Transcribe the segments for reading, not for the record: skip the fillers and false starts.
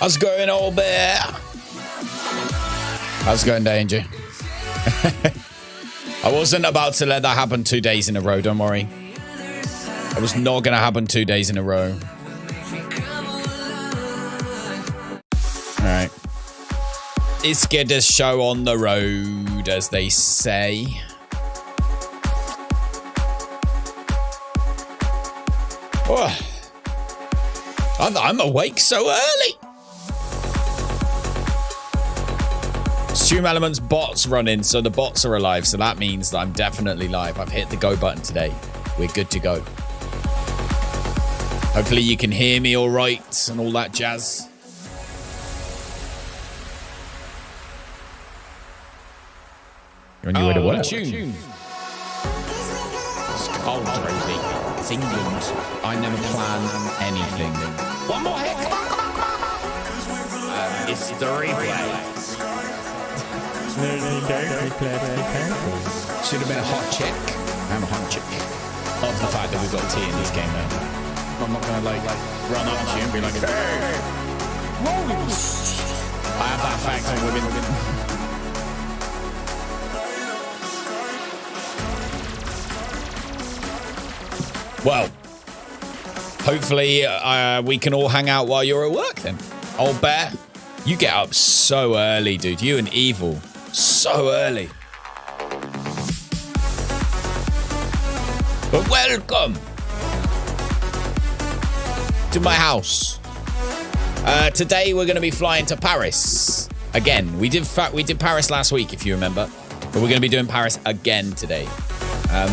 How's it going, old bear? How's it going, Danger? I wasn't about to let that happen 2 days in a row, don't worry. It was not going to happen 2 days in a row. Alright. Let's get this show on the road, as they say. Oh. I'm awake so early. Stream Elements bots running, so the bots are alive. So that means that I'm definitely live. I've hit the go button today. We're good to go. Hopefully you can hear me all right and all that jazz. You're on your way to work. It's cold, Rosie. It's England. I never plan anything. One more hit. It's the replay. Should have been a hot chick. I'm a hot chick. Love the fact that we've got tea in this game now. I'm not gonna like run up to you and be like, hey, I have that fact on women. Well, hopefully we can all hang out while you're at work then. Old bear, you get up so early, dude. You and Evil. So early. But welcome to my house. Today we're going to be flying to Paris again. We did Paris last week, if you remember, but we're going to be doing Paris again today.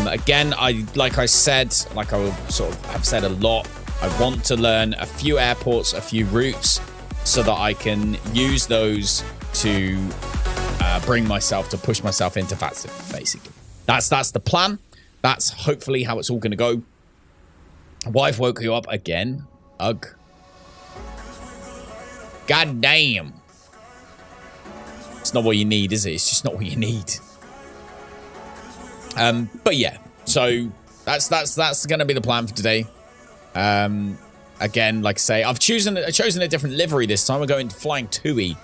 Again, like I said, like I sort of have said a lot, I want to learn a few airports, a few routes, so that I can use those to bring myself, to push myself into Vatsim, basically. That's the plan. That's hopefully how it's all going to go. Wife woke you up again. Ugh. God damn. It's not what you need, is it? It's just not what you need. But yeah, so that's going to be the plan for today. Again, like I say, I've chosen a different livery this time. We're going to flying TUI.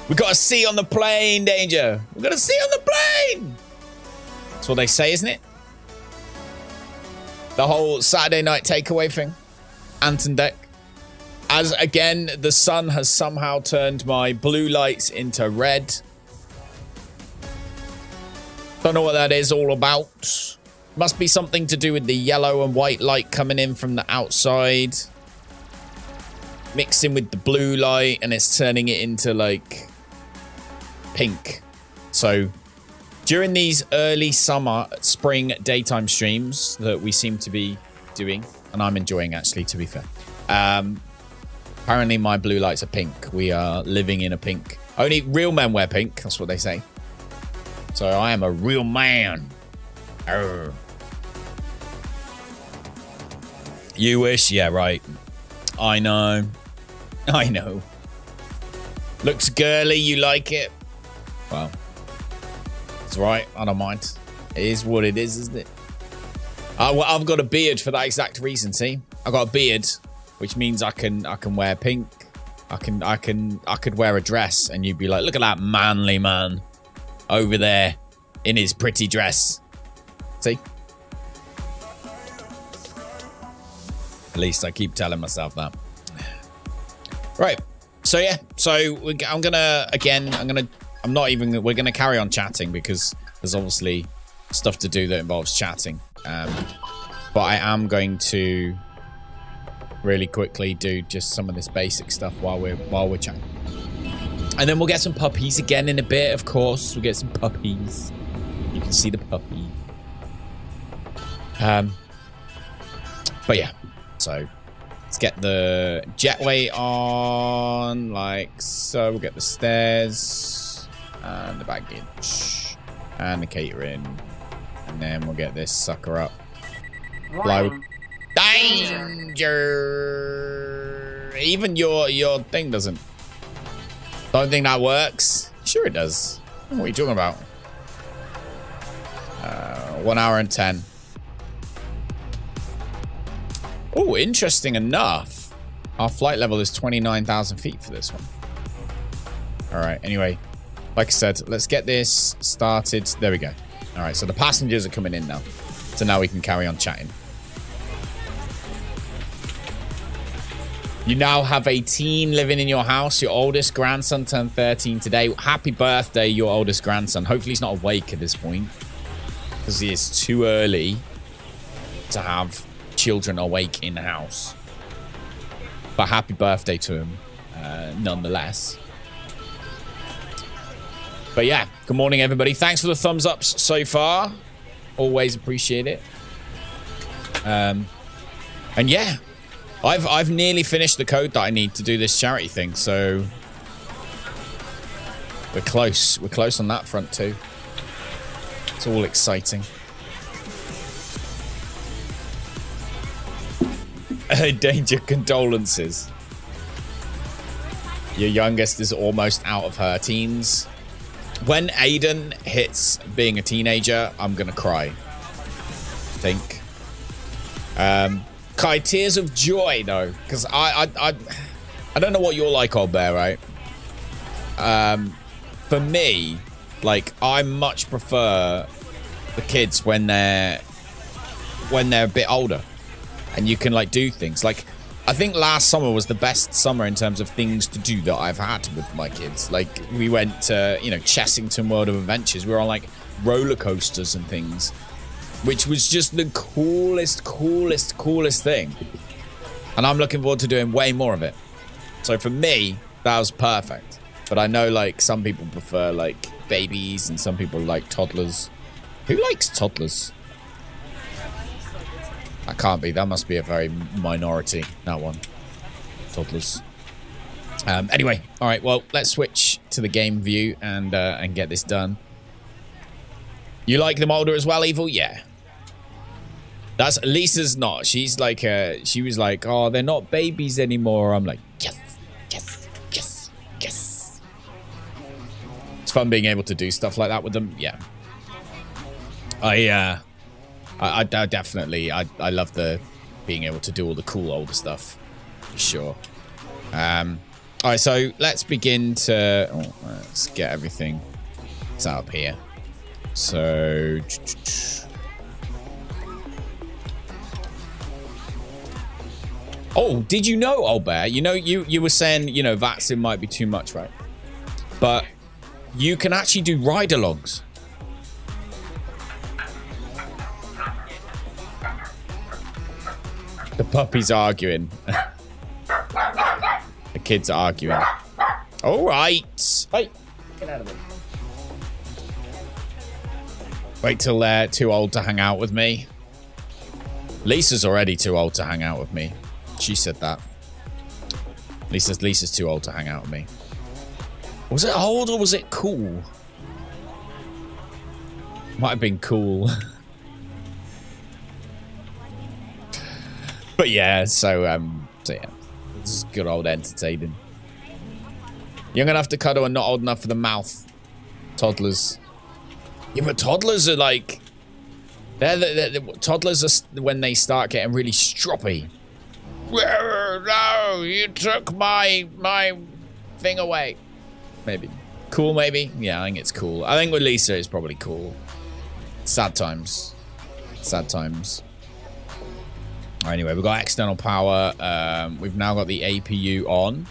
We've got a C on the plane, Danger. We've got a C on the plane. That's what they say, isn't it? The whole Saturday night takeaway thing. Anton deck. As again, the sun has somehow turned my blue lights into red. Don't know what that is all about. Must be something to do with the yellow and white light coming in from the outside. Mixing with the blue light, and it's turning it into like pink. So during these early summer, spring daytime streams that we seem to be doing, and I'm enjoying actually, to be fair. Apparently my blue lights are pink. We are living in a pink. Only real men wear pink. That's what they say. So I am a real man. Arr. You wish? Yeah, right. I know. Looks girly, you like it? Well, it's right, I don't mind. It is what it is, isn't it? I've got a beard for that exact reason, see? I got a beard, which means I can wear pink. I could wear a dress and you'd be like, look at that manly man over there in his pretty dress. See? At least I keep telling myself that. Right. So yeah. So we're gonna carry on chatting because there's obviously stuff to do that involves chatting. But I am going to really quickly do just some of this basic stuff while we're chatting. And then we'll get some puppies again in a bit, of course. We'll get some puppies. You can see the puppy. But yeah. So let's get the jetway on, like so. We'll get the stairs and the baggage and the catering, and then we'll get this sucker up. Fly. Danger! Even your thing doesn't. Don't think that works. Sure it does. What are you talking about? 1 hour and 10. Oh, interesting enough. Our flight level is 29,000 feet for this one. All right. Anyway, like I said, let's get this started. There we go. All right. So the passengers are coming in now. So now we can carry on chatting. You now have a teen living in your house. Your oldest grandson turned 13 today. Happy birthday, your oldest grandson. Hopefully he's not awake at this point, because it is too early to have children awake in the house. But happy birthday to him, nonetheless. But yeah, good morning, everybody. Thanks for the thumbs ups so far. Always appreciate it. And yeah, I've nearly finished the code that I need to do this charity thing, so we're close. We're close on that front too. It's all exciting. Danger, condolences. Your youngest is almost out of her teens. When Aiden hits being a teenager, I'm gonna cry. I think. Kai, tears of joy though, because I don't know what you're like, old bear, right? For me, like, I much prefer the kids when they're a bit older, and you can like do things. Like, I think last summer was the best summer in terms of things to do that I've had with my kids. Like, we went to, you know, Chessington World of Adventures. We were on like roller coasters and things, which was just the coolest thing. And I'm looking forward to doing way more of it. So for me, that was perfect. But I know like some people prefer like babies and some people like toddlers. Who likes toddlers? That can't be. That must be a very minority, that one. Toddlers. Anyway, all right, well, let's switch to the game view and get this done. You like them older as well, Evil? Yeah. That's Lisa's not. She's like, she was like, oh, they're not babies anymore. I'm like, yes, yes, yes, yes. It's fun being able to do stuff like that with them. Yeah. I definitely, I love the being able to do all the cool older stuff, for sure. All right, so let's begin to, let's get everything set up here. So, oh, did you know, old bear? You know, you were saying, you know, Vatsim might be too much, right? But you can actually do ride-alongs. The puppy's arguing. The kids are arguing. All right. Hey, get out of it. Wait till they're too old to hang out with me. Lisa's already too old to hang out with me. She said that. Lisa's too old to hang out with me. Was it old or was it cool? Might have been cool. But yeah, so yeah, this is good old entertaining. Young enough to cuddle and not old enough for the mouth. Toddlers. Yeah, but toddlers are like... Toddlers are when they start getting really stroppy. No, you took my thing away. Maybe. Cool, maybe? Yeah, I think it's cool. I think with Lisa, it's probably cool. Sad times. Sad times. Anyway, we've got external power. We've now got the APU on.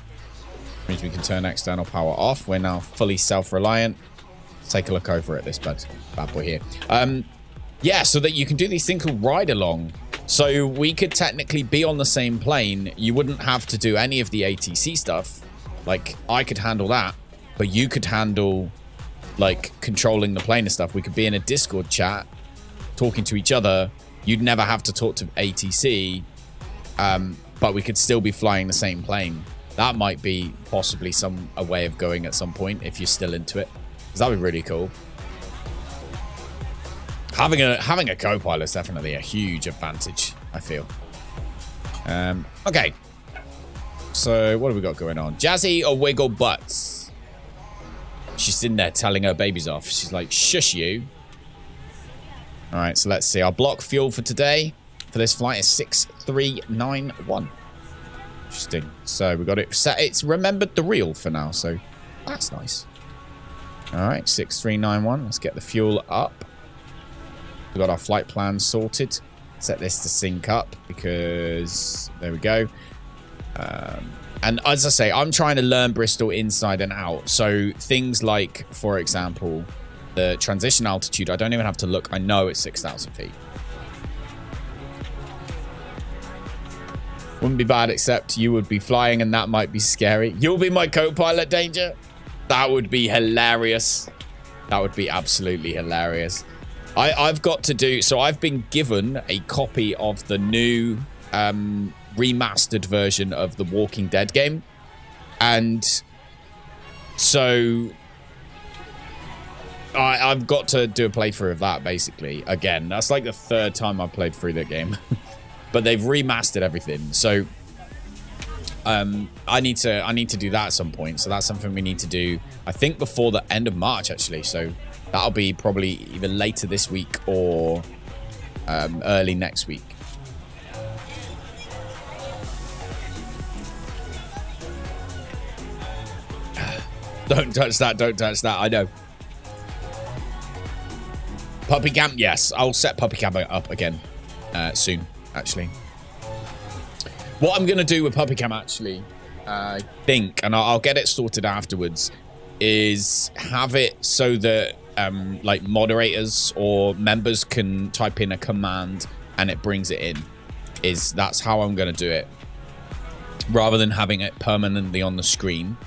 Which means we can turn external power off. We're now fully self-reliant. Let's take a look over at this bad boy here. Yeah, so that you can do these things called ride-along. So we could technically be on the same plane. You wouldn't have to do any of the ATC stuff. Like, I could handle that. But you could handle, like, controlling the plane and stuff. We could be in a Discord chat, talking to each other. You'd never have to talk to ATC. But we could still be flying the same plane. That might be possibly a way of going at some point if you're still into it. Because that would be really cool. Having a co-pilot is definitely a huge advantage, I feel. Okay. So, what have we got going on? Jazzy or Wiggle Butts? She's in there telling her babies off. She's like, shush you. All right, so let's see. Our block fuel for today, for this flight, is 6391. Interesting. So, we got it set. It's remembered the reel for now, so that's nice. All right, 6391. Let's get the fuel up. We've got our flight plan sorted. Set this to sync up because there we go. And as I say, I'm trying to learn Bristol inside and out. So things like, for example, the transition altitude, I don't even have to look. I know it's 6,000 feet. Wouldn't be bad, except you would be flying and that might be scary. You'll be my co-pilot, Danger. That would be hilarious. That would be absolutely hilarious. I've got to do... So I've been given a copy of the new remastered version of the Walking Dead game. And so I've got to do a playthrough of that, basically. Again, that's like the third time I've played through that game. But they've remastered everything. So I need to do that at some point. So that's something we need to do, I think, before the end of March, actually. So that'll be probably either later this week or early next week. Don't touch that. Don't touch that. I know. Puppy camp. Yes, I'll set puppy camp up again soon, actually. What I'm going to do with puppy camp, actually, I think, and I'll get it sorted afterwards, is have it so that like moderators or members can type in a command and it brings it in. That's how I'm going to do it, rather than having it permanently on the screen.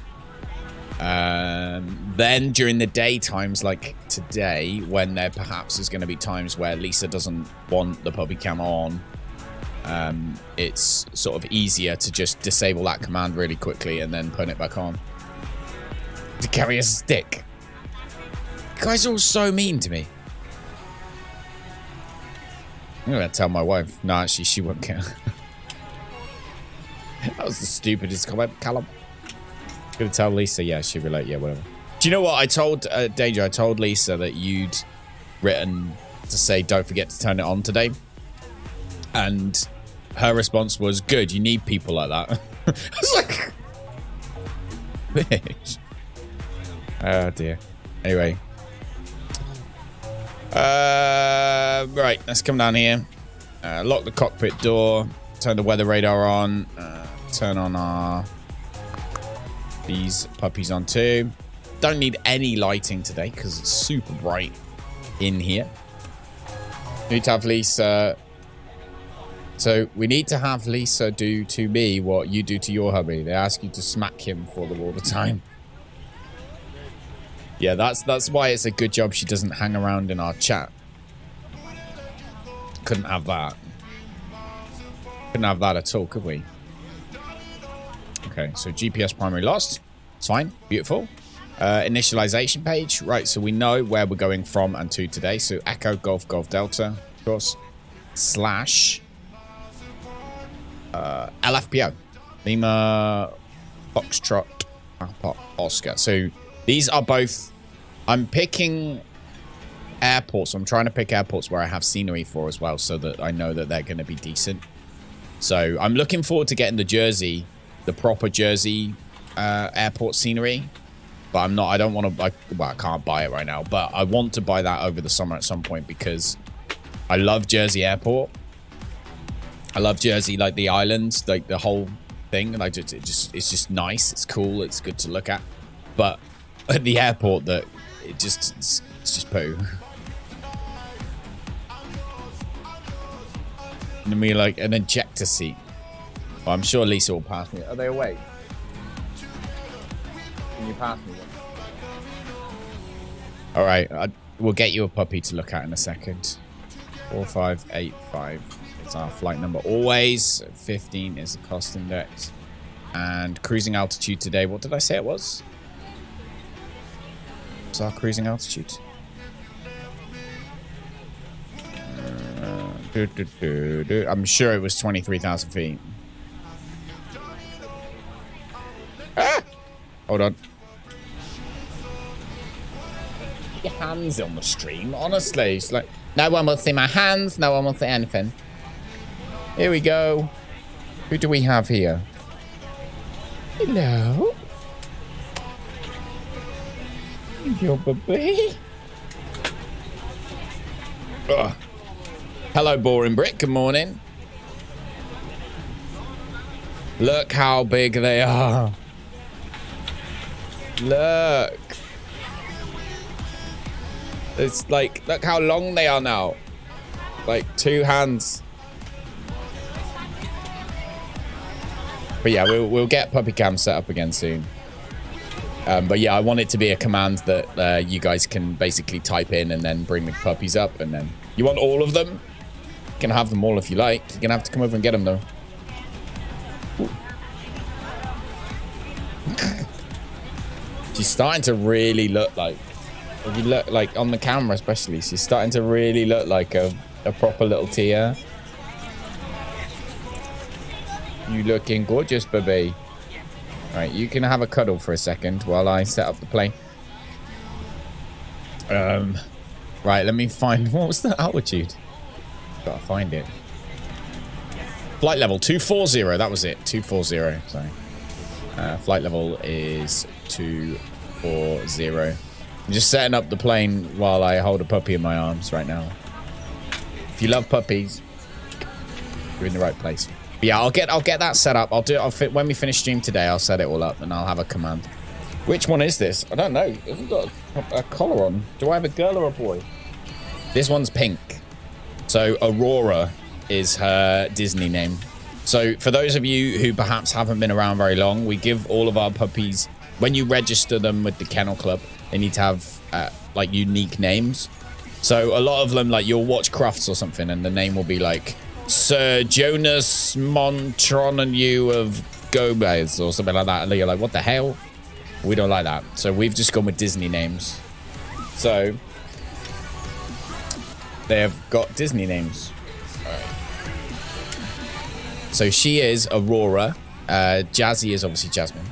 Then during the day times like today, when there perhaps is going to be times where Lisa doesn't want the puppy cam on, it's sort of easier to just disable that command really quickly and then put it back on. To carry a stick. You guys are all so mean to me. I'm going to tell my wife. No, actually, she won't care. That was the stupidest comment, Callum. I'm going to tell Lisa. Yeah, she'll be like, yeah, whatever. Do you know what? I told Danger, I told Lisa that you'd written to say, don't forget to turn it on today. And her response was, good, you need people like that. I was like, bitch. Oh, dear. Anyway. Right, let's come down here. Lock the cockpit door. Turn the weather radar on. Turn on these puppies on too. Don't need any lighting today because it's super bright in here. Need to have Lisa. So we need to have Lisa do to me what you do to your hubby. They ask you to smack him for them all the time. Yeah, that's why it's a good job she doesn't hang around in our chat. Couldn't have that. Couldn't have that at all, could we? Okay, so GPS primary lost. It's fine. Beautiful. Initialization page. Right, so we know where we're going from and to today. So Echo Golf Golf Delta, of course, slash LFPO. Lima Foxtrot Oscar. So these are both... I'm picking airports. I'm trying to pick airports where I have scenery for as well, so that I know that they're going to be decent. So I'm looking forward to getting the Jersey, the proper Jersey airport scenery. But I'm not... I don't want to... Well, I can't buy it right now. But I want to buy that over the summer at some point because I love Jersey Airport. I love Jersey, like the islands, like the whole thing. Like it's just nice. It's cool. It's good to look at. But at the airport, that it's just poo. And then we like an ejector seat. Well, I'm sure Lisa will pass me. Are they awake? Can you pass me one? All right, we'll get you a puppy to look at in a second. 4585 is our flight number. Always 15 is the cost index. And cruising altitude today. What did I say it was? What's our cruising altitude? I'm sure it was 23,000 feet. Ah! Hold on. Your hands on the stream, honestly. It's like, no one will see my hands, no one will see anything. Here we go. Who do we have here? Hello? Your baby. Ugh. Hello, Boring Brick. Good morning. Look how big they are. Look. It's like, look how long they are now. Like 2 hands. But yeah, we'll get puppy cam set up again soon. But yeah, I want it to be a command that you guys can basically type in and then bring the puppies up. And then you want all of them? You can have them all if you like. You're going to have to come over and get them though. She's starting to really look like, if you look like on the camera especially, she's starting to really look like a proper little Tia. You looking gorgeous, baby. All right, you can have a cuddle for a second while I set up the plane. Right, let me find, what was the altitude? Gotta find it. Flight level 240, that was it, 240, sorry. Flight level is 240. I'm just setting up the plane while I hold a puppy in my arms right now. If you love puppies, you're in the right place. But yeah, I'll get that set up. When we finish stream today, I'll set it all up and I'll have a command. Which one is this? I don't know. It hasn't got a collar on. Do I have a girl or a boy? This one's pink. So Aurora is her Disney name. So for those of you who perhaps haven't been around very long, we give all of our puppies, when you register them with the Kennel Club, they need to have like unique names. So a lot of them, like you'll watch Crufts or something and the name will be like Sir Jonas Montronieu of Gomez or something like that. And you're like, what the hell? We don't like that. So we've just gone with Disney names. So they have got Disney names. All right. So she is Aurora. Jazzy is obviously Jasmine.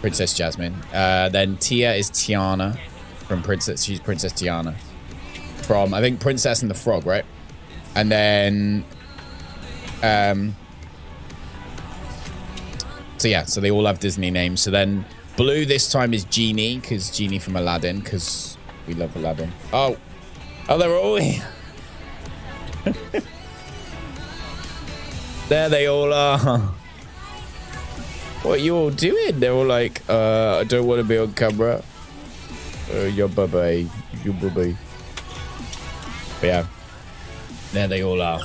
Princess Jasmine. Then Tia is Tiana from Princess. She's Princess Tiana from, I think, Princess and the Frog, right? And then, so yeah, so they all have Disney names. So then Blue this time is Genie, because Genie from Aladdin, because we love Aladdin. Oh, they're all here. There they all are. What are you all doing? They're all like, I don't want to be on camera. Your baby, you baby. But yeah, there they all are.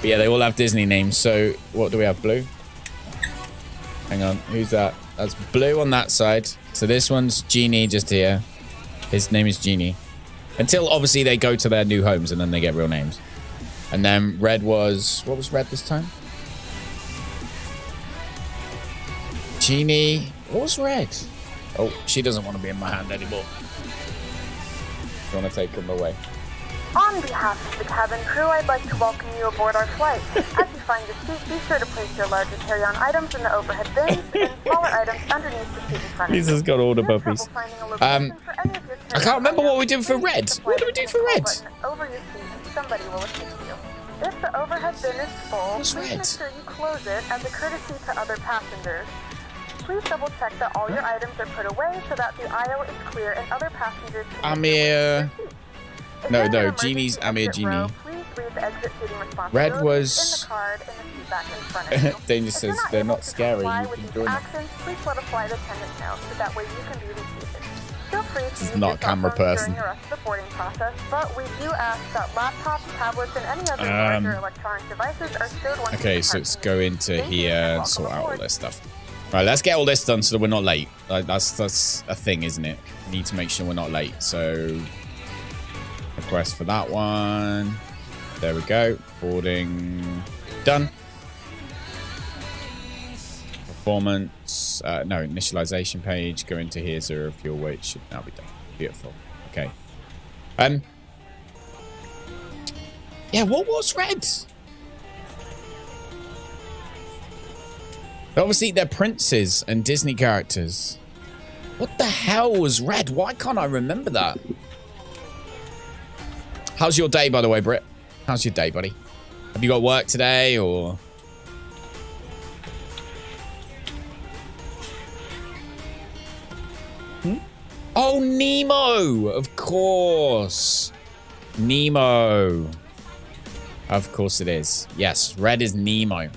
But yeah, they all have Disney names. So what do we have? Blue? Hang on, who's that? That's Blue on that side. So this one's Genie just here. His name is Genie. Until obviously they go to their new homes and then they get real names. And then Red was, what was Red this time? Genie, what was Red? Oh, she doesn't want to be in my hand anymore. I want to take him away. On behalf of the cabin crew, I'd like to welcome you aboard our flight. As you find your seat, be sure to place your larger carry-on items in the overhead bins and smaller items underneath the seat in front of you. This has got all the puppies. I can't remember what we did for red. What did we do for red? Over your seat and somebody will assist you. If the overhead bin is full, please make sure you close it as a courtesy to other passengers. Please double check that all your items are put away so that the aisle is clear and other passengers can No, Genie's Amir Genie. Red was... Danger says they're not scary. You can join them. Please let a flight attendant know so that way you can be reseated. Feel free to This is not a camera person. during the rest of the boarding process, but we do ask that laptops, tablets, and any other larger electronic devices are stowed once Okay, so let's go into here and sort out all this stuff. Right, let's get all this done so that we're not late. Like, that's a thing, isn't it? We need to make sure we're not late. So, request for that one. There we go. Boarding done. Performance. No, initialization page. Go into here. 0 fuel weight should now be done. Beautiful. Okay. Yeah, what was red? Obviously, they're princes and Disney characters. What the hell was red? Why can't I remember that? How's your day, by the way, Britt? How's your day, buddy? Have you got work today, or...? Oh, Nemo! Of course. Nemo. Of course it is. Yes, red is Nemo.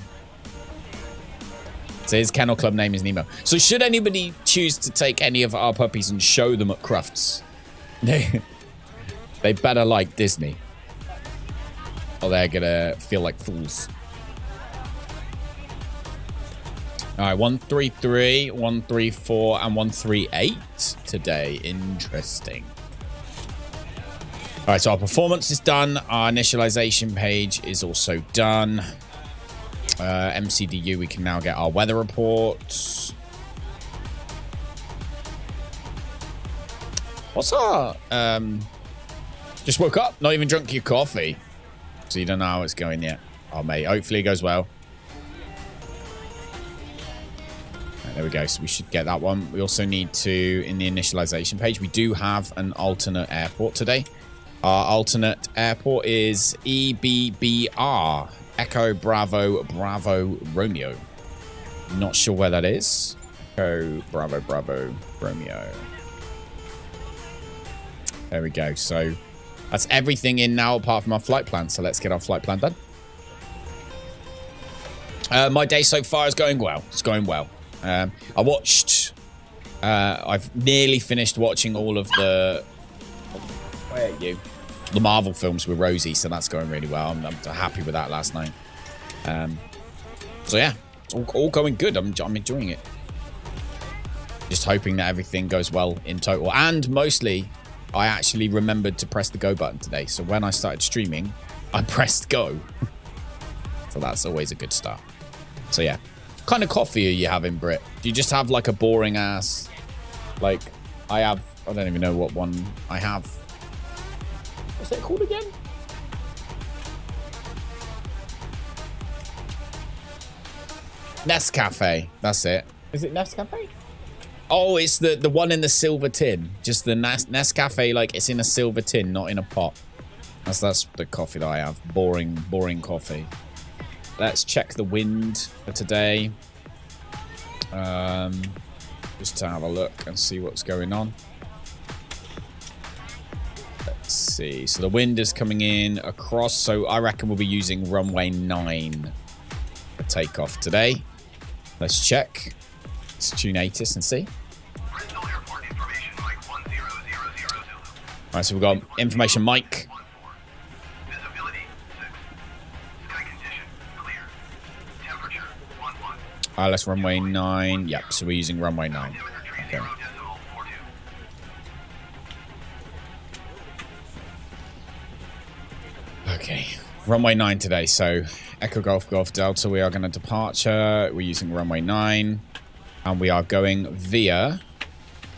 So his kennel club name is Nemo. So should anybody choose to take any of our puppies and show them at Crufts, they better like Disney, or they're gonna feel like fools. All right, 133, 134, and 138 today. Interesting. All right, so our performance is done. Our initialization page is also done. MCDU, we can now get our weather reports. What's our... Just woke up, not even drunk your coffee. So you don't know how it's going yet. Oh, mate, hopefully it goes well. Right, there we go, so we should get that one. We also need to, in the initialization page, we do have an alternate airport today. Our alternate airport is EBBR. Echo Bravo Bravo Romeo. Not sure where that is. Echo Bravo Bravo Romeo. There we go. So that's everything in now apart from our flight plan. So let's get our flight plan done. My day so far is going well. It's going well. I watched... I've nearly finished watching all of the... Where are you? The Marvel films with Rosie, so that's going really well. I'm happy with that last night. So yeah, it's all going good. I'm enjoying it. Just hoping that everything goes well in total. And mostly, I actually remembered to press the go button today. So when I started streaming, I pressed go. So that's always a good start. So yeah. What kind of coffee are you having, Britt? Do you just have like a boring ass... Like, I don't even know what one I have. What's it called again? Nescafe. That's it. Is it Nescafe? Oh, it's the one in the silver tin. Just the Nescafe, like it's in a silver tin, not in a pot. That's the coffee that I have. Boring coffee. Let's check the wind for today. Just to have a look and see what's going on. Let's see. So the wind is coming in across. So I reckon we'll be using runway 9 for takeoff today. Let's check. Let's tune ATIS and see. Alright, so we've got information mic. Let's runway 9. Yep, so we're using runway 9. Okay. Okay, runway 9 today. So Echo Golf Golf Delta, we are going to departure. We're using runway 9. And we are going via,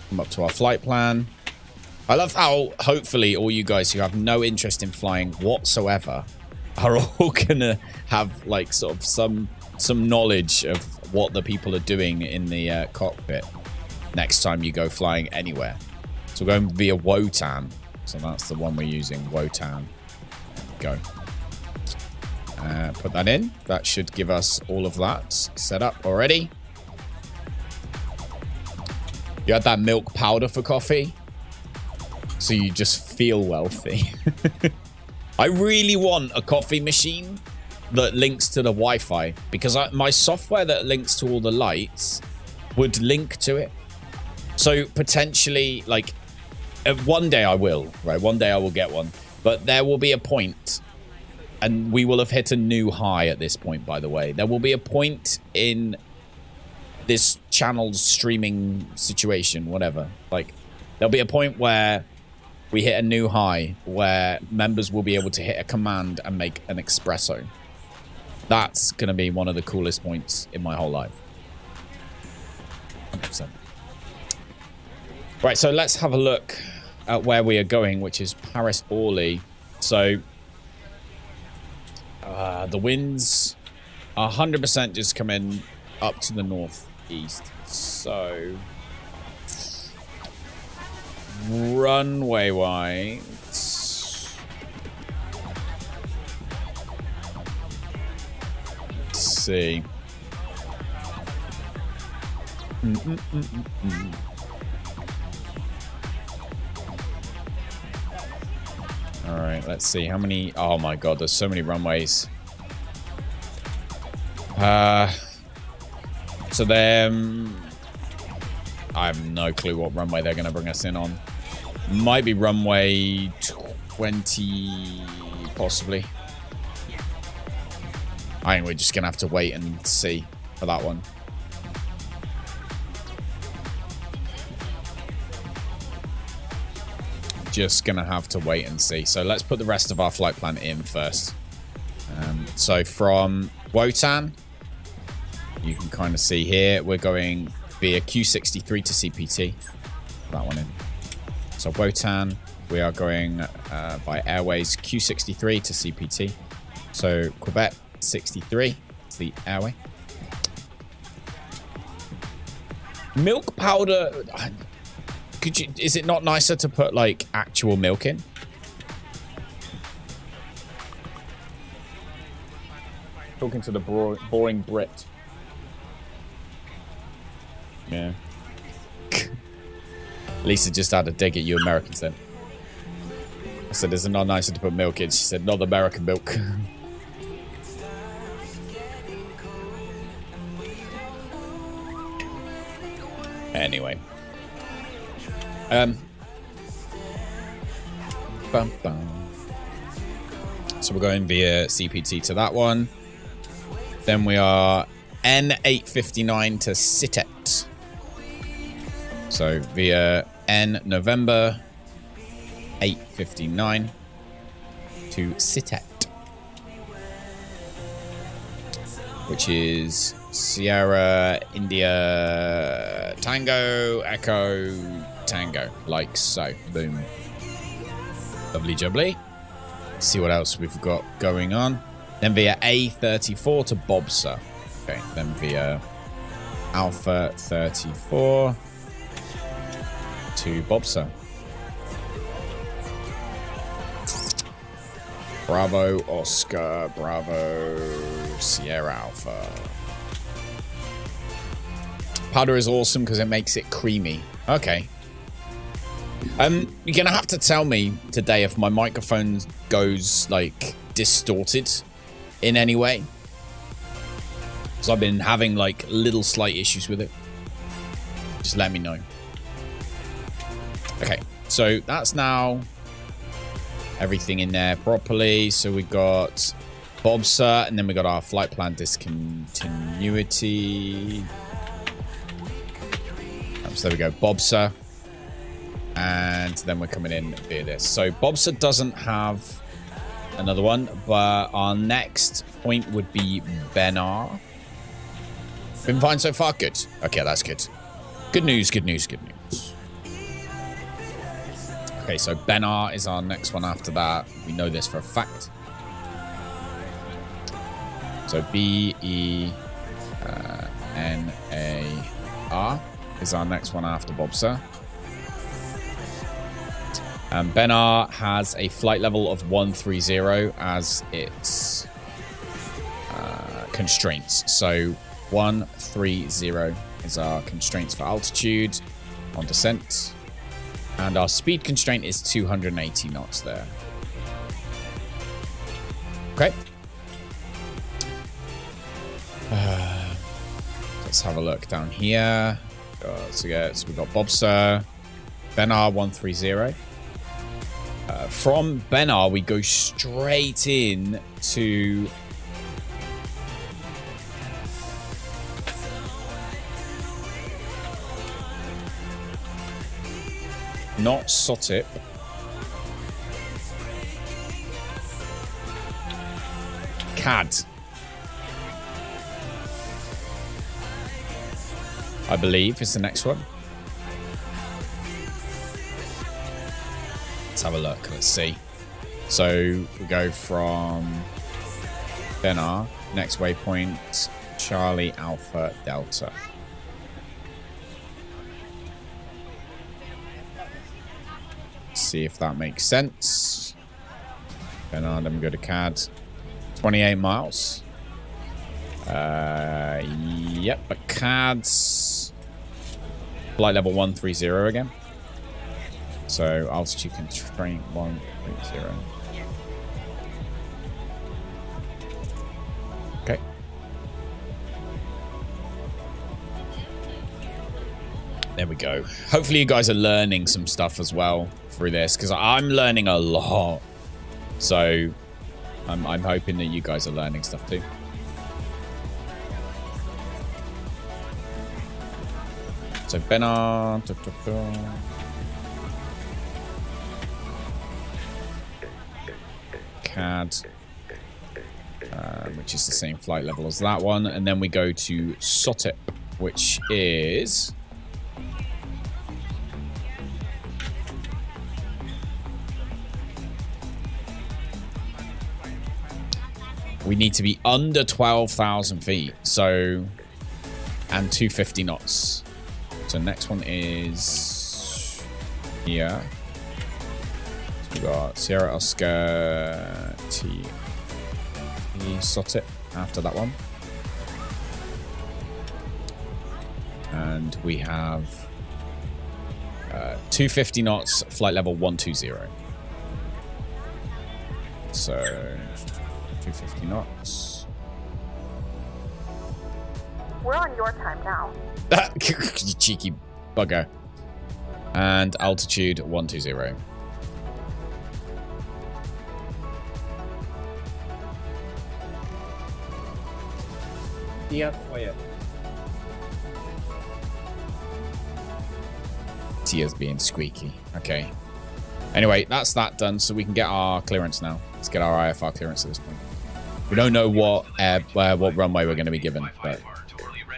come up to our flight plan. I love how hopefully all you guys who have no interest in flying whatsoever are all gonna have like sort of some knowledge of what the people are doing in the cockpit next time you go flying anywhere. So we're going via Wotan. So that's the one we're using, Wotan. Go. Put that in. That should give us all of that set up already. You had that milk powder for coffee, so you just feel wealthy. I really want a coffee machine that links to the Wi-Fi, because my software that links to all the lights would link to it. So potentially, like, one day I will, right? One day I will get one. But there will be a point, and we will have hit a new high at this point, by the way. There will be a point in this channel's streaming situation, whatever. Like, there'll be a point where we hit a new high, where members will be able to hit a command and make an espresso. That's going to be one of the coolest points in my whole life. 100%. Right, so let's have a look at where we are going, which is Paris Orly. So the winds are 100% just coming up to the northeast. So runway wise, let's see. All right, let's see how many. Oh my god, there's so many runways. So then I have no clue what runway they're going to bring us in on. Might be runway 20, possibly. I think we're just going to have to wait and see for that one. Just gonna have to wait and see. So let's put the rest of our flight plan in first. So from Wotan, you can kind of see here we're going via Q63 to CPT. Put that one in. So Wotan, we are going by Airways Q63 to CPT. So Quebec 63 is the airway. Milk powder. Could you? Is it not nicer to put like actual milk in? Talking to the boring Brit. Yeah. Lisa just had a dig at you Americans then. I said, is it not nicer to put milk in? She said, not American milk. Anyway. So we're going via CPT to that one. Then we are N859 to Sitet. So via N November 859 to Sitet, which is Sierra India Tango Echo Tango, like so. Boom. Lovely jubbly. Let's see what else we've got going on. Then via A34 to Bobsa. Okay, then via Alpha 34 to Bobsa. Bravo Oscar, Bravo Sierra Alpha. Powder is awesome because it makes it creamy. Okay. You're gonna have to tell me today if my microphone goes like distorted in any way, because I've been having like little slight issues with it. Just let me know. Okay, so that's now everything in there properly. So we got Bobsa, and then we got our flight plan discontinuity. So there we go, Bobsa. And then we're coming in via this. So Bobsa doesn't have another one, but our next point would be Benar. Been fine so far? Good. Okay, that's good. Good news, good news, good news. Okay, so Benar is our next one after that. We know this for a fact. So B-E-N-A-R is our next one after Bobsir. And Benar has a flight level of 130 as its constraints. So 130 is our constraints for altitude on descent. And our speed constraint is 280 knots there. Okay. Let's have a look down here. So we've got Bobsir, Benar 130. From Benar, we go straight in to not Sotip. CAD. I believe is the next one. Let's have a look. Let's see. So we go from Benar, next waypoint, Charlie Alpha Delta. See if that makes sense. Benar, then we go to CAD. 28 miles. Yep, but CAD's flight level 130 again. So altitude constraint 130. Okay. There we go. Hopefully you guys are learning some stuff as well through this, because I'm learning a lot. So I'm hoping that you guys are learning stuff too. So Benar, CAD, which is the same flight level as that one, and then we go to Sotip, which is we need to be under 12,000 feet, so and 250 knots. So next one is here. So we got Sierra Oscar T Sotip after that one. And we have 250 knots, flight level 120. So 250 knots. We're on your time now. You cheeky bugger. And altitude 120. Yeah, quiet. Tia's being squeaky. Okay. Anyway, that's that done, so we can get our clearance now. Let's get our IFR clearance at this point. We don't know what runway we're going to be given, but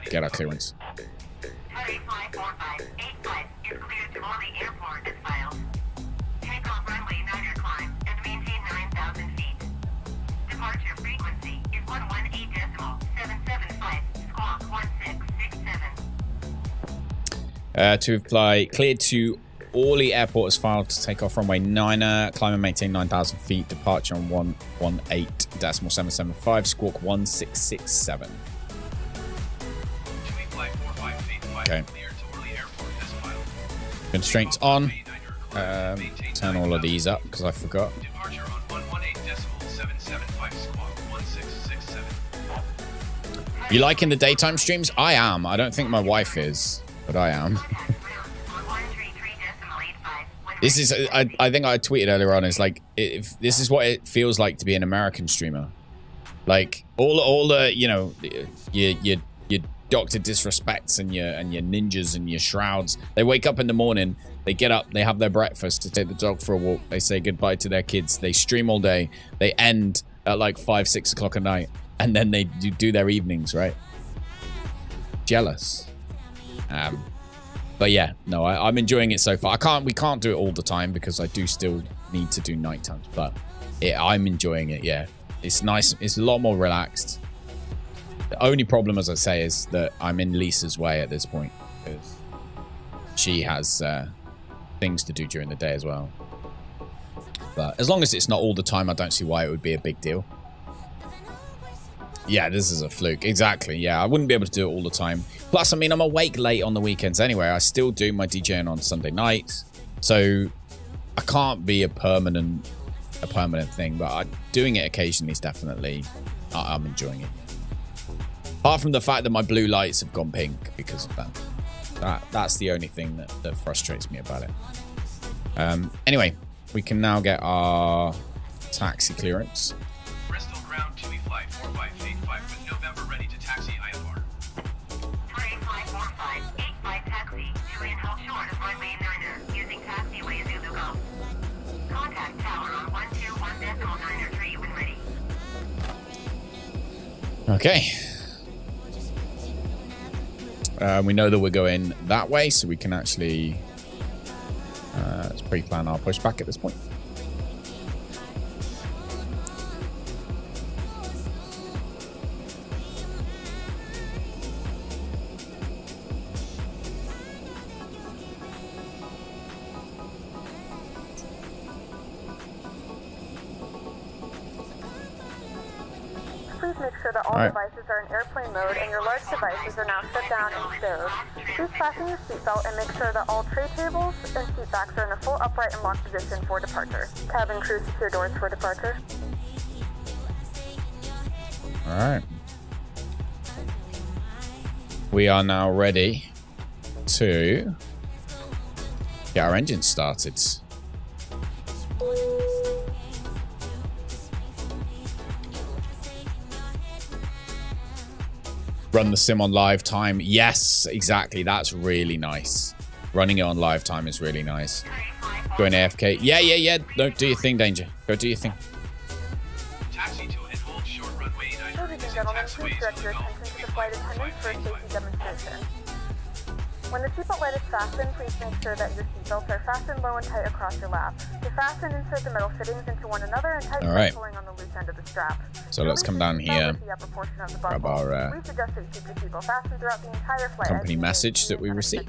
get our clearance. Fly 4585 is cleared to Orly Airport as filed. Takeoff runway 9er climb and maintain 9,000 feet. Departure frequency is 118.775, squawk 1667. To fly cleared to Orly Airport as filed to take off runway 9er, climb and maintain 9,000 feet, departure on 118.775, squawk 1667. Okay. Constraints on. Turn all of these up because I forgot. You liking the daytime streams? I am. I don't think my wife is, but I am. This is, I think I tweeted earlier on, it's like, this is what it feels like to be an American streamer. Like, all the, you know, your Dr. Disrespects and your ninjas and your shrouds, they wake up in the morning, they get up, they have their breakfast to take the dog for a walk, they say goodbye to their kids, they stream all day, they end at like 5, 6 o'clock at night, and then they do their evenings, right? Jealous. But yeah, no, I'm enjoying it so far. We can't do it all the time because I do still need to do night times, but I'm enjoying it. Yeah, it's nice. It's a lot more relaxed. The only problem, as I say, is that I'm in Lisa's way at this point because she has things to do during the day as well. But as long as it's not all the time, I don't see why it would be a big deal. Yeah, this is a fluke. Exactly. Yeah, I wouldn't be able to do it all the time. Plus, I mean, I'm awake late on the weekends anyway. I still do my DJing on Sunday nights. So I can't be a permanent thing, but doing it occasionally is definitely, I'm enjoying it. Apart from the fact that my blue lights have gone pink because of that. That's the only thing that frustrates me about it. Anyway, we can now get our taxi clearance. Bristol ground 2 flight 4585 with November ready to taxi IFR. 354585 taxi to in hold short of runway 9er using taxiway Zulu Golf. Contact tower on 121.9er when ready. Okay. We know that we're going that way, so we can actually let's pre-plan our pushback at this point. Please make sure that all devices are in airplane mode and your large devices are now shut down and stowed. Please fasten your seatbelt and make sure that all tray tables and seat backs are in a full upright and locked position for departure. Cabin crew, secure doors for departure. All right. We are now ready to get our engine started. Run the sim on live time. Yes, exactly. That's really nice. Running it on live time is really nice. Going AFK. Yeah. No, do your thing, Danger. Go do your thing. Taxi to and hold short runway 9er Ladies and using gentlemen, please taxiway direct Zulu your Golf. attention to the flight attendant for a safety demonstration. When the seatbelt light is fastened, please make sure that your seatbelts are fastened low and tight across your lap. To fasten, insert the metal fittings into one another and tighten by pulling on the loose end of the strap. So let's come down here. Grab our We suggest that you keep your seatbelt fastened throughout the entire flight. company message that we received.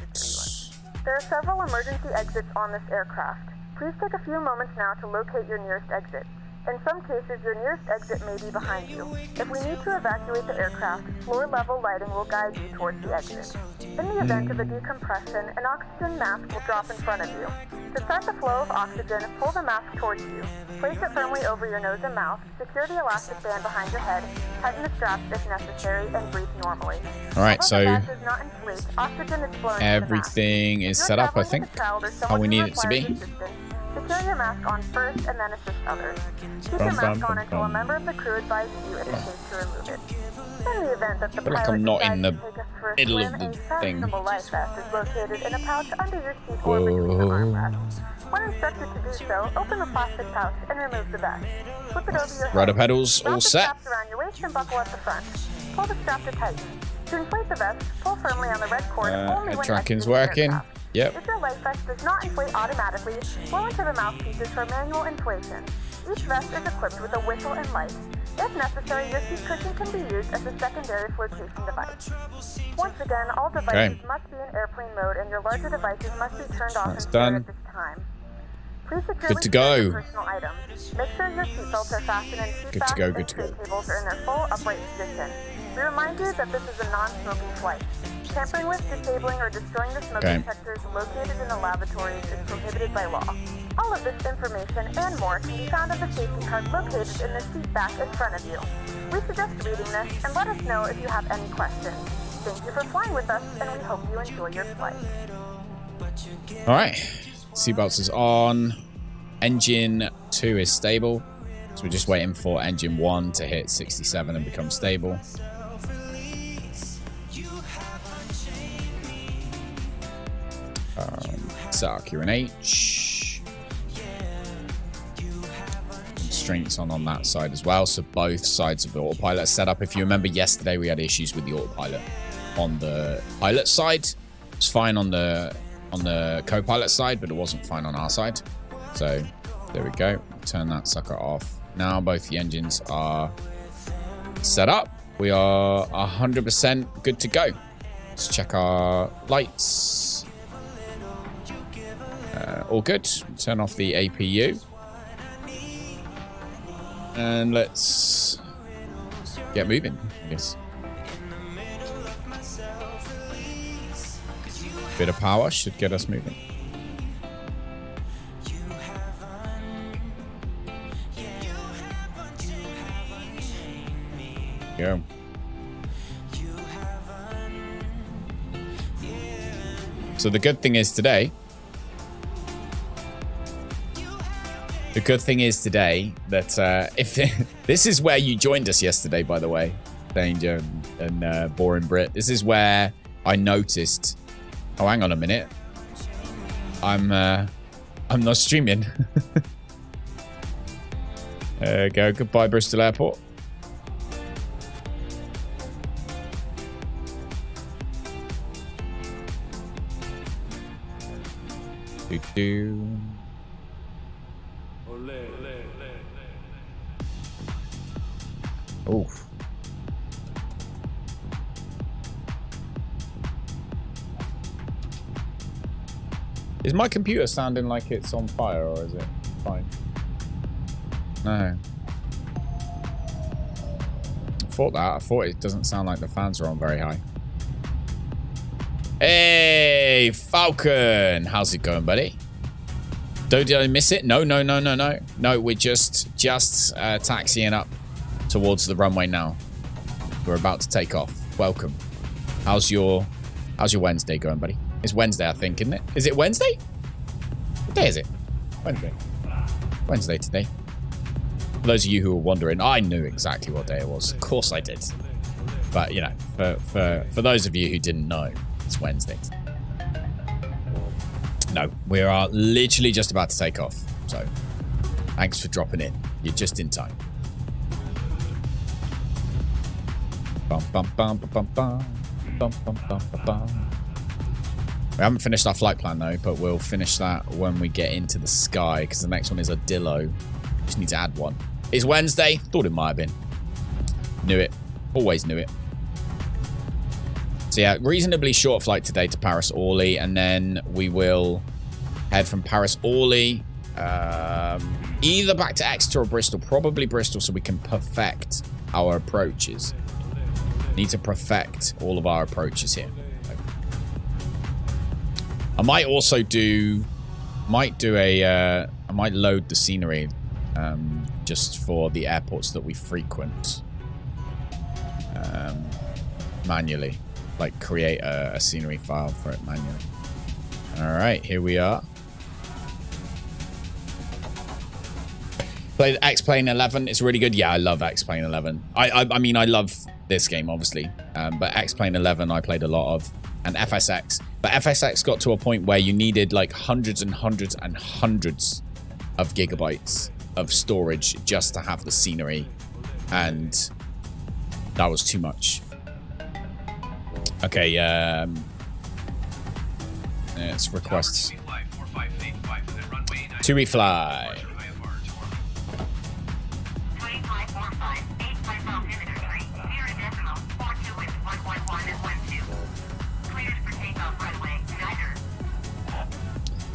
There are several emergency exits on this aircraft. Please take a few moments now to locate your nearest exit. In some cases, your nearest exit may be behind you. If we need to evacuate the aircraft, floor-level lighting will guide you towards the exit. In the event of a decompression, an oxygen mask will drop in front of you. To start the flow of oxygen, pull the mask towards you. Place it firmly over your nose and mouth, secure the elastic band behind your head, tighten the straps if necessary, and breathe normally. All right, so oxygen is flowing everything is set up, I think, how we need it to be. Secure your mask on first and then assist others. Keep your mask on until a member of the crew advises you it is safe to remove it. In the event that the feel like I'm not in the middle of swim, the a thing. fashionable life vest is located in a pouch under your seat or between the armrests. When instructed to do so, open the plastic pouch and remove the vest. Flip it over your head. Rudder pedals Wrap all the set. straps around your waist and buckle at the front. Pull the strap to tighten. To inflate the vest, pull firmly on the red cord only The when tracking's exiting the working. aircraft. Yep. If your life vest does not inflate automatically, blow into the mouthpieces for manual inflation. Each vest is equipped with a whistle and light. If necessary, your seat cushion can be used as a secondary flotation device. Once again, all devices must be in airplane mode and your larger devices must be turned off That's and done. stored at this time. Please securely Good to store go. your personal items. Make sure your seatbelts are fastened and seat Good to backs go, and good to tray go. tables are in their full upright position. We remind you that this is a non-smoking flight. Tampering with, disabling, or destroying the smoke detectors located in the lavatories is prohibited by law. All of this information and more can be found on the safety card located in the seat back in front of you. We suggest reading this and let us know if you have any questions. Thank you for flying with us, and we hope you enjoy your flight. All right. Seatbelts is on. Engine 2 is stable. So we're just waiting for engine 1 to hit 67 and become stable. Set our QNH. Constraints on that side as well. So both sides of the autopilot are set up. If you remember yesterday, we had issues with the autopilot on the pilot side. It's fine on the co-pilot side, but it wasn't fine on our side. So there we go. Turn that sucker off. Now both the engines are set up. We are 100% good to go. Let's check our lights. All good. Turn off the APU. And let's get moving, I guess. Bit of power should get us moving. Go. So the good thing is today. The good thing is today that if this is where you joined us yesterday, by the way, Danger and Boring Brit. This is where I noticed. Oh, hang on a minute. I'm not streaming. Go. Goodbye, Bristol Airport. Do. Oof. Is my computer sounding like it's on fire, or is it fine? No. I thought it doesn't sound like the fans are on very high. Hey, Falcon. How's it going, buddy? Did I miss it? No. No, we're just taxiing up towards the runway now. We're about to take off. Welcome. How's your Wednesday going, buddy? It's Wednesday, I think, isn't it? Is it Wednesday? What day is it? Wednesday. Wednesday today. For those of you who were wondering, I knew exactly what day it was. Of course I did. But, you know, for those of you who didn't know, it's Wednesday. No, we are literally just about to take off. So, thanks for dropping in. You're just in time. Bum, bum, bum, bum, bum, bum, bum, bum, bum. We haven't finished our flight plan though, but we'll finish that when we get into the sky, because the next one is a Dillo. Just need to add one. It's Wednesday. Thought it might have been. Knew it. Always knew it. So yeah, reasonably short flight today to Paris Orly, and then we will head from Paris Orly either back to Exeter or Bristol. Probably Bristol, so we can perfect our approaches. Need to perfect all of our approaches here. I might also do, I might load the scenery just for the airports that we frequent manually, like create a scenery file for it manually. All right, here we are. Played X-Plane 11. It's really good. Yeah, I love X-Plane 11. I mean, I love this game, obviously. But X-Plane 11 I played a lot of. And FSX. But FSX got to a point where you needed like hundreds and hundreds and hundreds of gigabytes of storage just to have the scenery. And that was too much. Okay, let's request. To refly.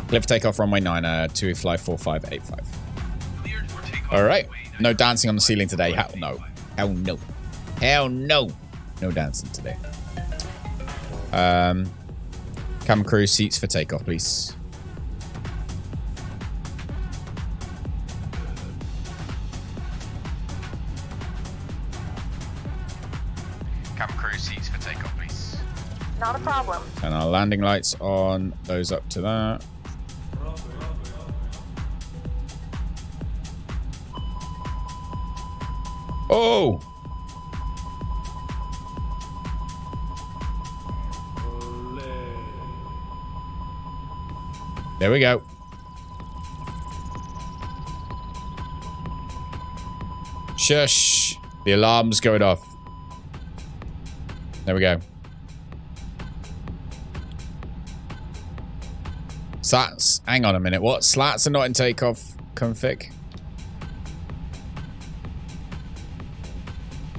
Clear for takeoff, runway 9, to fly 4585. All right. No dancing on the ceiling today. Hell no. Hell no. Hell no. No dancing today. Cabin crew, seats for takeoff, please. Cabin crew, seats for takeoff, please. Not a problem. And our landing lights on. Those up to that. Oh! There we go. Shush. The alarm's going off. There we go. Slats. Hang on a minute. What? Slats are not in takeoff config?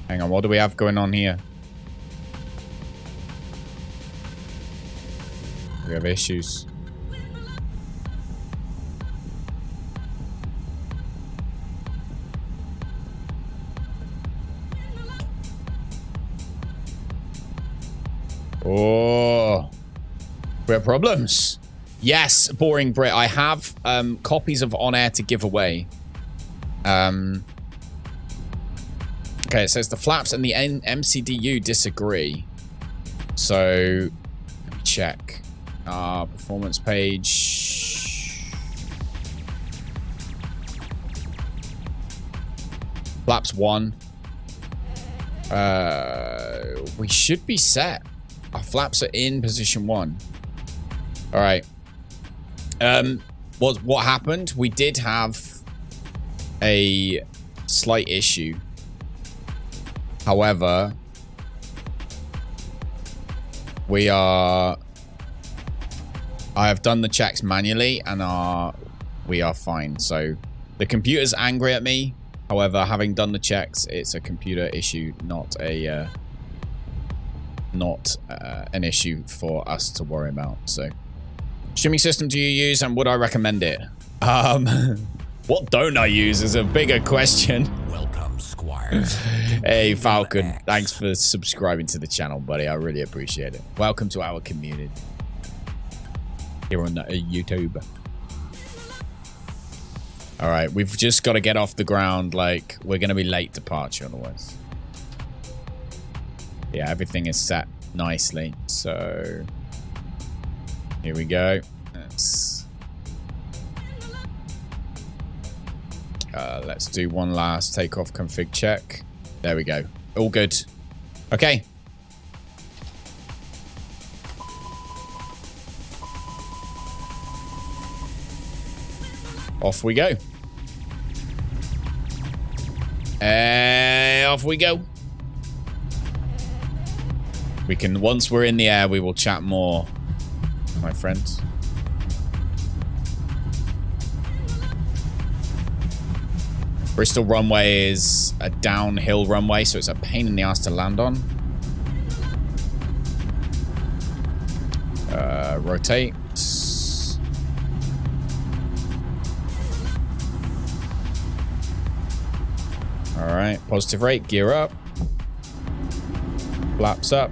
Hang on. What do we have going on here? We have issues. Oh, we have problems. Yes, boring Brit. I have copies of On Air to give away. Okay, it says the flaps and the MCDU disagree. So let me check. Performance page. Flaps 1. We should be set. Our flaps are in position 1. All right. What happened? We did have a slight issue. However, I have done the checks manually and we are fine. So the computer's angry at me. However, having done the checks, it's a computer issue, not an issue for us to worry about. So, streaming system do you use and would I recommend it? What don't I use is a bigger question. Welcome, Squire. Hey, Falcon. Thanks for subscribing to the channel, buddy. I really appreciate it. Welcome to our community here on YouTube. All right, we've just got to get off the ground. Like, we're going to be late departure otherwise. Yeah, everything is set nicely. So, here we go. Let's do one last takeoff config check. There we go. All good. Okay. Off we go. Off we go. We can, once we're in the air, we will chat more, my friends. Bristol runway is a downhill runway, so it's a pain in the ass to land on. Rotate. All right, positive rate, gear up. Flaps up.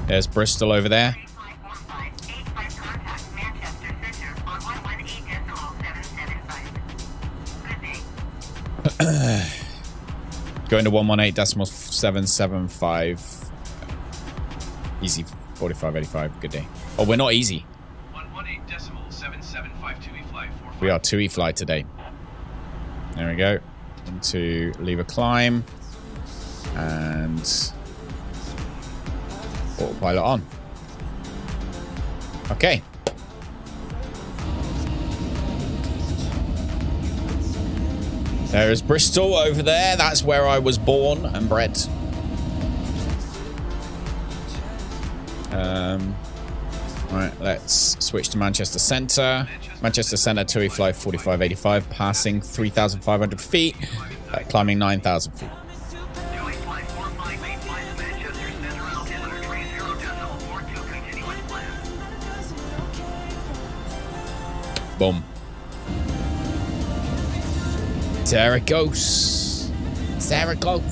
There's Bristol over there. Going to 118.775. Easy 4585. Good day. Oh, we're not easy. 118.7752 fly. We are 2E fly today. There we go. Into lever climb. And autopilot on. Okay. There is Bristol over there. That's where I was born and bred. All right, let's switch to Manchester Centre. Manchester Centre, TUI fly 4585, passing 3,500 feet, climbing 9,000 feet. Boom. There it goes. There it goes.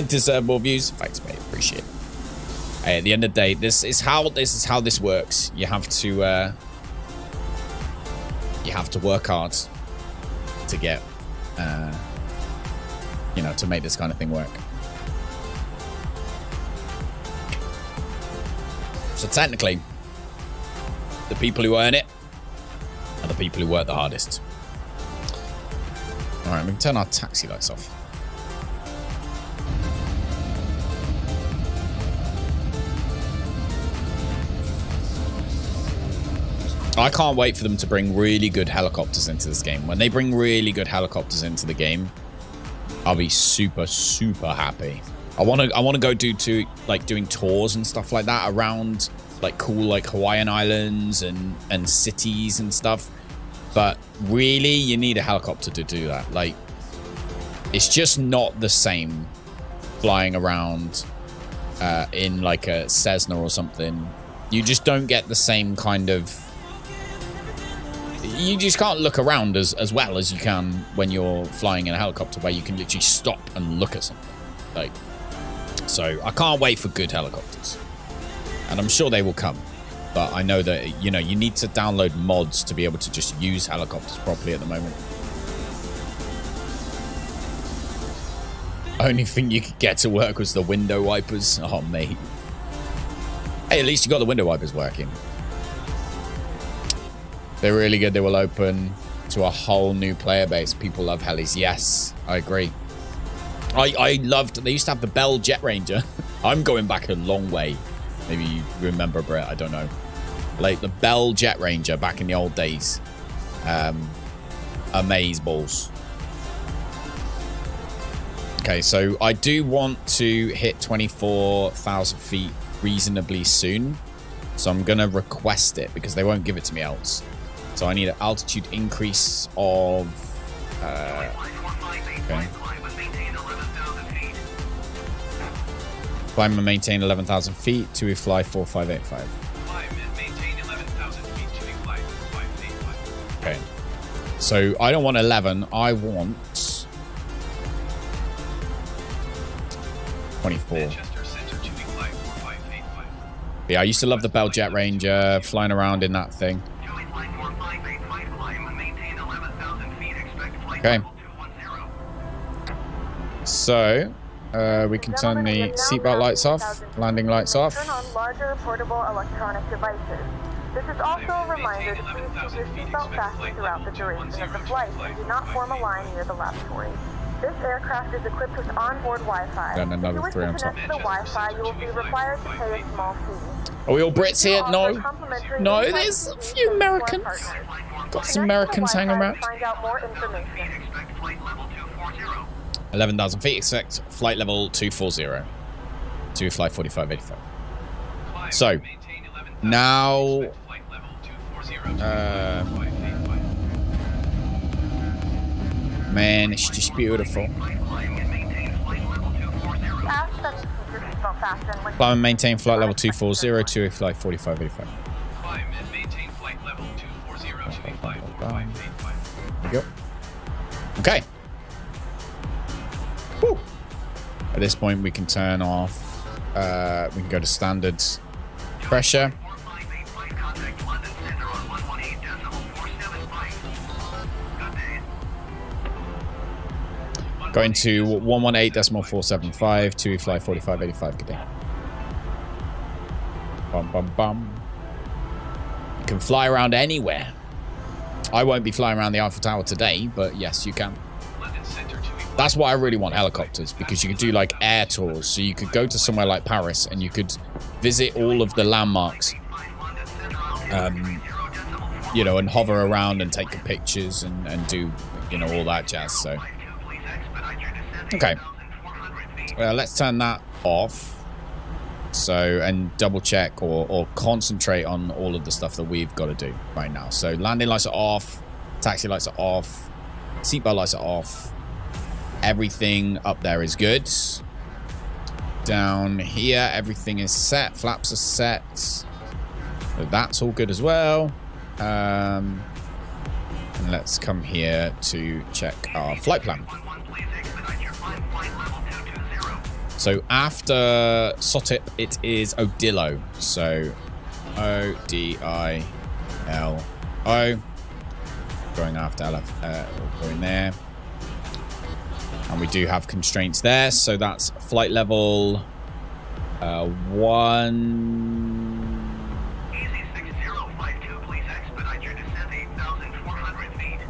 Deserve more views. Thanks, mate. Appreciate it. Hey, at the end of the day, this is how this works. You have to work hard to get to make this kind of thing work. So technically, the people who earn it are the people who work the hardest. All right, we can turn our taxi lights off. I can't wait for them to bring really good helicopters into this game. When they bring really good helicopters into the game, I'll be super, super happy. I want to go doing tours and stuff like that around like cool like Hawaiian islands and cities and stuff. But really, you need a helicopter to do that. Like, it's just not the same flying around in like a Cessna or something. You just don't get the same kind of... You just can't look around as well as you can when you're flying in a helicopter, where you can literally stop and look at something. Like, so I can't wait for good helicopters. And I'm sure they will come. But I know that, you know, you need to download mods to be able to just use helicopters properly at the moment. Only thing you could get to work was the window wipers. Oh, mate. Hey, at least you got the window wipers working. They're really good. They will open to a whole new player base. People love helis. Yes, I agree. I loved... They used to have the Bell Jet Ranger. I'm going back a long way. Maybe you remember, Brett. I don't know. Like the Bell Jet Ranger back in the old days. Amaze balls. Okay, so I do want to hit 24,000 feet reasonably soon. So I'm going to request it because they won't give it to me else. So I need an altitude increase of... okay. Climb and maintain 11,000 feet. TUI fly 4585. Climb and maintain 11,000 feet. TUI fly 4585. Okay. So I don't want 11. I want 24. Manchester Center, TUI fly 4585. Yeah, I used to love the Bell Jet Ranger, flying around in that thing. TUI fly 4585. Climb and maintain 11,000 feet. Expect flight Okay. level 210. So we can turn the seatbelt lights off, landing lights off. Turn on larger portable electronic devices. This is also a reminder to please keep your seatbelt fastened throughout the duration of the flight and do not form a line near the lavatory. This aircraft is equipped with onboard Wi-Fi. Then another if you wish three to on top. connect to the Wi-Fi, you will be required to pay a small fee. Are we all Brits here? No. Complimentary No, in-flight there's a TV few to Americans. our partners. Got some Connect to the Americans hanging Wi-Fi around. to find out more information. Expect flight level 240. 11,000 feet, expect flight level 240. TUI fly 4585. Climb So, and maintain 11,000 now... feet. Expect flight level 240. Man, it's just beautiful. Ask that you keep your seatbelt fastened when Climb and maintain flight level 240, TUI fly 4585. Climb and maintain flight level 240. TUI fly 4585. There we go. Okay. Woo. At this point, we can turn off. We can go to standard pressure. Going to 118.475. TUI fly 4585. Good day. Bum bum bum. You can fly around anywhere. I won't be flying around the Eiffel Tower today, but yes, you can. That's why I really want helicopters, because you could do like air tours. So you could go to somewhere like Paris and you could visit all of the landmarks, you know, and hover around and take pictures and do, you know, all that jazz. So, okay, let's turn that off. So, and double check or concentrate on all of the stuff that we've got to do right now. So landing lights are off, taxi lights are off, seatbelt lights are off. Everything up there is good. Down here, everything is set. Flaps are set. So that's all good as well. And let's come here to check our flight plan. So after Sotip, it is Odillo. So O-D-I-L-O. Going after LF, going there. And we do have constraints there, so that's flight level 1. Easy 6052, please expedite your descent 8,400 feet.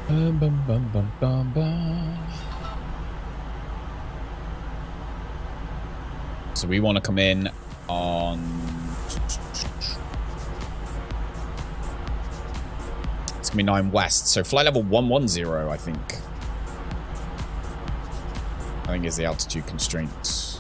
Bum, bum, bum, bum, bum, bum. So we want to come in on... It's going to be 9 west, so flight level 110, I think. I think it's the altitude constraints.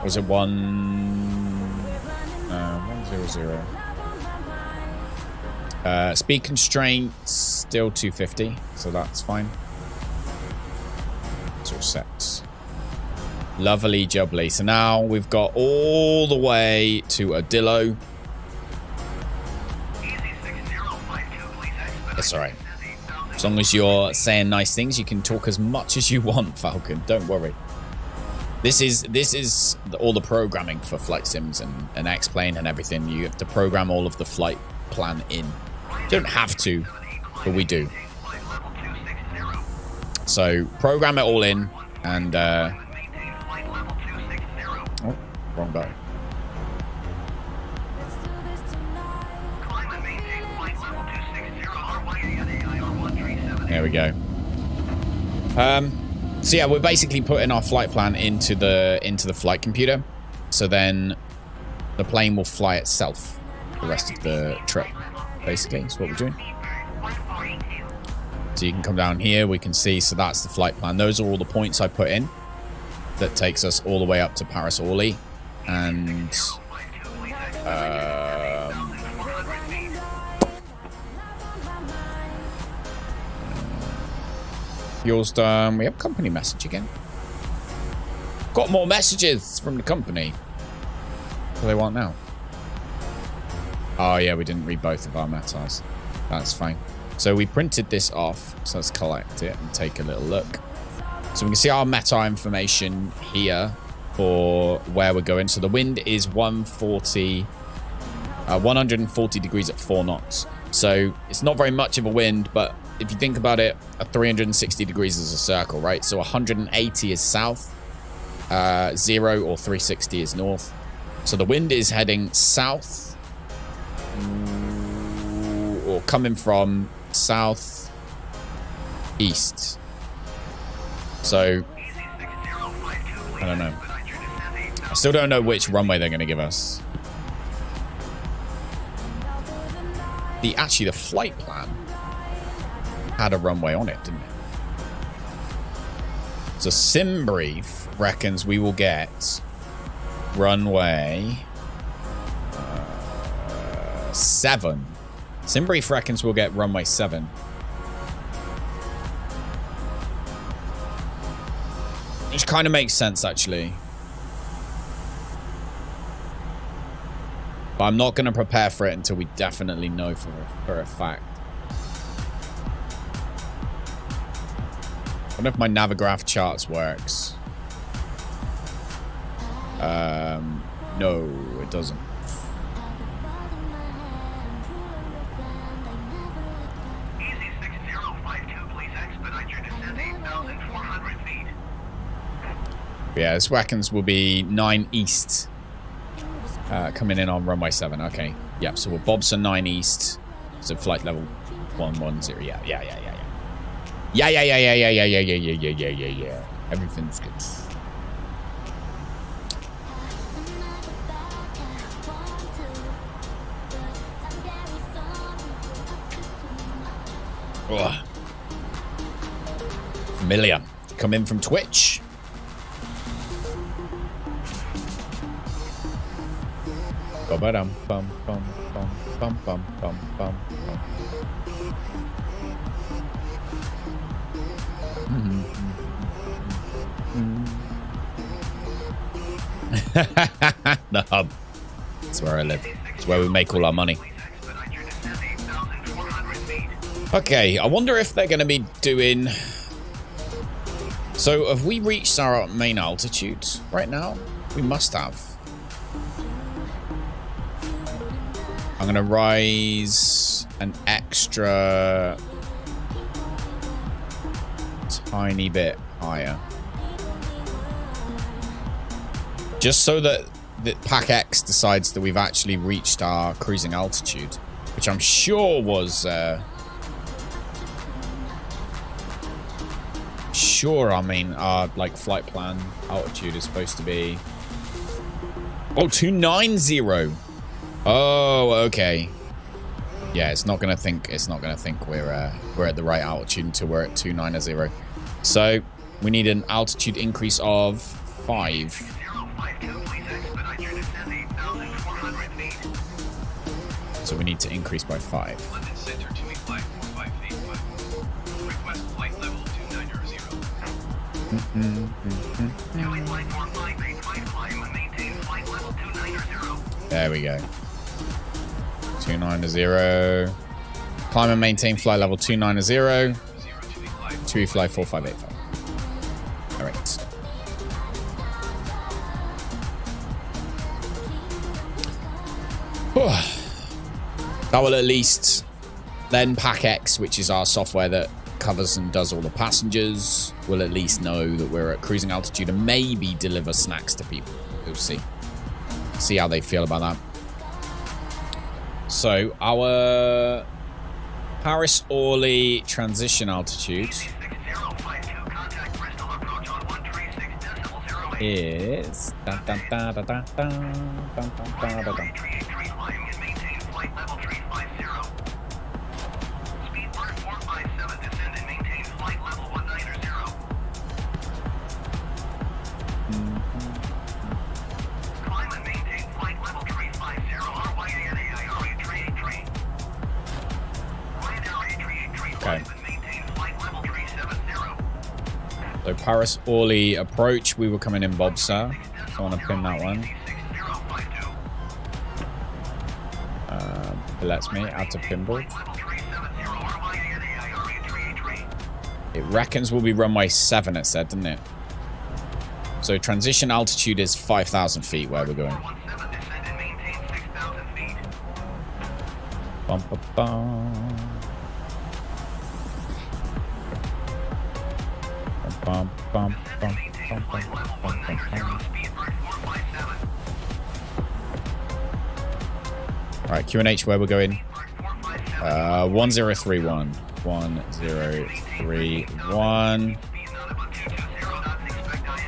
Was it 100? Speed constraints still 250, so that's fine. It's all set. Lovely jubbly. So now we've got all the way to Adillo. That's all right. As long as you're saying nice things, you can talk as much as you want, Falcon. Don't worry. This is all the programming for flight sims and X-Plane and everything. You have to program all of the flight plan in. You don't have to, but we do. So program it all in and oh, wrong button. There we go. So yeah, we're basically putting our flight plan into the flight computer. So then the plane will fly itself the rest of the trip. Basically, that's what we're doing. So you can come down here, we can see, so that's the flight plan. Those are all the points I put in. That takes us all the way up to Paris Orly. And fuel's done. We have company message again. Got more messages from the company. What do they want now? Oh yeah, we didn't read both of our metas. That's fine. So we printed this off. So let's collect it and take a little look. So we can see our meta information here for where we're going. So the wind is 140 degrees at 4 knots. So it's not very much of a wind, but if you think about it, 360 degrees is a circle, right? So 180 is south, 0 or 360 is north. So the wind is heading south, or coming from south east. So I don't know. I still don't know which runway they're going to give us. Actually, the flight plan had a runway on it, didn't it? So SimBrief reckons we will get runway 7. SimBrief reckons we'll get runway 7. Which kind of makes sense, actually. But I'm not going to prepare for it until we definitely know for a fact. I wonder if my Navigraph charts works. No, it doesn't. Easy 6052, please expedite your descent 8,400 feet. Yeah, this Wackens will be 9 east. Coming in on runway 7. Okay. Yep, so we're Bobson 9 east. So flight level 110. Yeah. Yeah. Everything's good. Ugh. Familiar. Come in from Twitch. Bum bum bum bum bum bum bum bum. The hub. That's where I live. It's where we make all our money. Okay, I wonder if they're going to be doing... So, have we reached our main altitude right now? We must have. I'm going to rise an extra tiny bit higher. Just so that PACX decides that we've actually reached our cruising altitude, which I'm sure was... our like flight plan altitude is supposed to be... Oh, 290. Oh, okay. Yeah, it's not gonna think we're at the right altitude until we're at 290. So we need an altitude increase of 5. 052, please expedite your descent 8,400 feet. So we need to increase by 5. London Center to flight 4585. Request flight level 290. Doing flight 4585, climb and maintain flight level 290. There we go. 290. Climb and maintain flight level 290. 0 to flight. TUI fly 4585. All right. That will at least then PACX, which is our software that covers and does all the passengers, will at least know that we're at cruising altitude and maybe deliver snacks to people. We'll see. See how they feel about that. So our Paris Orly transition altitude is okay. So Paris Orly approach, we were coming in Bobsa. So I want to pin that one. It lets me add to pinboard. It reckons we'll be runway 7, it said, didn't it? So transition altitude is 5,000 feet where we're going. Bum, bum, bum. Bum, bum, bum, bum, bum, bum, bum, bum. Alright, QNH where we're going. 1031. 1031.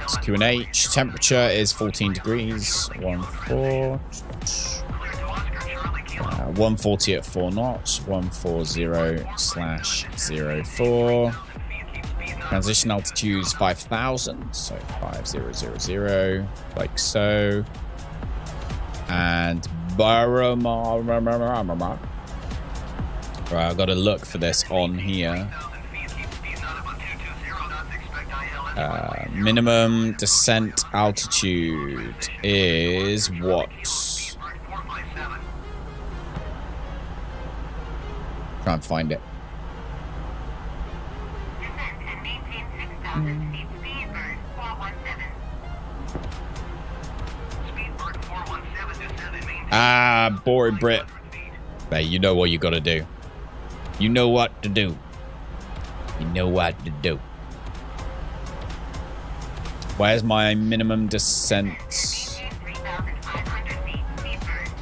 It's QNH. Temperature is 14 degrees. 140 at 4 knots. 140/04. Transition altitude is 5,000, so 5000, like so. And right, I've got to look for this on here. Minimum descent altitude is what? Try and find it. Ah, boring Brit. Hey, you know what you gotta do. You know what to do. You know what to do. Where's my minimum descent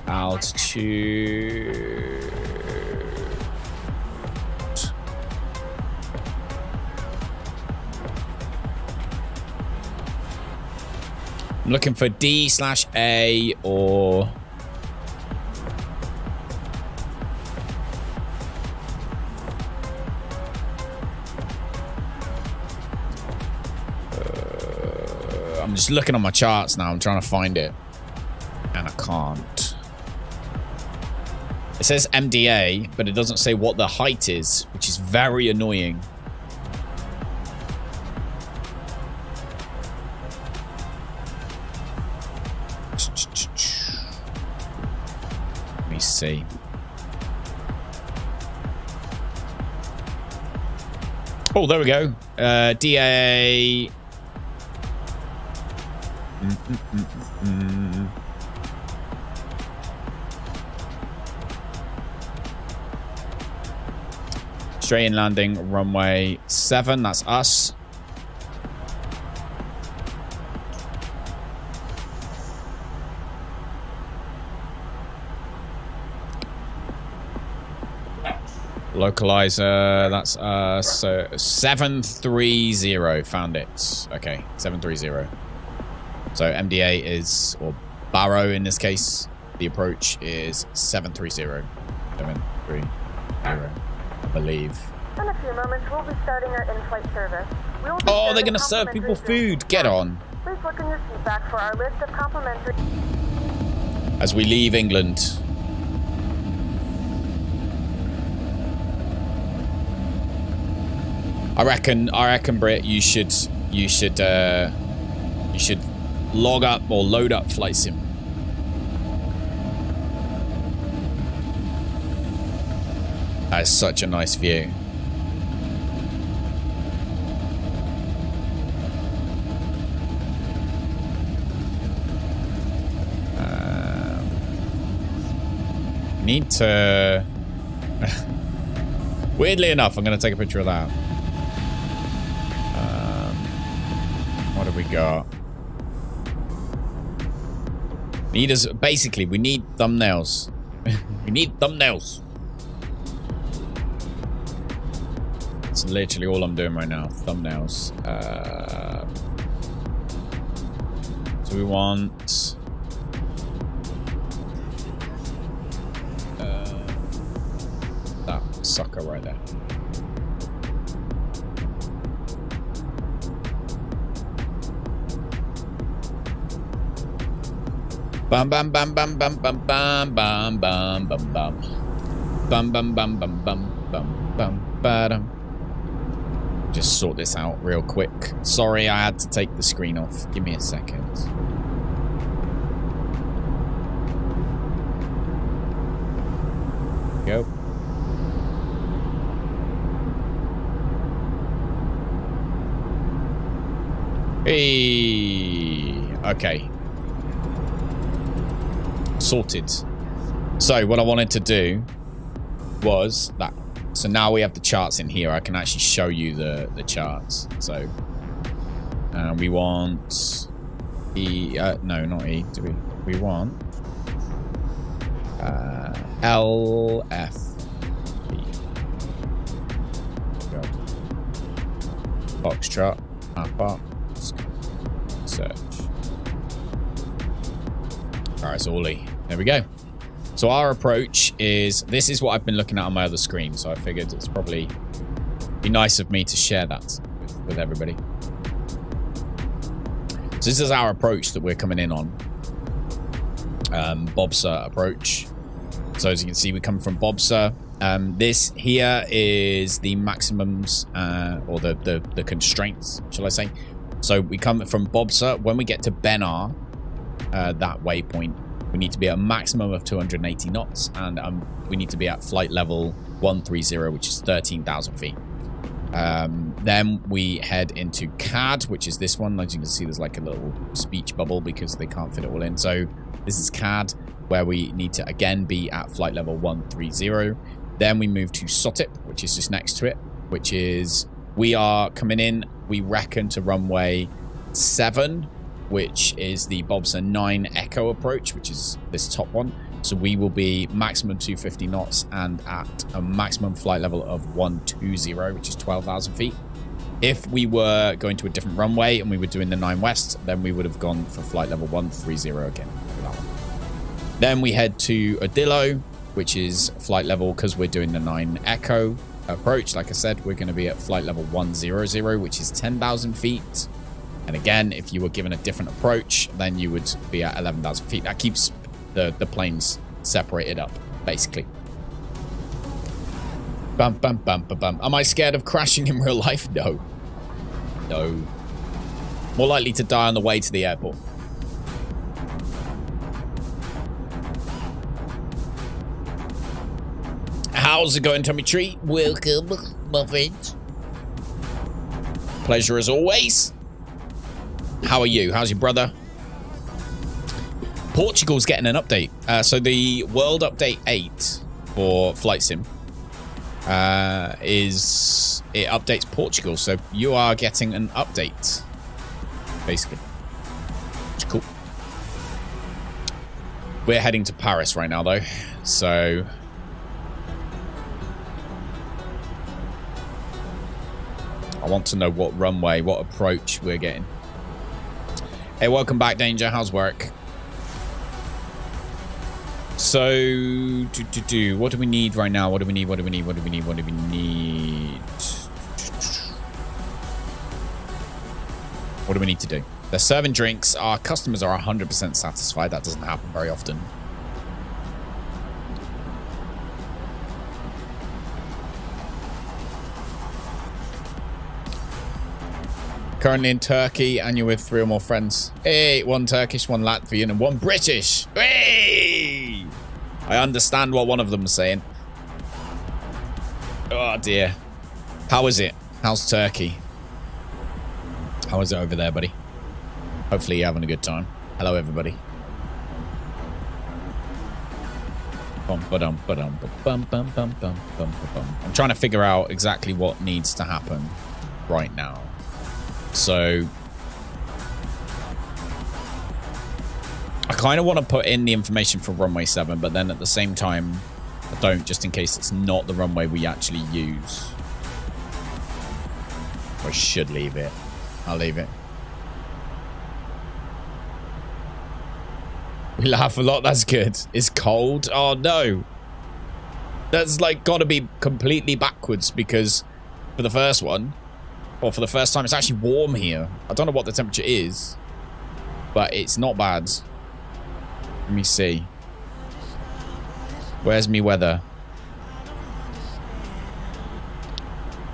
altitude? I'm looking for D/A or I'm just looking on my charts now. I'm trying to find it and I can't. It says MDA, but it doesn't say what the height is, which is very annoying. Let me see. Oh, there we go. DA. Straight in landing, runway 7. That's us. Localizer, that's so 730. Found it. Okay, 730. So MDA is, or Barrow in this case, The approach is 730. 730, I believe. In a few moments, we'll be starting our in-flight service. We'll be Oh, they're serving gonna serve people complimentary food. Get on. Please look in your seat back for our list of complimentary. As we leave England. I reckon, Britt, you should log up or load up Flight Sim. That is such a nice view. Need to... Weirdly enough, I'm going to take a picture of that. What have we got? Basically, we need thumbnails. We need thumbnails. That's literally all I'm doing right now. Thumbnails. So we want... that sucker right there. Bam bam bam bam bam bam bam bam bam bam bam bam bam bam bam bam bam bam. Just sort this out real quick. Sorry, I had to take the screen off. Give me a second. Go. Hey. Okay. Sorted. So what I wanted to do was that. So now we have the charts in here. I can actually show you the charts. So we want E. No, not E. Do we? We want L F B. Box chart. Map. Search. Paris Orly. There we go. So our approach is, this is what I've been looking at on my other screen, so I figured it's probably be nice of me to share that with everybody. So this is our approach that we're coming in on. Bobser approach. So as you can see, we come from Bobser. This here is the maximums, or the constraints, shall I say. So we come from Bobser. When we get to Benar, that waypoint, we need to be at a maximum of 280 knots, and we need to be at flight level 130, which is 13,000 feet. Then we head into CAD, which is this one. As you can see, there's like a little speech bubble because they can't fit it all in. So this is CAD, where we need to again be at flight level 130. Then we move to SOTIP, which is just next to it, which is we are coming in, we reckon, to runway 7, which is the Bobser 9 Echo approach, which is this top one. So we will be maximum 250 knots and at a maximum flight level of 120, which is 12,000 feet. If we were going to a different runway and we were doing the 9 West, then we would have gone for flight level 130 again for that one. Then we head to Odillo, which is flight level, because we're doing the 9 Echo approach. Like I said, we're going to be at flight level 100, which is 10,000 feet. And again, if you were given a different approach, then you would be at 11,000 feet. That keeps the planes separated up, basically. Bum, bum, bum, bum, bum. Am I scared of crashing in real life? No. No. More likely to die on the way to the airport. How's it going, Tommy Tree? Welcome, my friend. Pleasure as always. How are you? How's your brother? Portugal's getting an update. So the World Update 8 for Flight Sim it updates Portugal. So you are getting an update, basically. Which is cool. We're heading to Paris right now, though. So I want to know what runway, what approach we're getting. Hey, welcome back, Danger. How's work? So, what do we need right now? What do we need? What do we need? What do we need? What do we need? What do we need to do? They're serving drinks. Our customers are 100% satisfied. That doesn't happen very often. Currently in Turkey, and you're with 3 or more friends. Hey, 1 Turkish, 1 Latvian, and 1 British. Hey! I understand what one of them was saying. Oh, dear. How is it? How's Turkey? How is it over there, buddy? Hopefully you're having a good time. Hello, everybody. I'm trying to figure out exactly what needs to happen right now. So I kind of want to put in the information for runway 7, but then at the same time I don't, just in case it's not the runway we actually use. I should leave it. I'll leave it. We laugh a lot. That's good. It's cold. Oh no, that's like got to be completely backwards, because for the first one, or for the first time, it's actually warm here. I don't know what the temperature is, but it's not bad. Let me see. Where's me weather?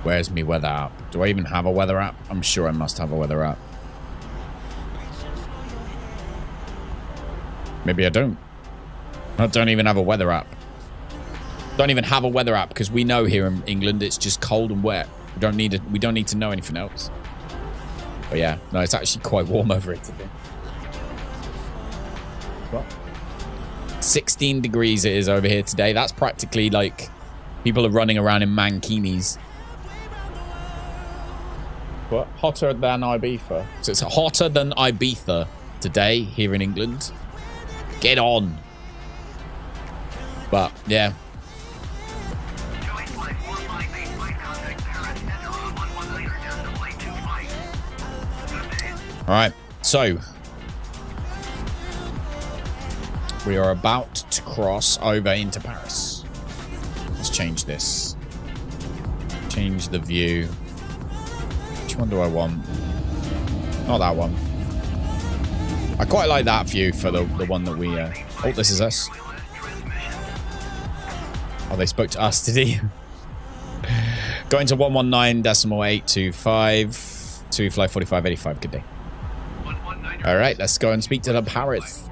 Where's me weather app? Do I even have a weather app? I'm sure I must have a weather app. Maybe I don't. I don't even have a weather app. Don't even have a weather app, because we know here in England it's just cold and wet. We don't need to know anything else. But yeah, no, it's actually quite warm over it today. What? 16 degrees it is over here today. That's practically like people are running around in mankinis. What? Hotter than Ibiza. So it's hotter than Ibiza today here in England. Get on. But yeah. All right, so we are about to cross over into Paris. Let's change this. Change the view. Which one do I want? Not that one. I quite like that view for the one that we... Oh, this is us. Oh, they spoke to us, did he? Going to 119.825 to fly 4585. Good day. All right, let's go and speak to the Paris.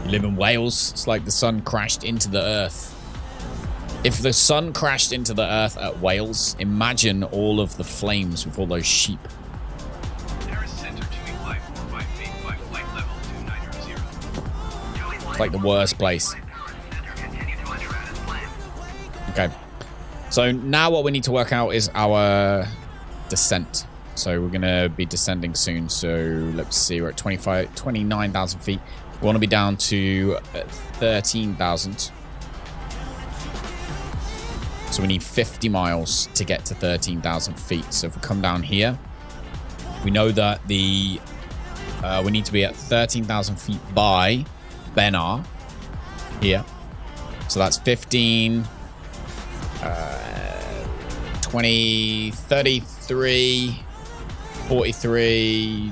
You live in Wales. It's like the sun crashed into the earth. If the sun crashed into the earth at Wales, imagine all of the flames with all those sheep. It's like the worst place. Okay. So now what we need to work out is our descent. So we're going to be descending soon. So let's see, we're at 29,000 feet. We want to be down to 13,000. So we need 50 miles to get to 13,000 feet. So if we come down here, we know that we need to be at 13,000 feet by Benar here. So that's 15, 20, 33, 43.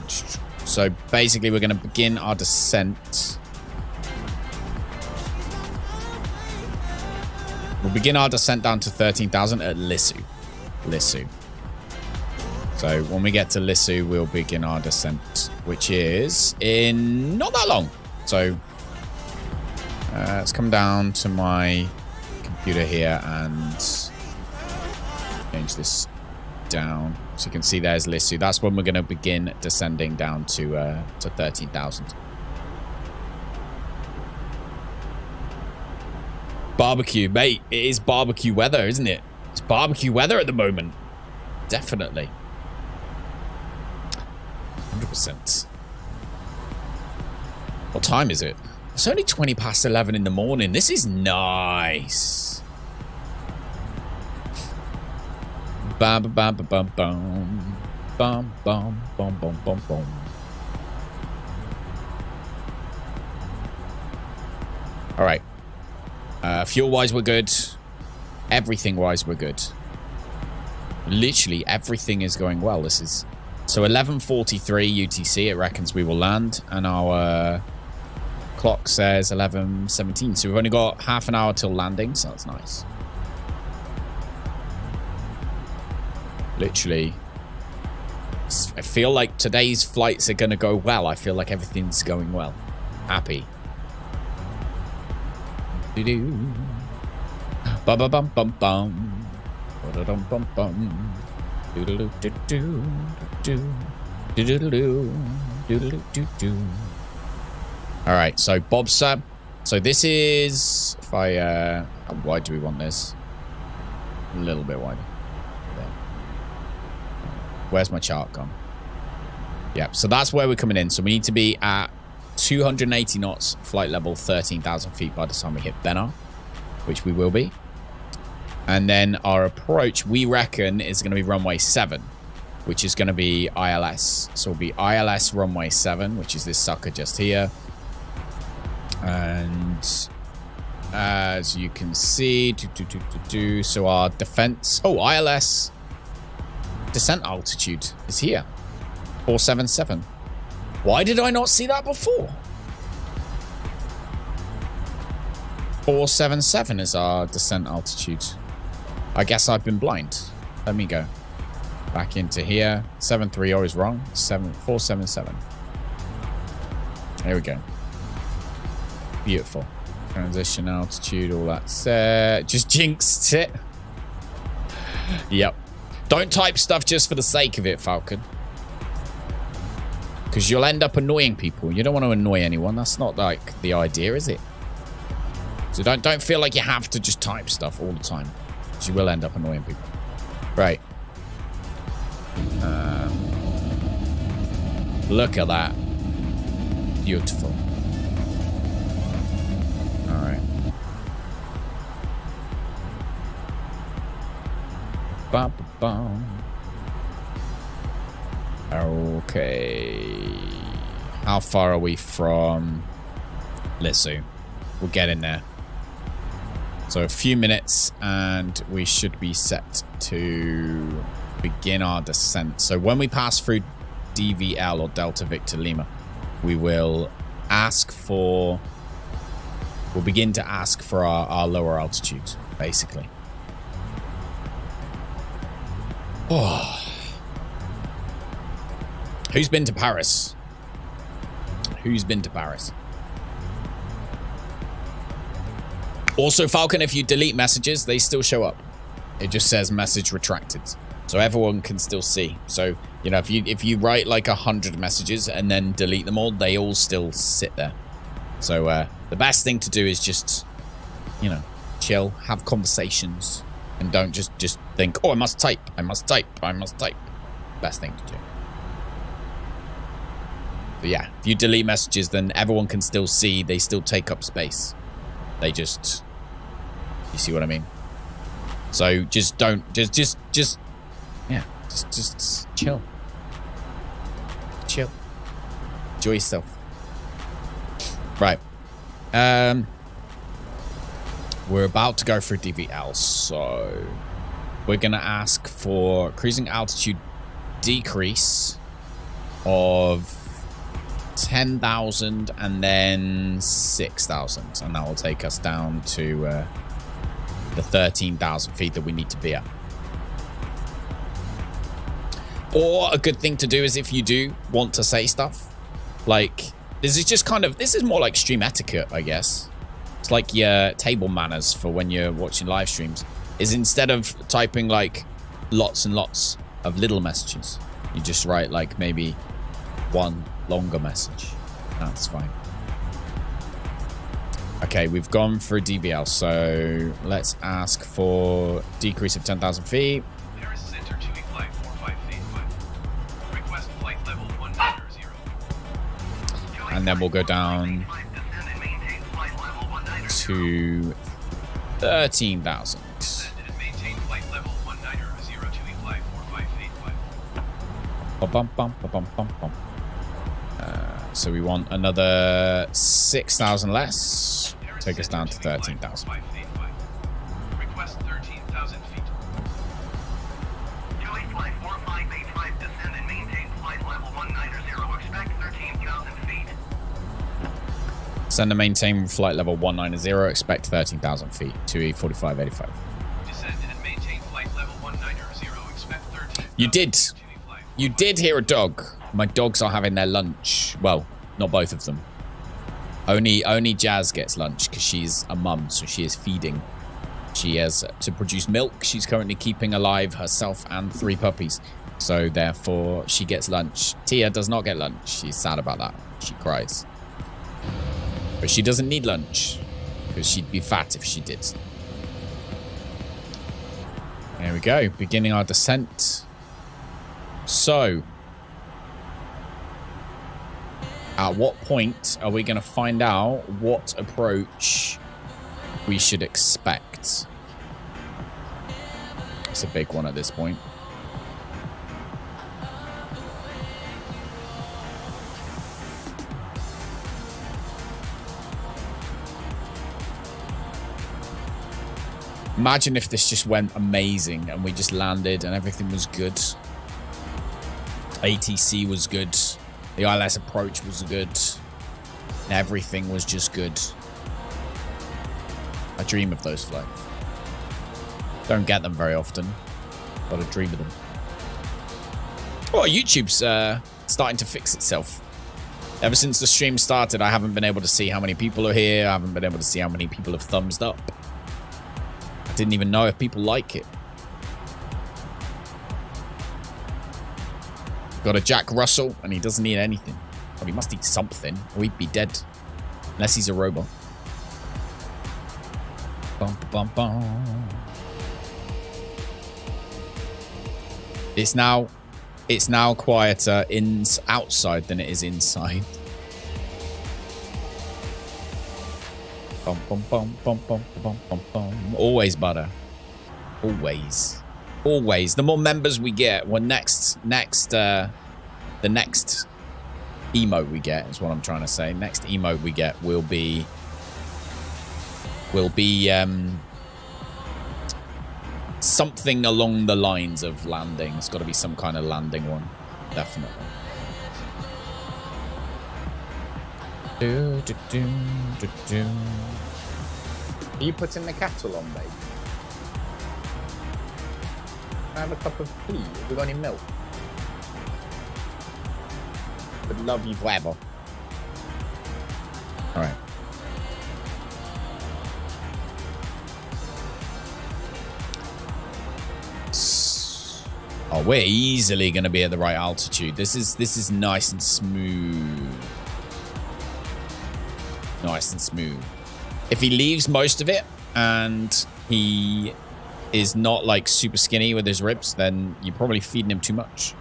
So basically we're going to begin our descent. We'll begin our descent down to 13,000 at Lissu. So when we get to Lissu, we'll begin our descent, which is in not that long. So let's come down to my computer here and change this down. So you can see there's Lissu. That's when we're going to begin descending down to 13,000. Barbecue, mate. It is barbecue weather, isn't it? It's barbecue weather at the moment. Definitely. 100%. What time is it? It's only 20 past 11 in the morning. This is nice. Bam, bam, bam, bam, bam, bam, bam, bam, bam, bam, bam. All right. Fuel-wise, we're good. Everything-wise, we're good. Literally, everything is going well. This is... So 11:43 UTC, it reckons we will land. And our clock says 11:17. So we've only got half an hour till landing, so that's nice. Literally. I feel like today's flights are going to go well. I feel like everything's going well. Happy. Do-do. Ba-ba-bum-bum-bum. Ba-da-dum-bum-bum. Do-do-do-do-do. Do-do-do-do. Do-do-do-do-do. All right, so Bob Sub. So this is... If I... how wide do we want this? A little bit wider. There. Where's my chart gone? Yep, so that's where we're coming in. So we need to be at 280 knots, flight level 13,000 feet by the time we hit Benar, which we will be. And then our approach, we reckon, is going to be runway 7, which is going to be ILS. So it'll be ILS runway 7, which is this sucker just here. And as you can see, so our defense... Oh, ILS descent altitude is here. 477. Why did I not see that before? 477 is our descent altitude. I guess I've been blind. Let me go back into here. 73 is wrong. 477. There we go. Beautiful. Transition altitude, all that's just jinxed it. Yep. Don't type stuff just for the sake of it, Falcon. Because you'll end up annoying people. You don't want to annoy anyone. That's not like the idea, is it? So don't feel like you have to just type stuff all the time. Because you will end up annoying people. Right. Look at that. Beautiful. All right. Ba-ba-bum. Okay. How far are we from... Let's see. We'll get in there. So a few minutes and we should be set to begin our descent. So when we pass through DVL or Delta Victor Lima, we will ask for... We'll begin to ask for our lower altitude, basically. Oh... Who's been to Paris? Who's been to Paris? Also, Falcon, if you delete messages, they still show up. It just says message retracted. So everyone can still see. So, you know, if you write like 100 messages and then delete them all, they all still sit there. So the best thing to do is just, you know, chill, have conversations, and don't just think, oh, I must type. Best thing to do. But yeah, if you delete messages, then everyone can still see. They still take up space. They just... You see what I mean? So just don't... Just yeah. Just chill. Chill. Enjoy yourself. Right. We're about to go through DVL, so... We're going to ask for cruising altitude decrease of... 10,000 and then 6,000, and that will take us down to the 13,000 feet that we need to be at. Or a good thing to do is if you do want to say stuff, like this is just kind of, this is more like stream etiquette, I guess. It's like your table manners for when you're watching live streams, is instead of typing like lots and lots of little messages, you just write like maybe one longer message. That's fine. Okay, we've gone for DVL, so let's ask for decrease of 10,000 feet. Paris Center 2 flight 4585. Request flight level 190. And then we'll go down to 13,000. Maintain flight level 190 to flight 4585. Bum-bum-bum-bum-bum-bum. So we want another 6,000 less. Take us down to 13,000. Request 13,000 feet. Joey Flight 4585, descend and maintain flight level 190. Expect 13,000 feet. Send and maintain flight level 190. Expect 13,000 feet. 2E4585. Descend and maintain flight level 190. Expect 13,000 You did. feet. You did hear a dog. My dogs are having their lunch. Well, not both of them. Only Jazz gets lunch because she's a mum, so she is feeding. She has to produce milk. She's currently keeping alive herself and 3 puppies. So therefore, she gets lunch. Tia does not get lunch. She's sad about that. She cries. But she doesn't need lunch because she'd be fat if she did. There we go. Beginning our descent. So, at what point are we going to find out what approach we should expect? It's a big one at this point. Imagine if this just went amazing and we just landed and everything was good. ATC was good. The ILS approach was good. Everything was just good. I dream of those flights. Don't get them very often, but I dream of them. Oh, YouTube's starting to fix itself. Ever since the stream started, I haven't been able to see how many people are here. I haven't been able to see how many people have thumbs up. I didn't even know if people like it. Got a Jack Russell, and he doesn't need anything. Well, he must eat something, or he'd be dead. Unless he's a robot. Bum, bum, bum. It's now quieter outside than it is inside. Bum, bum, bum, bum, bum, bum, bum, bum. Always butter. Always. Always. The more members we get, well, the next emote we get is what I'm trying to say. Next emote we get will be something along the lines of landing. It's got to be some kind of landing one, definitely. Are you putting the kettle on, mate? Can I have a cup of tea? Have we got any milk? Would love you forever. All right. Oh, we're easily going to be at the right altitude. This is nice and smooth. Nice and smooth. If he leaves most of it and he is not like super skinny with his ribs, then you're probably feeding him too much.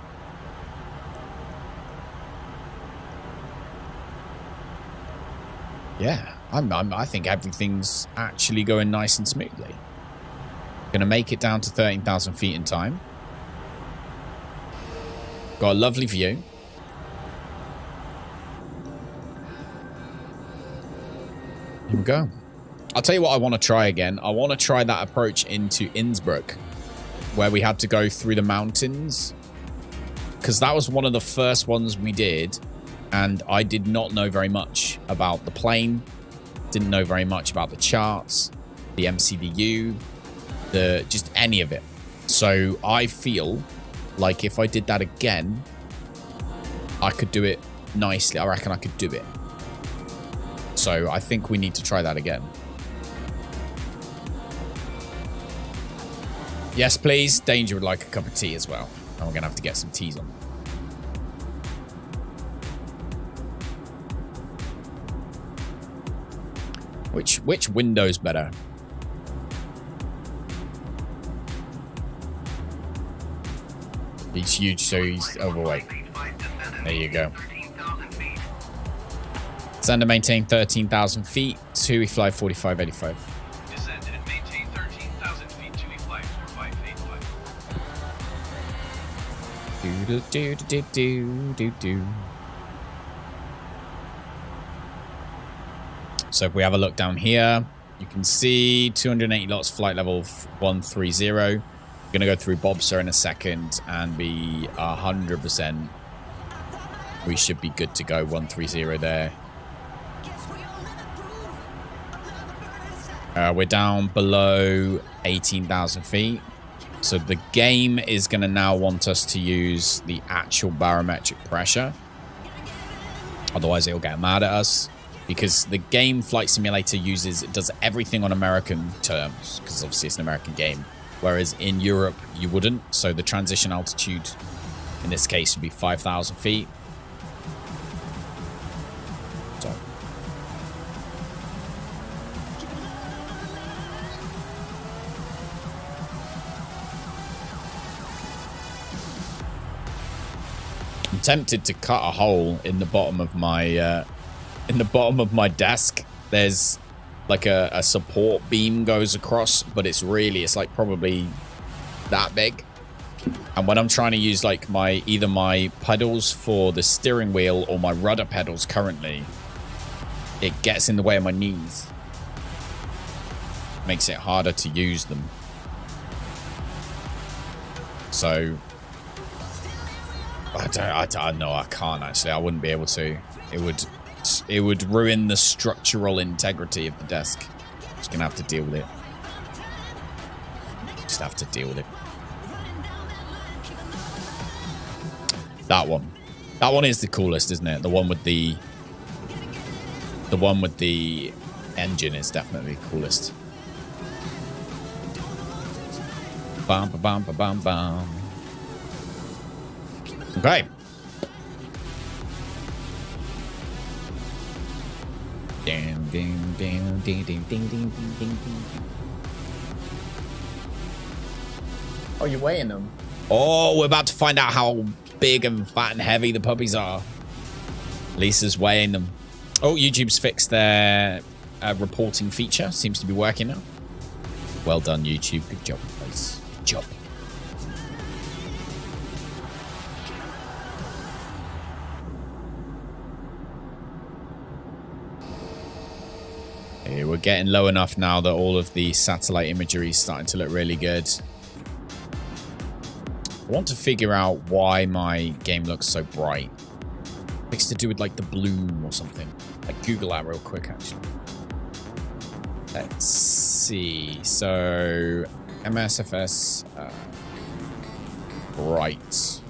Yeah, I think everything's actually going nice and smoothly. Gonna make it down to 13,000 feet in time. Got a lovely view. Here we go. I'll tell you what I want to try again. I want to try that approach into Innsbruck, where we had to go through the mountains. Because that was one of the first ones we did. And I did not know very much about the plane. Didn't know very much about the charts, the MCDU, just any of it. So I feel like if I did that again, I could do it nicely. I reckon I could do it. So I think we need to try that again. Yes, please. Danger would like a cup of tea as well. And we're going to have to get some teas on. Which window's better? He's huge, so he's overweight. There you go. Descend and maintain 13,000 feet. 2 fly 4585. Descend and maintain 13,000 feet to flight 4585. Do do do do do do do. So if we have a look down here, you can see 280 knots, flight level 130. We're going to go through Bobster in a second and be 100%. We should be good to go. 130 there. We're down below 18,000 feet. So the game is going to now want us to use the actual barometric pressure. Otherwise, it'll get mad at us. Because the game Flight Simulator does everything on American terms. Because obviously it's an American game. Whereas in Europe, you wouldn't. So the transition altitude, in this case, would be 5,000 feet. So. I'm tempted to cut a hole in the bottom of my desk. There's like a support beam goes across, but it's like probably that big. And when I'm trying to use like either my pedals for the steering wheel or my rudder pedals currently, it gets in the way of my knees. Makes it harder to use them. So I don't know. I can't actually. I wouldn't be able to. It would ruin the structural integrity of the desk. Just gonna have to deal with it. Just have to deal with it. That one. That one is the coolest, isn't it? The one with the engine is definitely the coolest. Bam, bam, bam, bam, bam. Okay. Ding, ding, ding, ding, ding, ding, ding, ding, ding. Oh, you're weighing them? Oh, we're about to find out how big and fat and heavy the puppies are. Lisa's weighing them. Oh, YouTube's fixed their reporting feature. Seems to be working now. Well done, YouTube. Good job, guys. Good job. Okay, we're getting low enough now that all of the satellite imagery is starting to look really good. I want to figure out why my game looks so bright. It's to do with like the bloom or something. Like Google that real quick, actually. Let's see. So MSFS bright.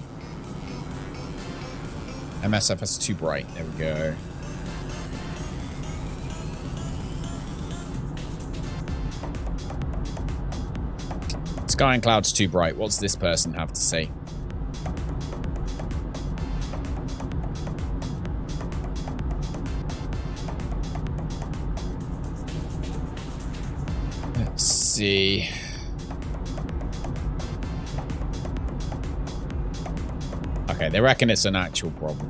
MSFS too bright. There we go. Sky and clouds too bright. What's this person have to say? Let's see. Okay, they reckon it's an actual problem.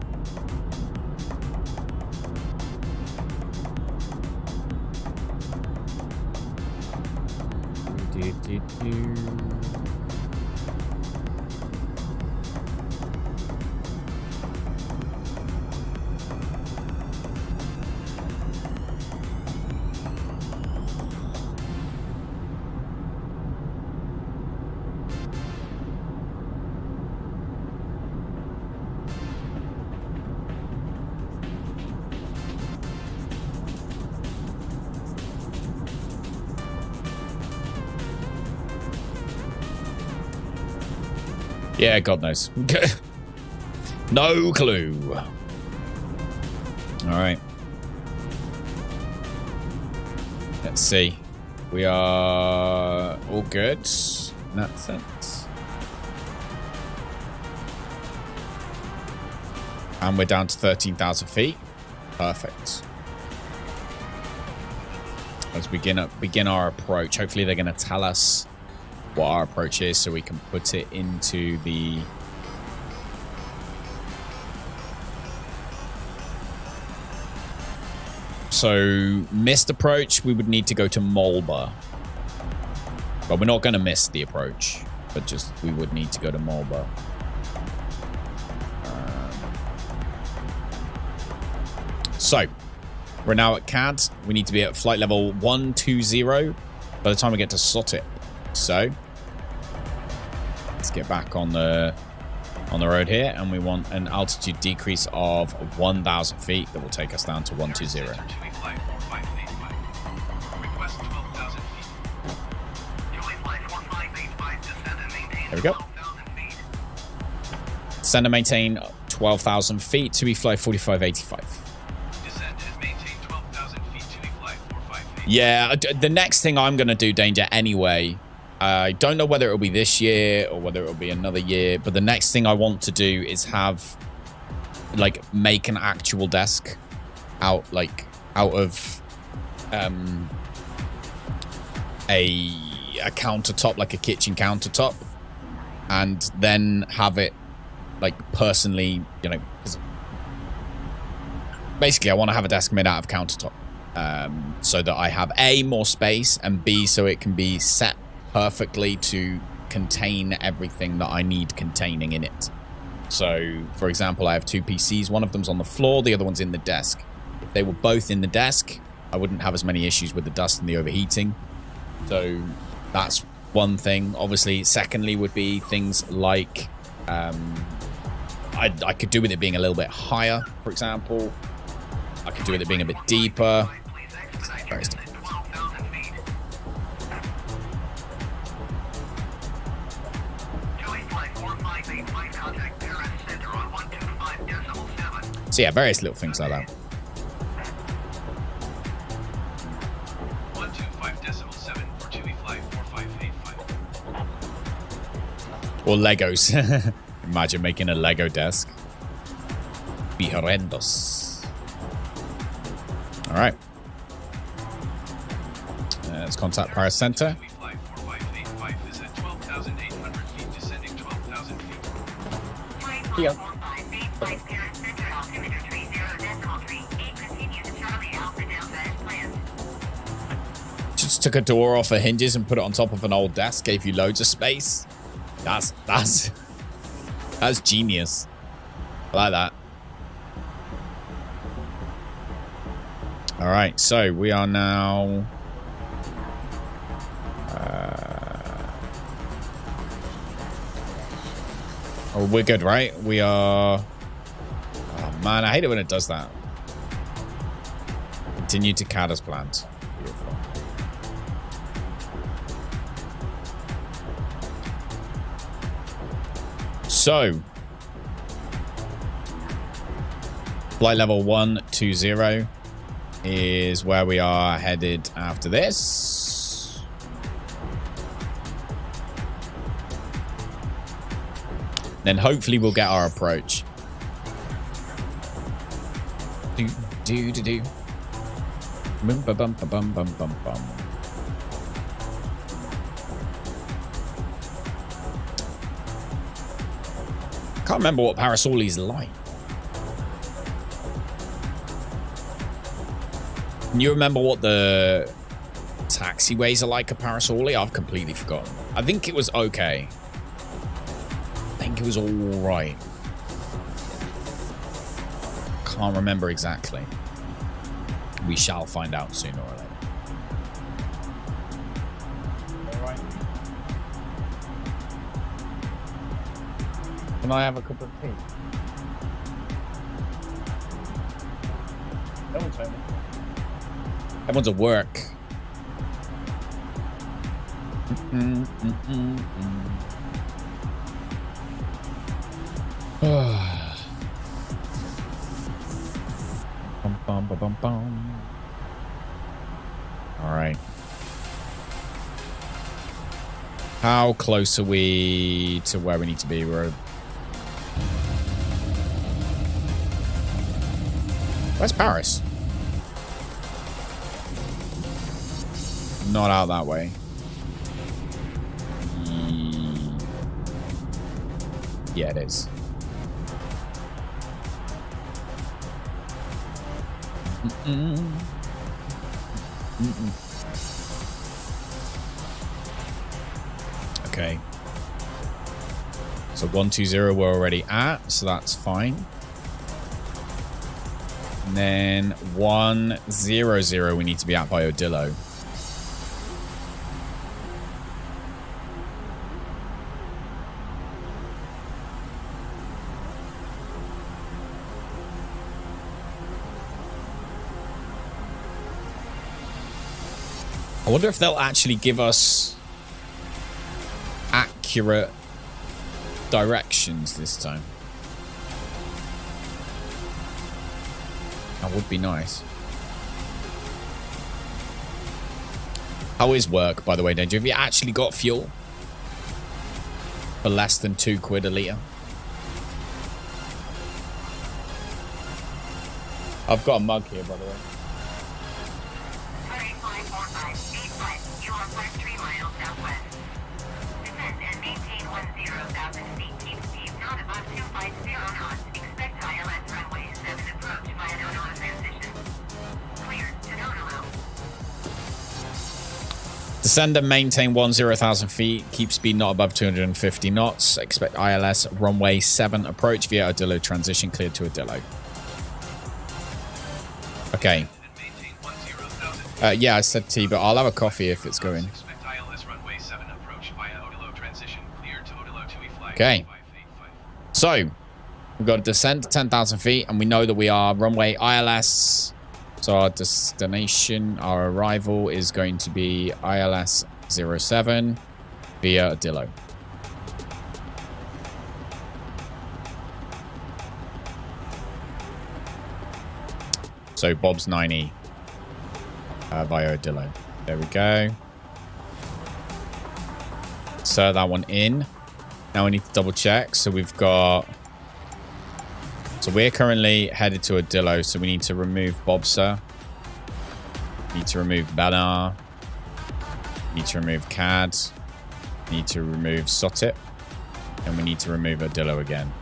Yeah, God knows. No clue. All right. Let's see. We are all good in that sense. And we're down to 13,000 feet. Perfect. Let's begin our approach. Hopefully they're going to tell us what our approach is so we can put it into the missed approach. We would need to go to Mulber, but we're not going to miss the approach, but just we would need to go to Mulber. So We're now at CAD. We need to be at flight level 120 by the time we get to Sotip. So let's get back on the road here, and we want an altitude decrease of 1,000 feet that will take us down to 120. Request 12,000 feet. Joey Flight 4585, descend and maintain There we go. 12,000 feet. Send and maintain 12,000 feet to Fly 4585. Descend and maintain 12,000 feet to Flight 458. Yeah, the next thing I'm going to do, Danger, anyway, I don't know whether it'll be this year or whether it'll be another year, but the next thing I want to do is have, like, make an actual desk out of a countertop, like a kitchen countertop, and then have it, like, personally, you know, 'cause basically I want to have a desk made out of countertop, so that I have A, more space, and B, so it can be set perfectly to contain everything that I need containing in it. So, for example, I have two PCs. One of them's on the floor, the other one's in the desk. If they were both in the desk, I wouldn't have as many issues with the dust and the overheating. So that's one thing. Obviously, secondly would be things like I could do with it being a little bit higher, for example. I could do with it being a bit deeper. Very simple. 12,000 feet. Joey Flight 4585, contact Paris Center on 125.7. So yeah, various little things like that. 125.7 for Joey Flight 4585. Or Legos. Imagine making a Lego desk. Be horrendous. All right. Let's contact Paris Center. Joey Flight 4585 is at 12,800 feet, descending 12,000 feet. Flight Yeah. 4585, Paris Center, altimeter 30.3, 8, continue to Charlie Alpha Delta as planned. Just took a door off her hinges and put it on top of an old desk. Gave you loads of space. That's genius. I like that. All right, so we are now. Oh, we're good, right? We are. Oh man, I hate it when it does that. Continue to CAD as planned. Beautiful. So, flight level 120 is where we are headed after this. Then hopefully we'll get our approach. Do do do do. Bum bum bum bum bum bum bum. Can't remember what Paris Orly's like. Can you remember what the taxiways are like at Paris Orly? I've completely forgotten. I think it was okay. I think it was all right. Can't remember exactly. We shall find out sooner or later. All right. Can I have a cup of tea? No one's home. Everyone's at work. Bum, bum, bum, bum, bum. All right. How close are we to where we need to be? Where's Paris? Not out that way. Yeah, it is. Okay. So 120 we're already at, so that's fine. And then 100 we need to be out by Odillo. I wonder if they'll actually give us accurate directions this time. That would be nice. How is work, by the way, Danger? Have you actually got fuel for less than £2 a litre? I've got a mug here, by the way. Paris 54585, you are flight 3 miles southwest. Descend and maintain 10,000 feet. Keep speed not above 250 knots. Expect ILS runway 7 approach via no-no transition. Clear to no-no. Descend and maintain 10,000 feet. Keep speed not above 250 knots. Expect ILS runway 7 approach via Odillo transition. Cleared to Odillo. Okay. Yeah, I said tea, but I'll have a coffee if it's going. Okay. So, we've got to descend to 10,000 feet, and we know that we are runway ILS. So our destination, our arrival is going to be ILS 07 via Odillo. So Bob's 90 via Odillo. There we go. Insert that one in. Now we need to double check. So we've got... So we're currently headed to Odillo. So we need to remove Bobser. Need to remove Banner. Need to remove CAD. Need to remove Sotit. And we need to remove Odillo again.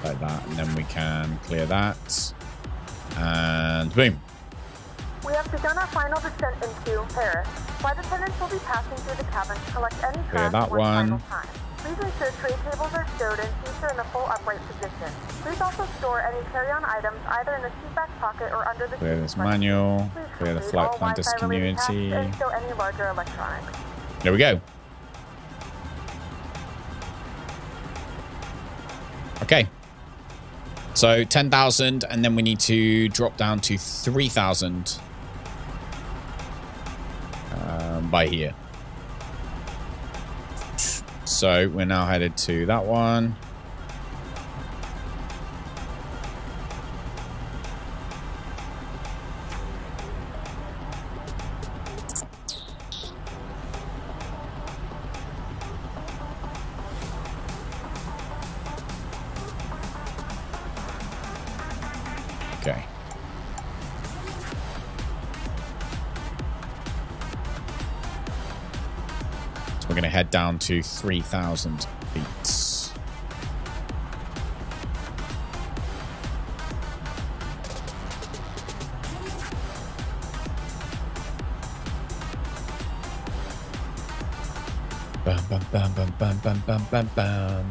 Like that. And then we can clear that. And boom. We have begun our final descent into Paris. Flight attendants will be passing through the cabin to collect any Clear trash that one one. final time. Please ensure tray tables are stowed and seats are in a full upright position. Please also store any carry-on items either in the seat back pocket or under the Clear seat this front. manual. Please Clear the complete flight all plan Wi-Fi related tasks discontinuity. and stow any larger electronics. There we go. Okay. So 10,000, and then we need to drop down to 3,000 by here. So we're now headed to that one. Okay. So we're going to head down to 3,000 feet. Bam, bam, bam, bam, bam, bam, bam, bam, bam.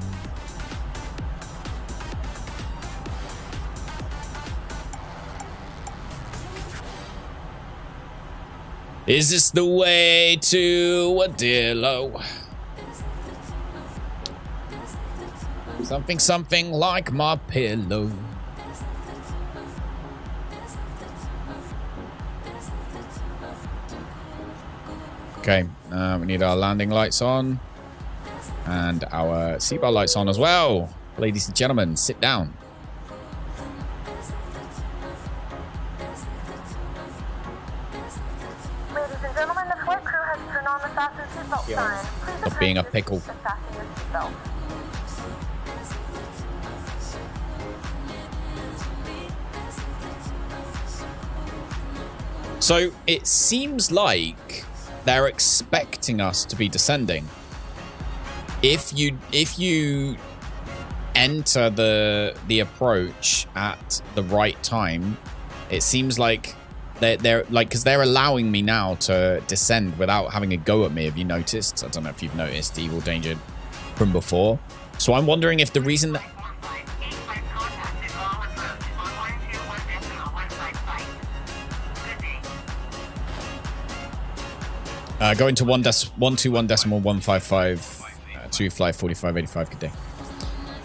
Is this the way to Odillo? Something, something like my pillow. Okay, we need our landing lights on. And our seatbelt lights on as well. Ladies and gentlemen, sit down. Ladies and gentlemen, the flight crew has turned on the fasten seatbelt sign. Please Stop being a pickle. and fasten your seatbelt. So it seems like they're expecting us to be descending. If you enter the approach at the right time, it seems like they're like, because they're allowing me now to descend without having a go at me. Have you noticed? I don't know if you've noticed Evil Danger from before. So I'm wondering if the reason that Going to 121.155 to fly 4585 a day.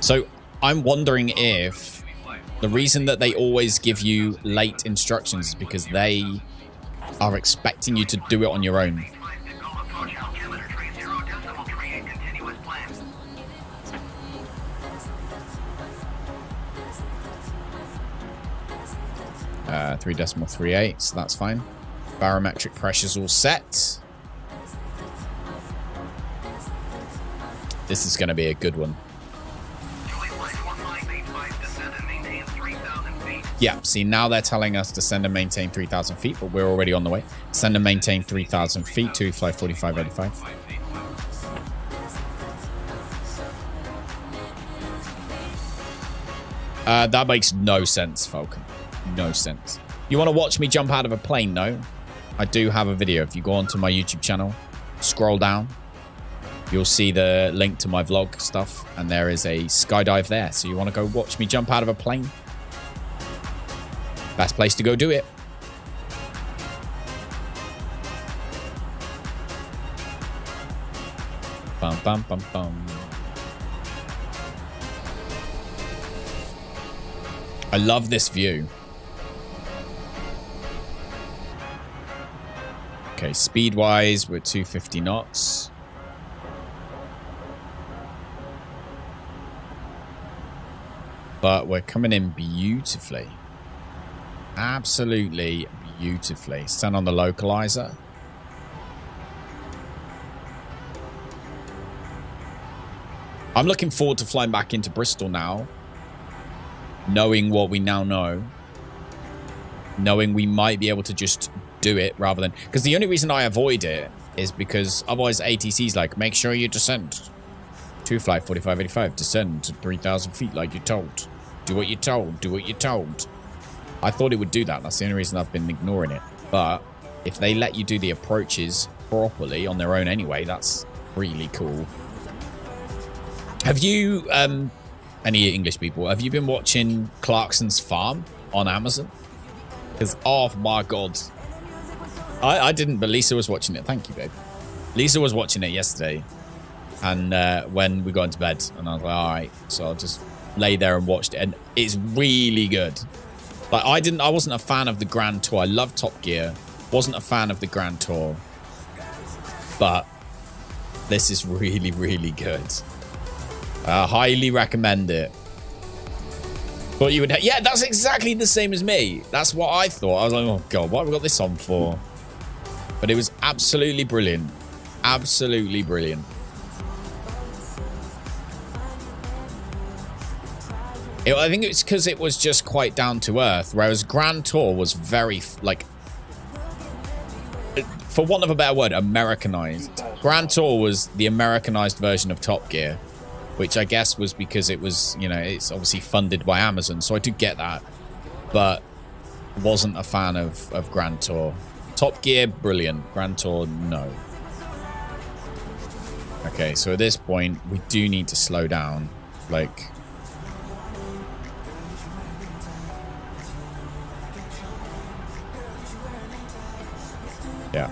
So I'm wondering if the reason that they always give you late instructions is because they are expecting you to do it on your own. Uh, 3.38, so that's fine. Barometric pressure's all set. This is going to be a good one. Yeah, see, now they're telling us to send and maintain 3,000 feet, but we're already on the way. Send and maintain 3,000 feet to fly 4585. That makes no sense, Falcon. No sense. You want to watch me jump out of a plane? No. I do have a video. If you go onto my YouTube channel, scroll down, you'll see the link to my vlog stuff, and there is a skydive there. So you want to go watch me jump out of a plane? Best place to go do it. Bum, bum, bum, bum. I love this view. Okay, speed-wise, we're 250 knots. But we're coming in beautifully. Absolutely beautifully. Stand on the localizer. I'm looking forward to flying back into Bristol now. Knowing what we now know. Knowing we might be able to just do it rather than... Because the only reason I avoid it is because otherwise ATC's like, make sure you descend to flight 4585. Descend to 3,000 feet like you're told. Do what you're told. Do what you're told. I thought it would do that. That's the only reason I've been ignoring it. But if they let you do the approaches properly on their own anyway, that's really cool. Have you, any English people, have you been watching Clarkson's Farm on Amazon? Because, oh my God. I didn't, but Lisa was watching it. Thank you, babe. Lisa was watching it yesterday. And when we got into bed, and I was like, all right. So I'll just lay there and watched it. And it's really good. Like, I wasn't a fan of the Grand Tour. I love Top Gear. Wasn't a fan of the Grand Tour. But this is really, really good. I highly recommend it. Thought you would... Yeah, that's exactly the same as me. That's what I thought. I was like, oh, God, what have we got this on for? But it was absolutely brilliant. Absolutely brilliant. I think it's because it was just quite down to earth, whereas Grand Tour was very, like, for want of a better word, Americanized. Grand Tour was the Americanized version of Top Gear, which I guess was because it was, you know, it's obviously funded by Amazon, so I do get that, but wasn't a fan of Grand Tour. Top Gear, brilliant. Grand Tour, no. Okay, so at this point, we do need to slow down, like... Yeah.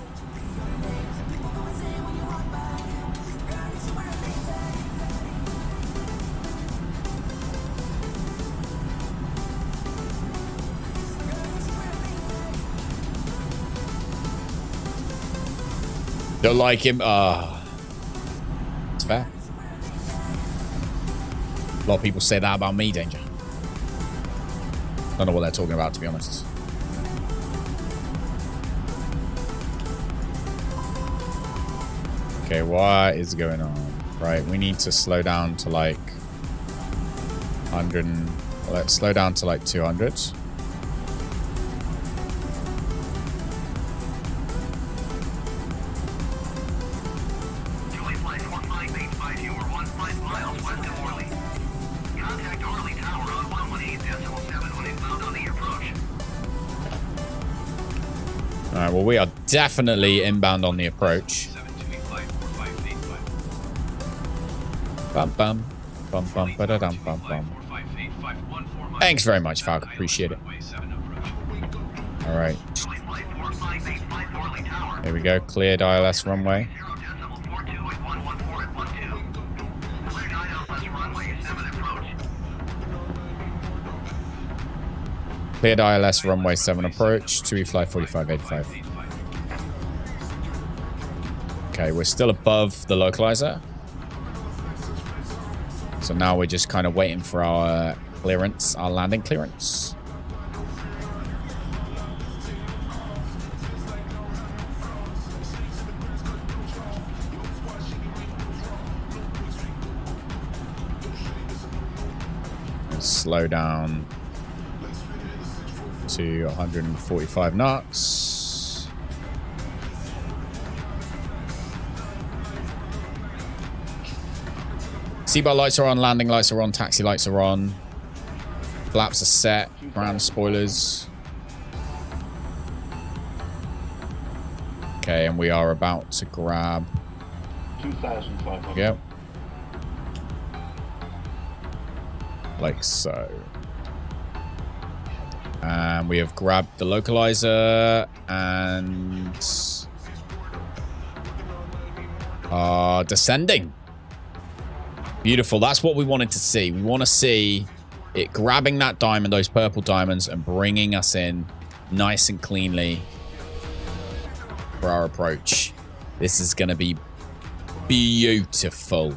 Don't like him? It's fair. A lot of people say that about me, Danger. Don't know what they're talking about, to be honest. Okay, what is going on? Right, we need to slow down to like 100. Let's slow down to like 200. Julie Flight 4585, you are 15 miles west of Orly. Contact Orly Tower on 118.7 when inbound on the approach. Alright, well, we are definitely inbound on the approach. Bum bum bum bum ba da dum bum bum. Thanks very much, Falcon. Appreciate it. All right. Here we go. Cleared ILS runway. 0.428114 at 12. Cleared ILS runway 7 approach. Cleared ILS runway 7 approach. 2 fly 4585. Okay, we're still above the localizer. So now we're just kind of waiting for our clearance, our landing clearance. Slow down to 145 knots. Seatbelt lights are on, landing lights are on, taxi lights are on. Flaps are set, ground spoilers. Okay, and we are about to grab. 2,500. Yep. Like so. And we have grabbed the localizer and are descending. Beautiful. That's what we wanted to see. We want to see it grabbing that diamond, those purple diamonds, and bringing us in nice and cleanly for our approach. This is going to be beautiful.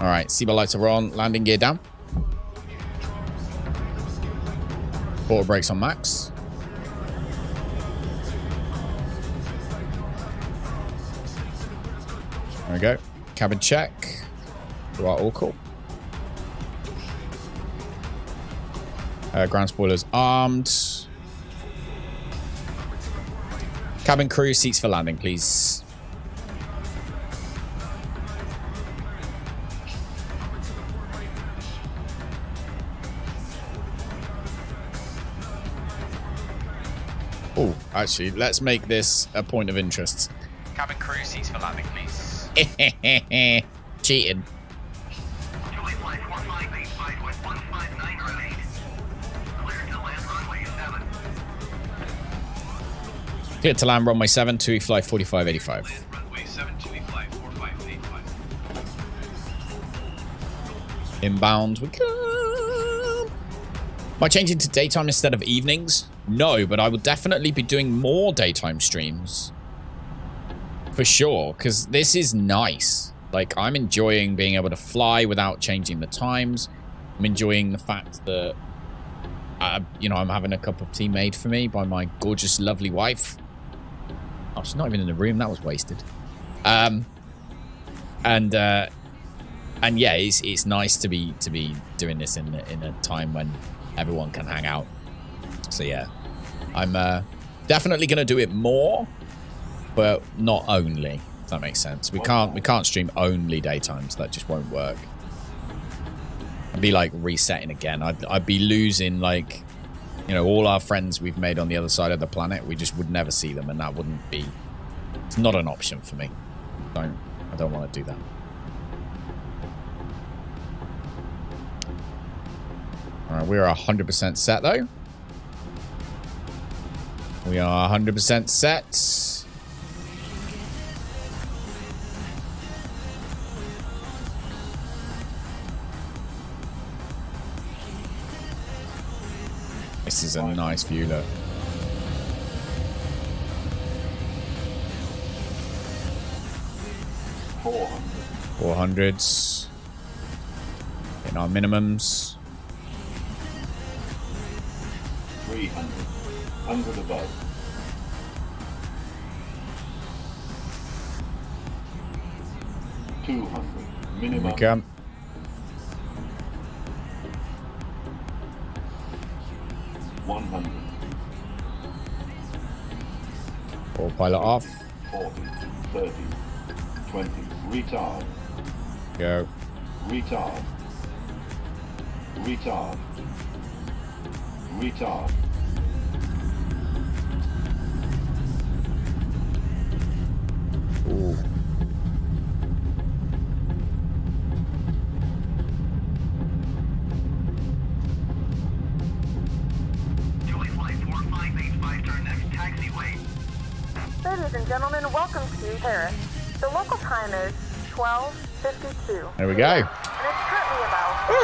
All right, seatbelt lights are on. Landing gear down. Auto brakes on max. There we go. Cabin check. You are all cool. Ground spoilers armed. Cabin crew, seats for landing, please. Oh, actually, let's make this a point of interest. Cabin crew, seats for landing, please. Cheating. Julie flight 4585 with 15908. Cleared to land runway 7. Cleared to land runway 7, 2 fly 4585. Land runway 7, 2 fly 4585. Inbound we come. Am I changing to daytime instead of evenings? No, but I will definitely be doing more daytime streams. For sure, because this is nice. Like, I'm enjoying being able to fly without changing the times. I'm enjoying the fact that, you know, I'm having a cup of tea made for me by my gorgeous, lovely wife. Oh, she's not even in the room. That was wasted. And yeah, it's nice to be doing this in a time when everyone can hang out. So yeah, I'm definitely gonna do it more, but not only. If that makes sense. We can't stream only daytimes. That just won't work. I'd be like resetting again. I'd be losing, like, you know, all our friends we've made on the other side of the planet. We just would never see them, and that wouldn't be. It's not an option for me. I don't want to do that. All right, we are 100% set though. We are 100% set. This is a nice view, look. $400s. Getting our minimums. 300. 100 above. 200. Here we Minimum. come. $100. Autopilot off. 40. 30. 20. Retard. Go. Retard. Retard. Retard. Ooh. Julie flight 4585, turn next taxiway. Ladies and gentlemen, welcome to Paris. The local time is 12:52. There we go. And it's currently about 7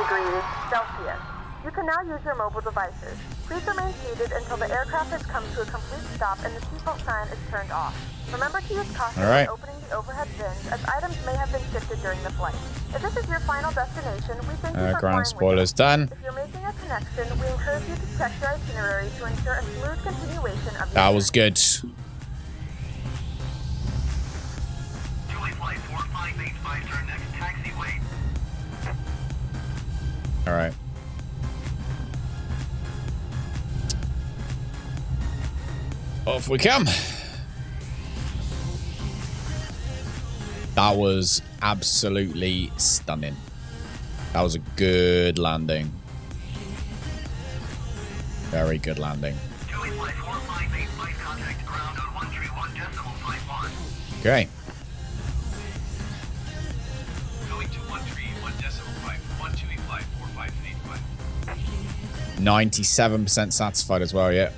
degrees Celsius. You can now use your mobile devices. Please remain seated until the aircraft has come to a complete stop and the seatbelt sign is turned off. Remember to use caution when opening the overhead bins, as items may have been shifted during the flight. If this is your final destination, we thank you for Ground flying with us. spoilers done. If you're making a connection, we encourage you to check your itinerary to ensure a smooth continuation of your That was good. Julie Flight 4585, turn next taxiway. All right. Off we come. That was absolutely stunning. That was a good landing. Very good landing. Julie Flight 4585, contact ground on 131.51. Okay. Going to 131.5, 1285, 4585. 97% satisfied as well, yeah.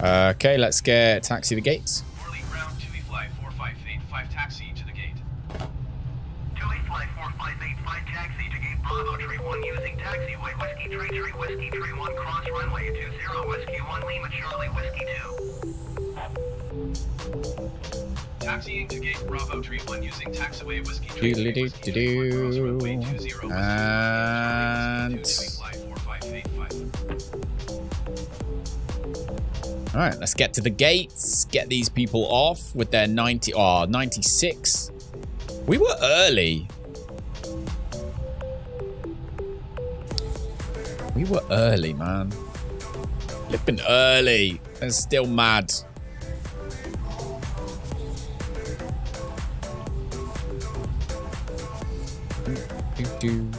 Okay, let's get taxi to the gates. Orly ground 2E fly 4585, taxi to the gate. Julie Flight 4585, taxi to gate Bravo Tree 1 using taxiway Whiskey Tree 1 cross runway 20 Whiskey 1 Lima Charlie Whiskey 2. Taxiing to gate Bravo Tree 1 using taxiway Whiskey Tree 1 cross Do-do-do-do-do. runway 20 Whiskey 1 And... 2E fly 4585. All right, let's get to the gates. Get these people off with their 96. We were early. We were early, man. Flipping early. They're still mad. Do.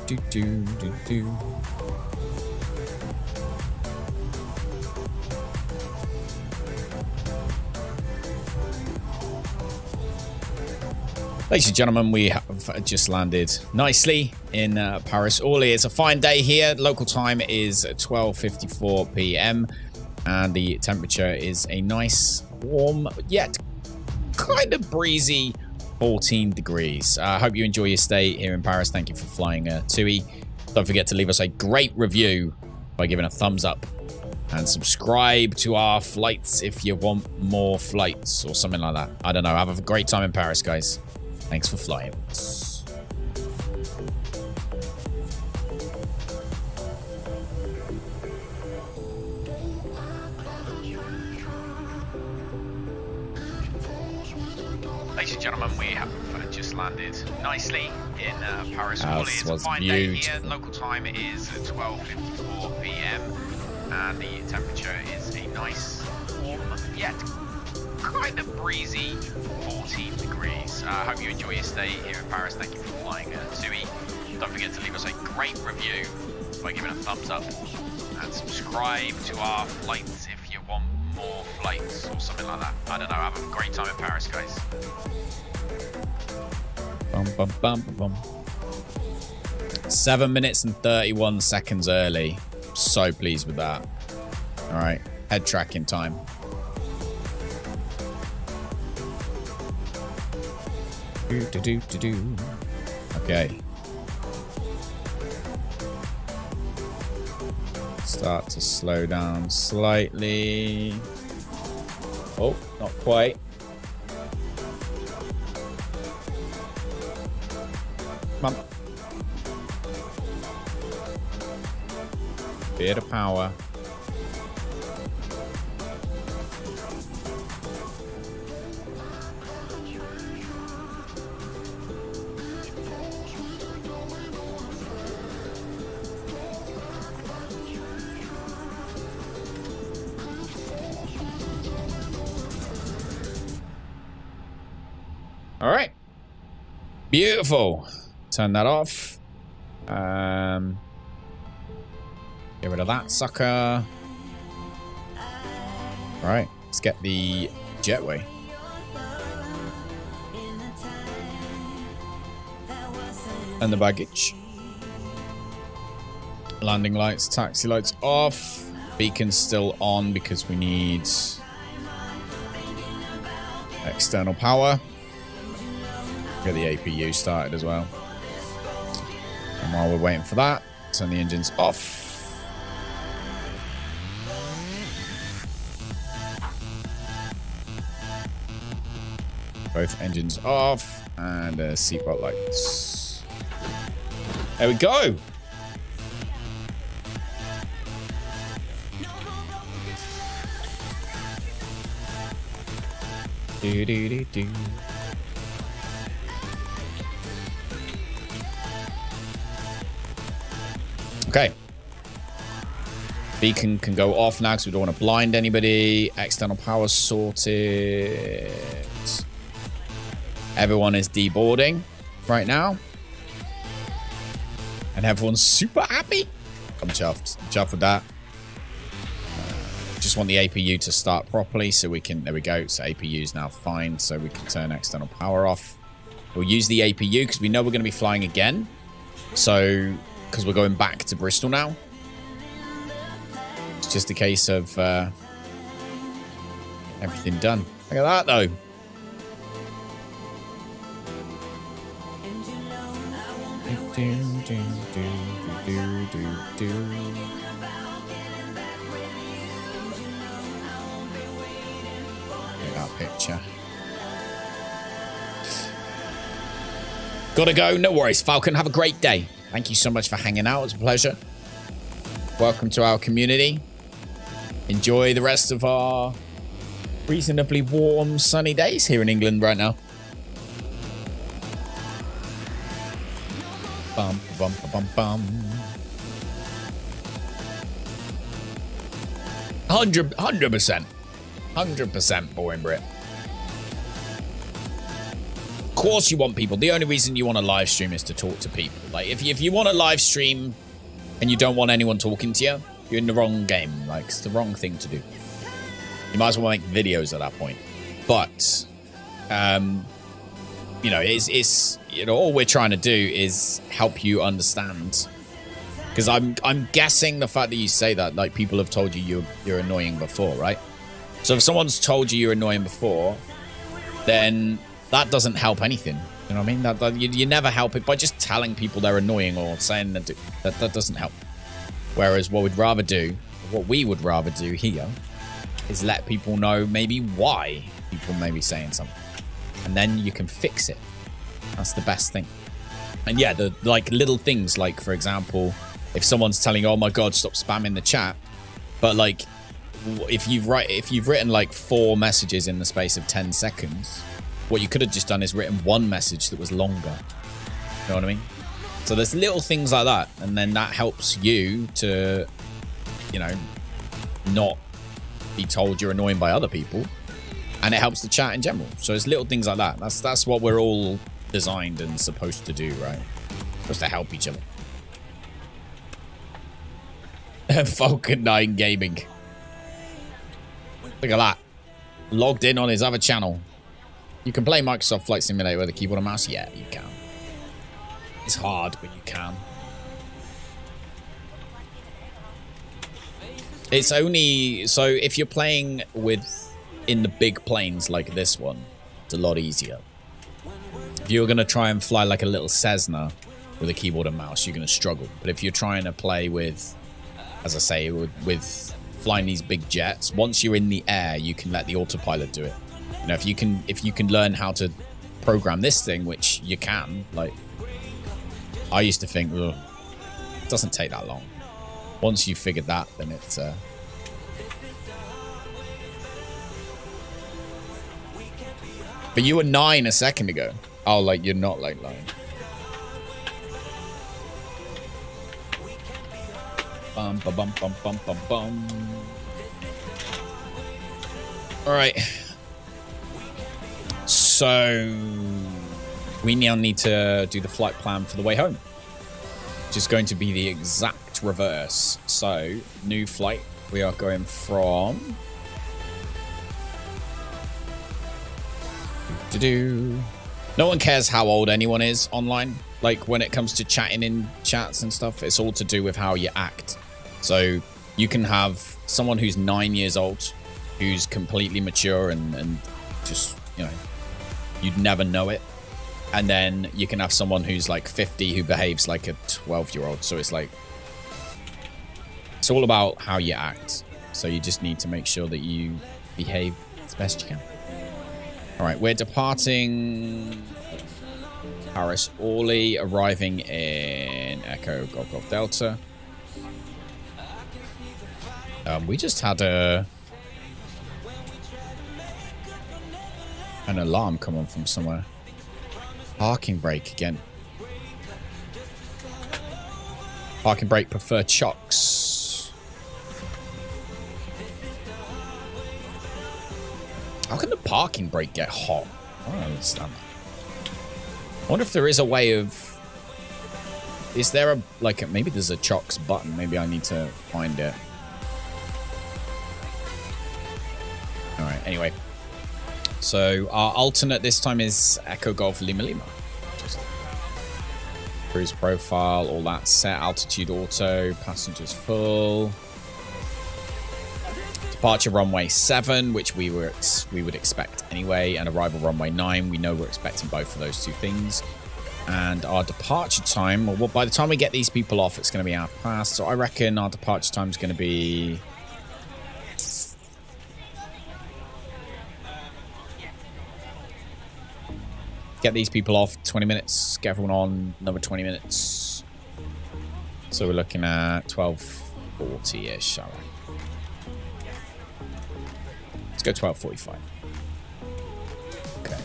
Ladies and gentlemen, we have just landed nicely in Paris Orly. It's a fine day here. Local time is 12:54 p.m. and the temperature is a nice, warm, yet kind of breezy 14 degrees. I hope you enjoy your stay here in Paris. Thank you for flying TUI. Don't forget to leave us a great review by giving a thumbs up and subscribe to our flights if you want more flights or something like that. I don't know. Have a great time in Paris, guys. Thanks for flying with us. Ladies and gentlemen, we have just landed nicely in Paris Orly. It's a fine day here. Local time is 12:54 p.m. and the temperature is a nice, warm, yet kind of breezy 14 degrees. I hope you enjoy your stay here in Paris. Thank you for flying TUI. Don't forget to leave us a great review by giving a thumbs up and subscribe to our flights if you want more flights or something like that. I don't know. Have a great time in Paris, guys. Bum, bum, bum, bum. 7 minutes and 31 seconds early. So pleased with that. All right, head tracking time. Okay. Start to slow down slightly. Oh, not quite. Come on. Bit of power. All right. Beautiful. Turn that off. Get rid of that sucker. All right. Let's get the jetway. And the baggage. Landing lights, taxi lights off. Beacon's still on because we need external power. Get the APU started as well. And while we're waiting for that, turn the engines off. Both engines off and seatbelt lights. There we go. Do, do, do, do. Okay. Beacon can go off now because we don't want to blind anybody. External power sorted. Everyone is deboarding right now. And everyone's super happy. I'm chuffed. I'm chuffed with that. Just want the APU to start properly so we can... There we go. So APU is now fine. So we can turn external power off. We'll use the APU because we know we're going to be flying again. So... Because we're going back to Bristol now. It's just a case of everything done. Look at that, though. Look at that picture. Gotta go. No worries, Falcon. Have a great day. Thank you so much for hanging out. It's a pleasure. Welcome to our community. Enjoy the rest of our reasonably warm, sunny days here in England right now. Bum, bum, bum, bum. 100%. 100% boring Brit. Of course you want people. The only reason you want a live stream is to talk to people. Like, if you want a live stream and you don't want anyone talking to you, you're in the wrong game. Like, it's the wrong thing to do. You might as well make videos at that point. But, you know, it's you know, all we're trying to do is help you understand. Because I'm guessing the fact that you say that, like, people have told you you're annoying before, right? So if someone's told you you're annoying before, then that doesn't help anything. You know what I mean? You never help it by just telling people they're annoying or saying that doesn't help. Whereas what we would rather do here is let people know maybe why people may be saying something. And then you can fix it. That's the best thing. And yeah, the like little things, like, for example, if someone's telling you, oh my God, stop spamming the chat. But like, if you've written like 4 messages in the space of 10 seconds, what you could have just done is written one message that was longer. You know what I mean? So there's little things like that. And then that helps you to, you know, not be told you're annoying by other people. And it helps the chat in general. So it's little things like that. That's what we're all designed and supposed to do, right? Supposed to help each other. Falcon 9 Gaming. Look at that. Logged in on his other channel. You can play Microsoft Flight Simulator with a keyboard and mouse? Yeah, you can. It's hard, but you can. It's only... So if you're playing in the big planes like this one, it's a lot easier. If you're going to try and fly like a little Cessna with a keyboard and mouse, you're going to struggle. But if you're trying to play with, as I say, with flying these big jets, once you're in the air, you can let the autopilot do it. You know, if you can learn how to program this thing, which you can, like, I used to think, ugh, it doesn't take that long. Once you've figured that, then it's But you were 9 a second ago. Oh, like, you're not like lying. Bum ba bum bum bum bum bum. All right. So we now need to do the flight plan for the way home, which is going to be the exact reverse. So new flight. We are going from no one cares how old anyone is online. Like, when it comes to chatting in chats and stuff, it's all to do with how you act. So you can have someone who's 9 years old, who's completely mature and just, you know, you'd never know it. And then you can have someone who's like 50 who behaves like a 12-year-old. So it's like, it's all about how you act. So you just need to make sure that you behave as best you can. All right, we're departing Paris Orly, arriving in Echo Golf Golf Delta. We just had an alarm come on from somewhere. Parking brake again. Parking brake preferred chocks. How can the parking brake get hot? I don't understand that. I wonder if there is a way of... Is there a... Like, maybe there's a chocks button. Maybe I need to find it. Alright, anyway. So, our alternate this time is Echo Golf Lima Lima. Just cruise profile, all that set. Altitude auto, passengers full. Departure runway 7, which we would expect anyway, and arrival runway 9. We know we're expecting both of those two things. And our departure time, well, by the time we get these people off, it's going to be half past. So I reckon our departure time is going to be... Get these people off, 20 minutes. Get everyone on, another 20 minutes. So we're looking at 12:40-ish, all right. Let's go 12:45. Okay.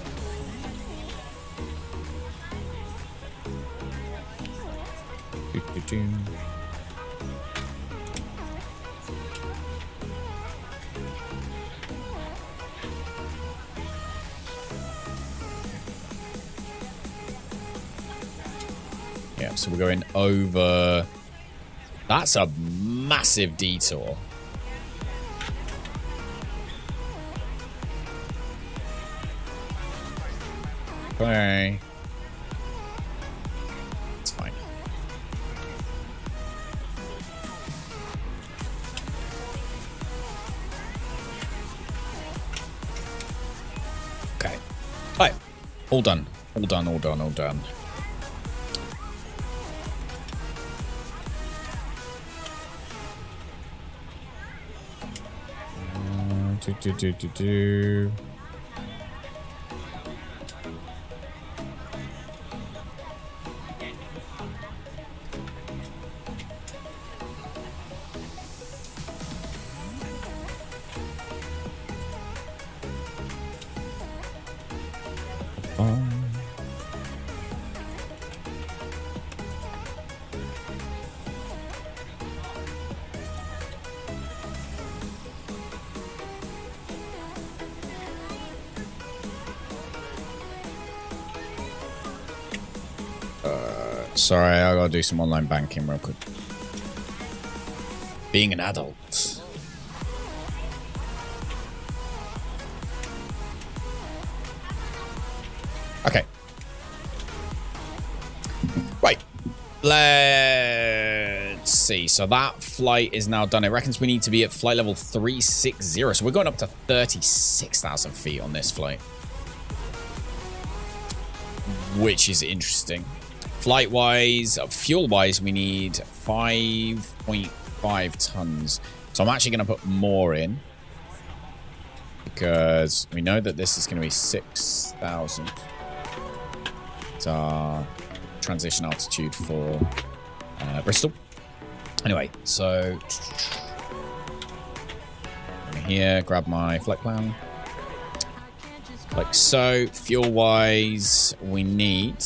Doo-doo-doo. Yeah, so we're going over... That's a massive detour. Okay. It's fine. Okay. Right. All done. All done, all done, all done. Do. Sorry, I gotta do some online banking real quick. Being an adult. Okay. Right. Let's see. So that flight is now done. It reckons we need to be at flight level 360. So we're going up to 36,000 feet on this flight. Which is interesting. Flight-wise, fuel-wise, we need 5.5 tons. So I'm actually going to put more in. Because we know that this is going to be 6,000. It's our transition altitude for Bristol. Anyway, so... Over here, grab my flight plan. Like so. Fuel-wise, we need...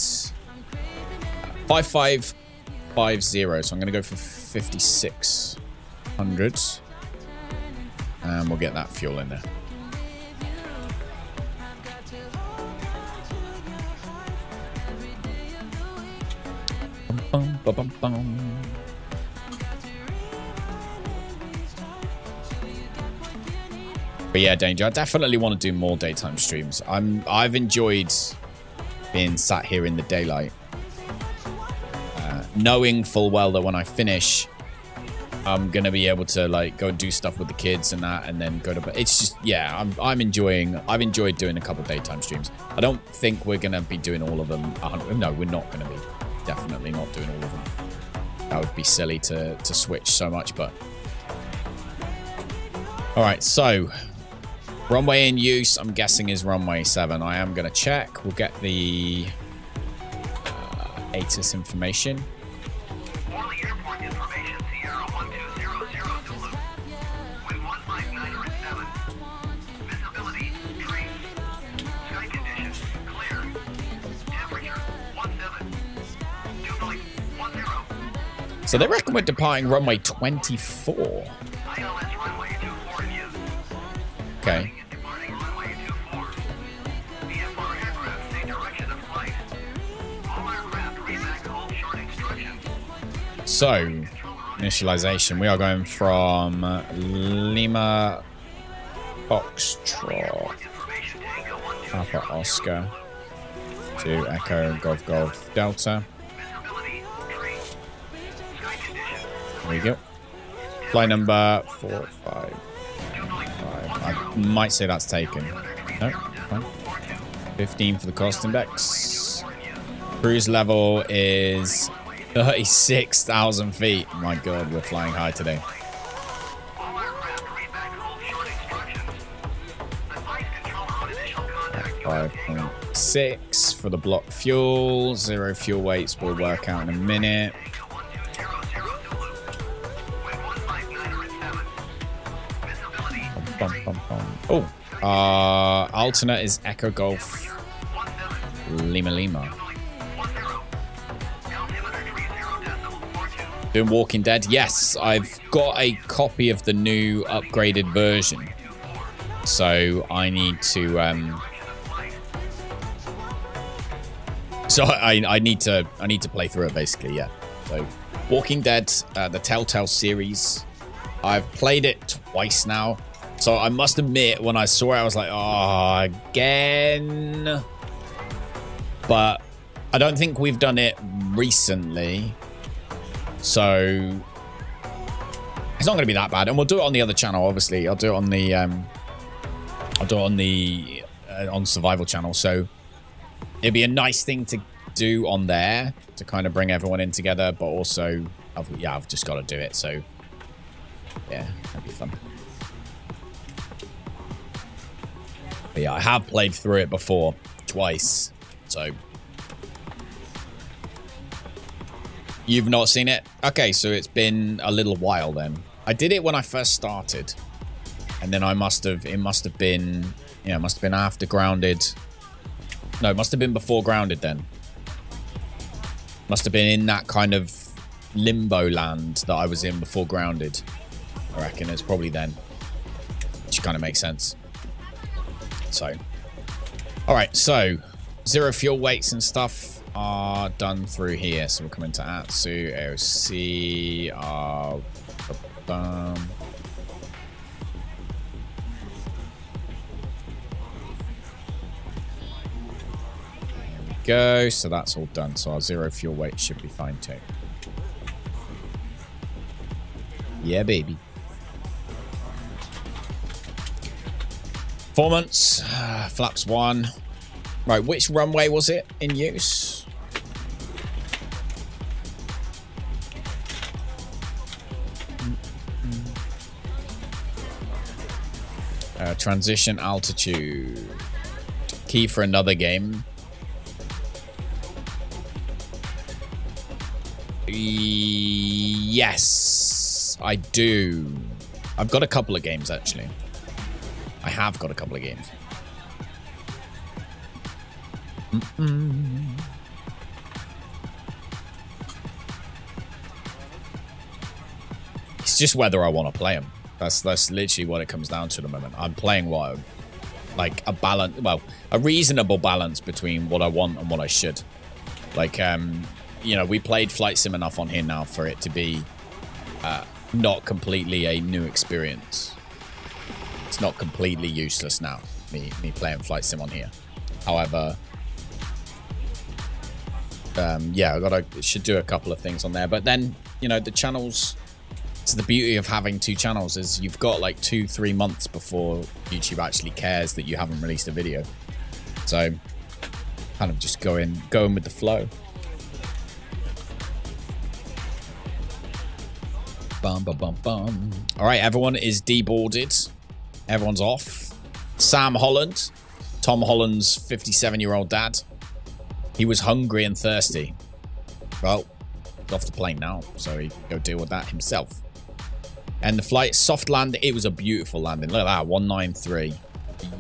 5550, so I'm going to go for 5,600. And we'll get that fuel in there. Bum, bum, bum, bum. But yeah, Danger, I definitely want to do more daytime streams. I've enjoyed being sat here in the daylight. Knowing full well that when I finish, I'm gonna be able to like go and do stuff with the kids and that, and then go to bed. It's just, yeah, I've enjoyed doing a couple of daytime streams. I don't think we're gonna be doing all of them. No, we're not gonna be. Definitely not doing all of them. That would be silly to switch so much, but. All right, so runway in use, I'm guessing is runway 7. I am gonna check. We'll get the ATIS information. Orly Airport information, Sierra 1200 Zulu. Wind 159 or 7. Visibility, trees. Sky conditions, clear. Temperature, 17. Dew point, 10. So they reckon we're departing runway 24. ILS runway 24 in use. Okay. Departing runway 24. VFR aircraft, say direction of flight. All aircraft reback hold short instructions. So, initialization. We are going from Lima Foxtrot Alpha Oscar to Echo Golf Golf Delta. There we go. Flight number 455. I might say that's taken. No, fine. 15 for the cost index. Cruise level is 36,000 feet. My God, we're flying high today. 5.6 for the block fuel. 0 fuel weights will work out in a minute. Oh, alternate is Echo Golf Lima Lima. Doing Walking Dead? Yes, I've got a copy of the new upgraded version. So I need to I need to play through it basically, yeah. So Walking Dead, the Telltale series. I've played it twice now. So I must admit, when I saw it, I was like, oh, again. But I don't think we've done it recently. So it's not going to be that bad. And we'll do it on the other channel, obviously. I'll do it on the on survival channel. So it'd be a nice thing to do on there to kind of bring everyone in together. But also, I've just got to do it. So yeah, that'd be fun. But yeah, I have played through it before, twice. So you've not seen it? Okay, so it's been a little while then. I did it when I first started. And then it must have been after Grounded. No, it must have been before Grounded then. Must have been in that kind of limbo land that I was in before Grounded. I reckon it's probably then. Which kind of makes sense. So, all right, so 0 fuel weights and stuff are done through here. So we'll come into Atsu, AOC, there we go. So that's all done. So our 0 fuel weight should be fine too. Yeah, baby. Performance, flaps 1. Right, which runway was it in use? Transition altitude. Key for another game. Yes, I do. I've got a couple of games, actually. I have got a couple of games. It's just whether I want to play them. That's literally what it comes down to at the moment. I'm playing what, like a balance, well, a reasonable balance between what I want and what I should. Like, you know, we played Flight Sim enough on here now for it to be not completely a new experience. It's not completely useless now, me playing Flight Sim on here. However, yeah, should do a couple of things on there. But then, you know, the channel's So the beauty of having 2 channels is you've got like 2-3 months before YouTube actually cares that you haven't released a video. So kind of just going with the flow. Bum, bum, bum, bum. All right, everyone is deboarded. Everyone's off. Sam Holland, Tom Holland's 57-year-old dad. He was hungry and thirsty. Well, he's off the plane now, so he can go deal with that himself. And the flight, soft landing. It was a beautiful landing. Look at that, 193.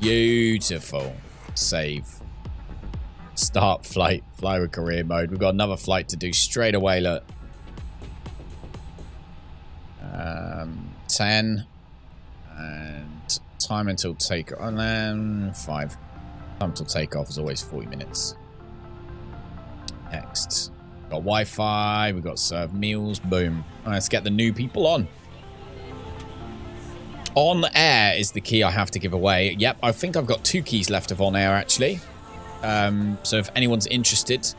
Beautiful. Save. Start flight. Fly with career mode. We've got another flight to do straight away, look. 10. And time until takeoff. And then 5. Time until takeoff is always 40 minutes. Next. Got Wi-Fi. We've got served meals. Boom. All right, let's get the new people on. On air is the key I have to give away. Yep, I think I've got 2 keys left of on air, actually. So if anyone's interested,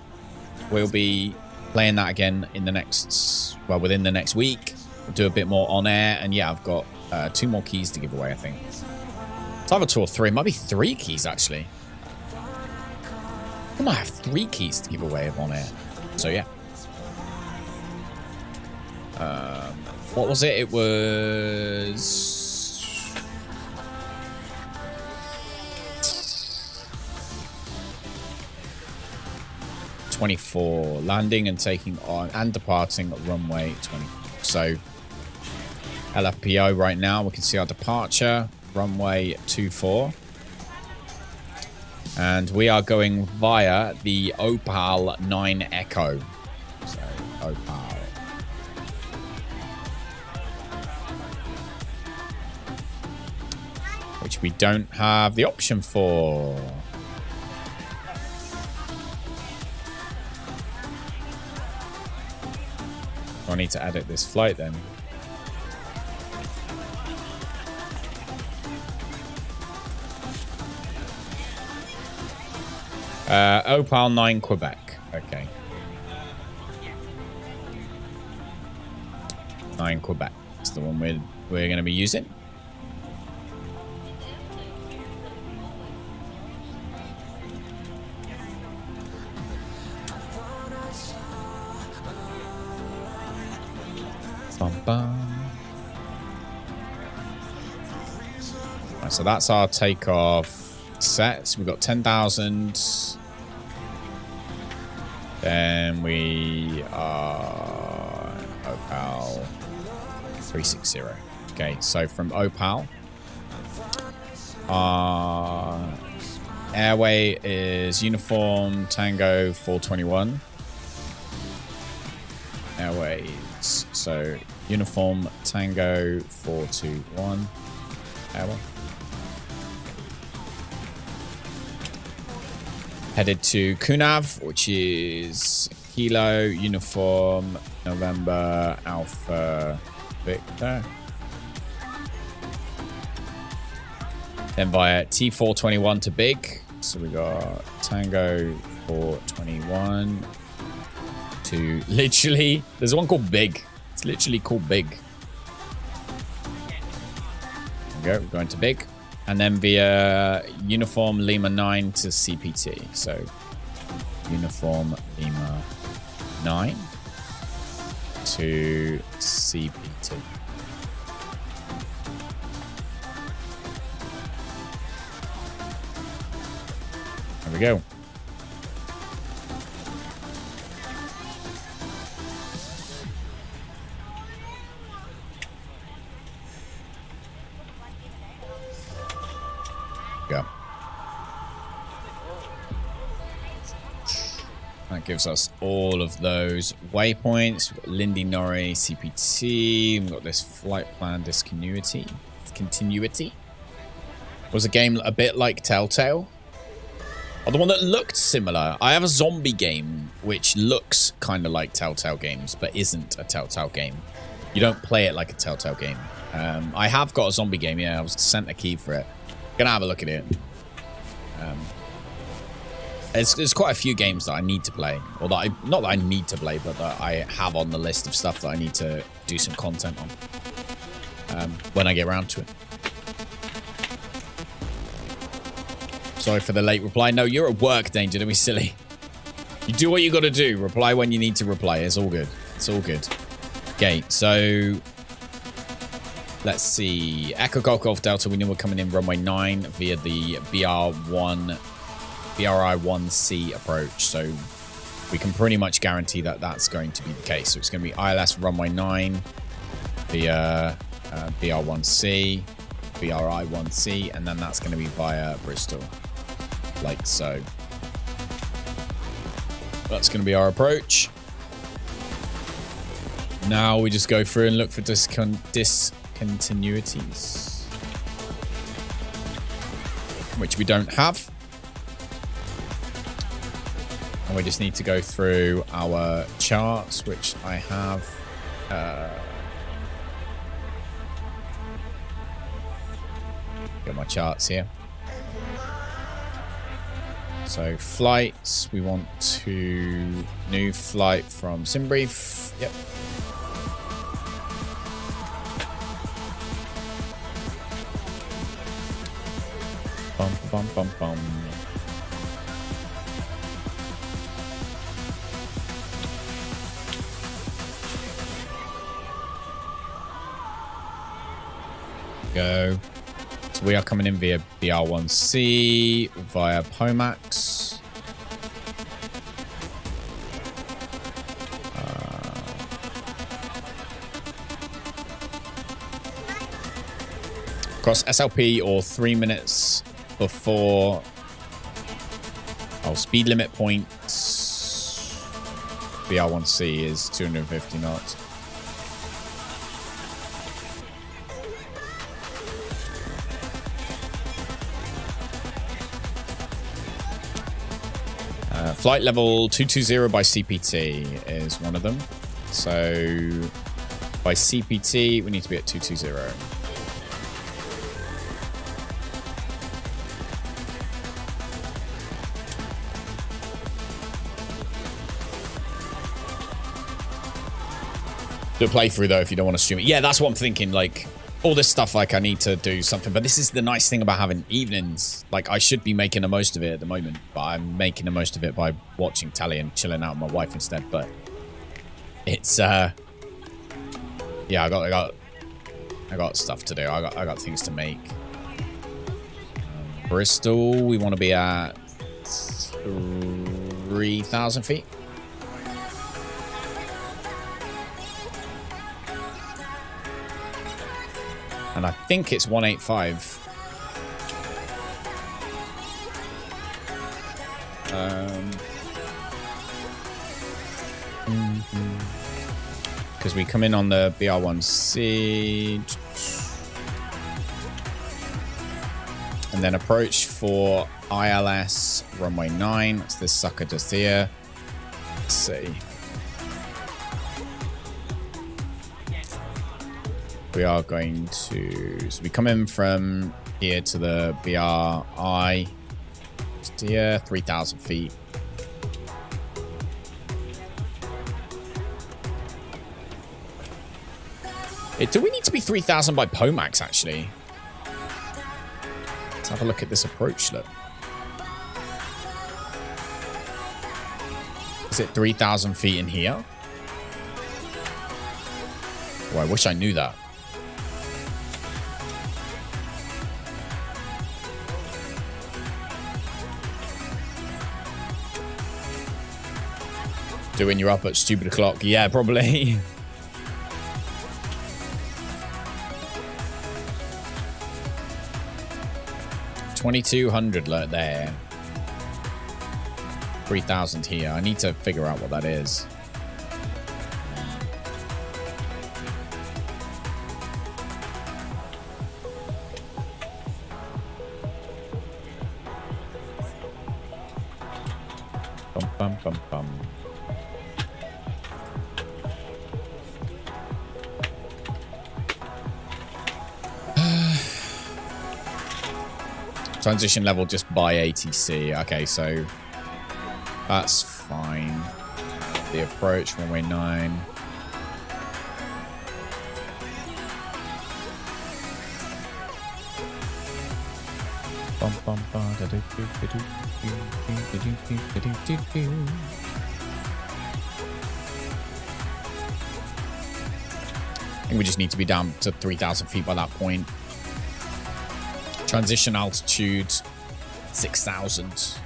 we'll be playing that again in the next, well, within the next week. We'll do a bit more on air. And yeah, I've got 2 more keys to give away, I think. It's either 2 or 3. It might be 3 keys, actually. I might have 3 keys to give away of on air. So yeah. What was it? It was 24. Landing and taking on and departing at runway 20. So LFPO right now, we can see our departure, runway 24. And we are going via the Opal 9 Echo. So, Opal. Which we don't have the option for. I need to edit this flight then. Opal 9 Quebec. Okay. 9 Quebec. That's the one we're going to be using. Bum, bum. Right, so that's our takeoff sets. We've got 10,000. Then we are Opal 360. Okay, so from Opal, our airway is Uniform Tango 421. Airways, so Uniform Tango 421. Airway. Headed to Kunav, which is Kilo Uniform November Alpha Victor. Then via T421 to Big. So we got Tango 421 to literally, there's one called Big. It's literally called Big. There we go, we're going to Big. And then via Uniform Lima 9 to CPT. So Uniform Lima 9 to CPT. There we go. That gives us all of those waypoints. We've got Lindy Norrie, CPT. We've got this flight plan discontinuity. Was a game a bit like Telltale? Or the one that looked similar. I have a zombie game which looks kind of like Telltale games, but isn't a Telltale game. You don't play it like a Telltale game. I have got a zombie game, yeah. I was sent a key for it. Gonna have a look at it. There's quite a few games that I need to play, or that not that I need to play, but that I have on the list of stuff that I need to do some content on when I get around to it. Sorry for the late reply. No, you're at work, Danger. Don't be silly. You do what you got to do. Reply when you need to reply. It's all good. It's all good. Okay, so let's see. Echo Golf Golf Delta. We knew we're coming in runway 9 via the BRI-1C approach. So we can pretty much guarantee that that's going to be the case. So it's going to be ILS runway 9 via BR1C, BRI-1C, and then that's going to be via Bristol, like so. That's going to be our approach. Now we just go through and look for discontinuities, which we don't have. And we just need to go through our charts, which I have. Get my charts here. So flights, we want to new flight from Simbrief. Yep. Bum bum bum bum. Go. So we are coming in via BR1C, via PACX. Cross SLP or 3 minutes before speed limit points. BR1C is 250 knots. Flight level 220 by CPT is one of them. So by CPT, we need to be at 220. Do a playthrough though if you don't want to stream it. Yeah, that's what I'm thinking. Like all this stuff, like I need to do something. But this is the nice thing about having evenings. Like I should be making the most of it at the moment, but I'm making the most of it by watching telly and chilling out with my wife instead. But it's yeah, I got stuff to do. I got things to make. Bristol, we want to be at 3,000 feet. And I think it's 185. Because we come in on the BR1C. And then approach for ILS runway 9. That's this sucker just here. Let's see. We are going to, so we come in from here to the BRI, just here, 3,000 feet. Do we need to be 3,000 by PACX actually? Let's have a look at this approach, look. Is it 3,000 feet in here? Oh, I wish I knew that. Doing you're up at stupid o'clock. Yeah, probably. $2,200 look there. 3,000 here. I need to figure out what that is. Bum bum bum bum. Transition level just by ATC. Okay, so That's fine. The approach, runway 9. I think we just need to be down to 3,000 feet by that point. Transition altitude, 6,000.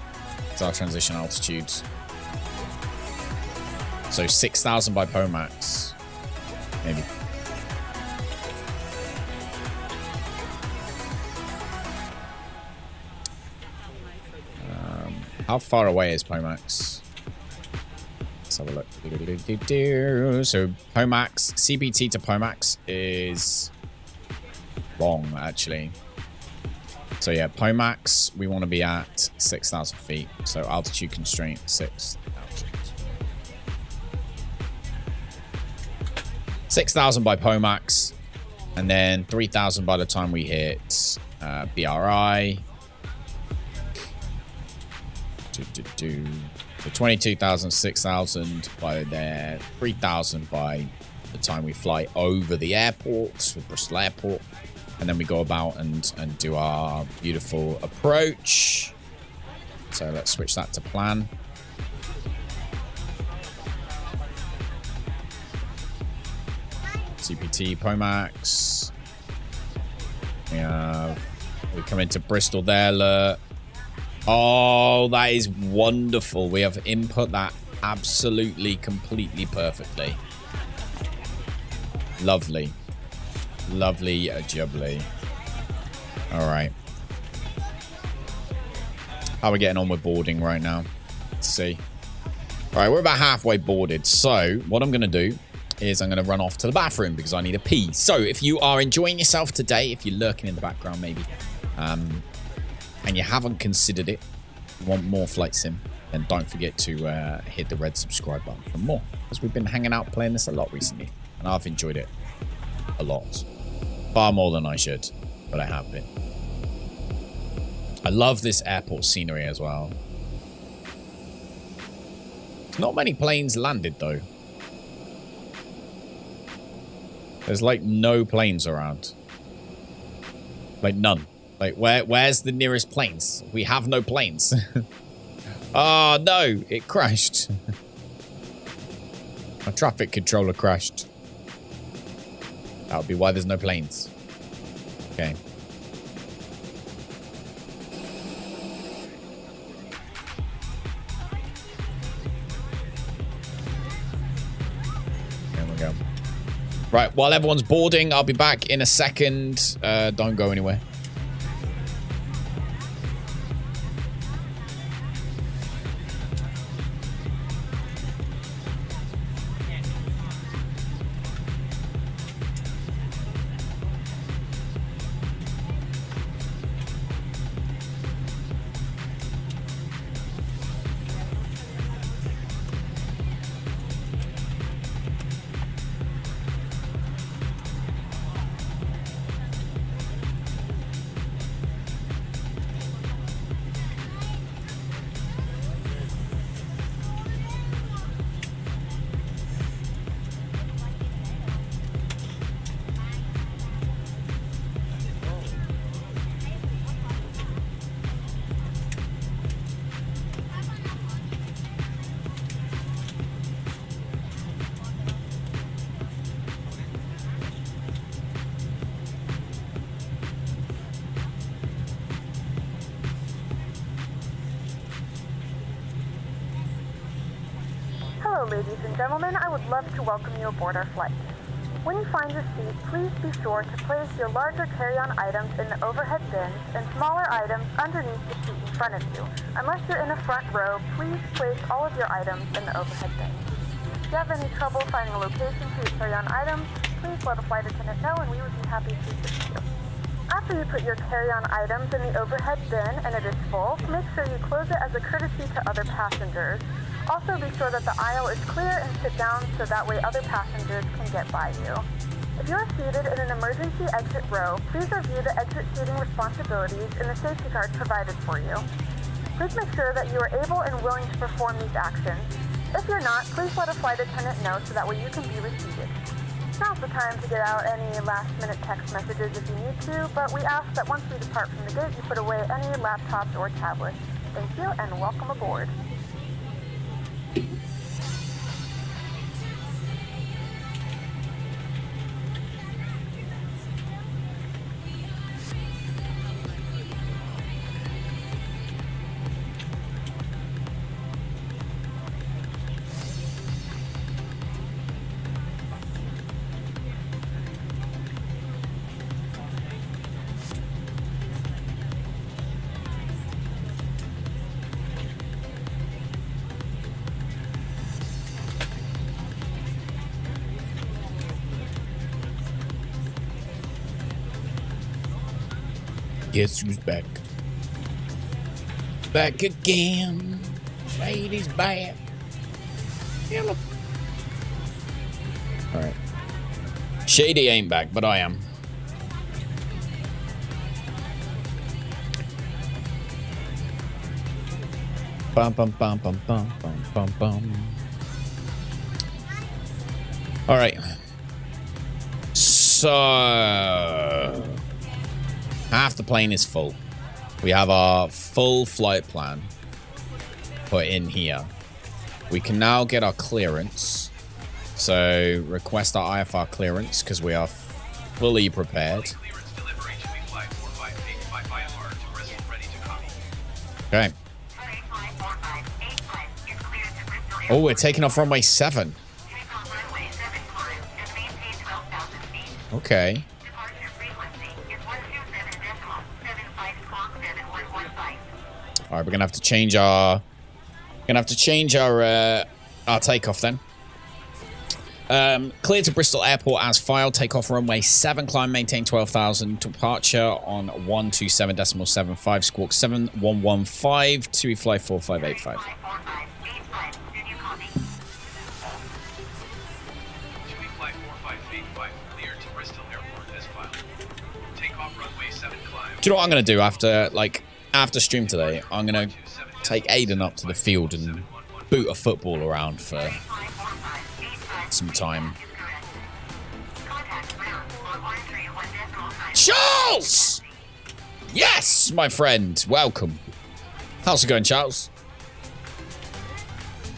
It's our transition altitude. So 6,000 by PACX. Maybe. How far away is PACX? Let's have a look. So PACX, CBT to PACX is long, actually. So yeah, PACX, we want to be at 6,000 feet. So altitude constraint, 6,000. 6,000 by PACX, and then 3,000 by the time we hit BRI. So 22,000, 6,000 by there, 3,000 by the time we fly over the airport, the Bristol airport. And then we go about and do our beautiful approach. So let's switch that to plan. CPT, PACX. We come into Bristol there, look. Oh, that is wonderful. We have input that absolutely, completely perfectly. Lovely. Lovely, jubbly. All right. How are we getting on with boarding right now? Let's see. All right, we're about halfway boarded. So what I'm going to do is I'm going to run off to the bathroom because I need a pee. So if you are enjoying yourself today, if you're lurking in the background maybe, and you haven't considered it, you want more flight sim, then don't forget to hit the red subscribe button for more, because we've been hanging out playing this a lot recently, and I've enjoyed it a lot. Far more than I should, but I have been. I love this airport scenery as well. Not many planes landed though. There's like no planes around. Like none. Like where's the nearest planes? We have no planes. Oh no, it crashed. My traffic controller crashed. That would be why there's no planes. Okay. There we go. Right, while everyone's boarding, I'll be back in a second. Don't go anywhere. Ladies and gentlemen, I would love to welcome you aboard our flight. When you find your seat, please be sure to place your larger carry-on items in the overhead bins and smaller items underneath the seat in front of you. Unless you're in the front row, please place all of your items in the overhead bins. If you have any trouble finding a location for your carry-on items, please let a flight attendant know and we would be happy to assist you. After you put your carry-on items in the overhead bin and it is full, make sure you close it as a courtesy to other passengers. Also, be sure that the aisle is clear and sit down so that way other passengers can get by you. If you are seated in an emergency exit row, please review the exit seating responsibilities in the safety card provided for you. Please make sure that you are able and willing to perform these actions. If you're not, please let a flight attendant know so that way you can be reseated. Now's the time to get out any last-minute text messages if you need to, but we ask that once we depart from the gate, you put away any laptops or tablets. Thank you, and welcome aboard. Guess who's back? Back again. Shady's back. Hello. Alright. Shady ain't back, but I am. Bum bum bum bum bum bum bum bum. Alright. So half the plane is full. We have our full flight plan put in here. We can now get our clearance. So request our IFR clearance because we are fully prepared. Okay. Oh, we're taking off runway 7. Okay. All right, we're gonna have to change our takeoff then. Clear to Bristol Airport as filed. Takeoff runway 7. Climb maintain 12,000. Departure on 127.75. Squawk 7115. TUI fly 4585. Do you know what I'm gonna do after stream today? I'm gonna take Aiden up to the field and boot a football around for some time. Charles! Yes, my friend. Welcome. How's it going, Charles?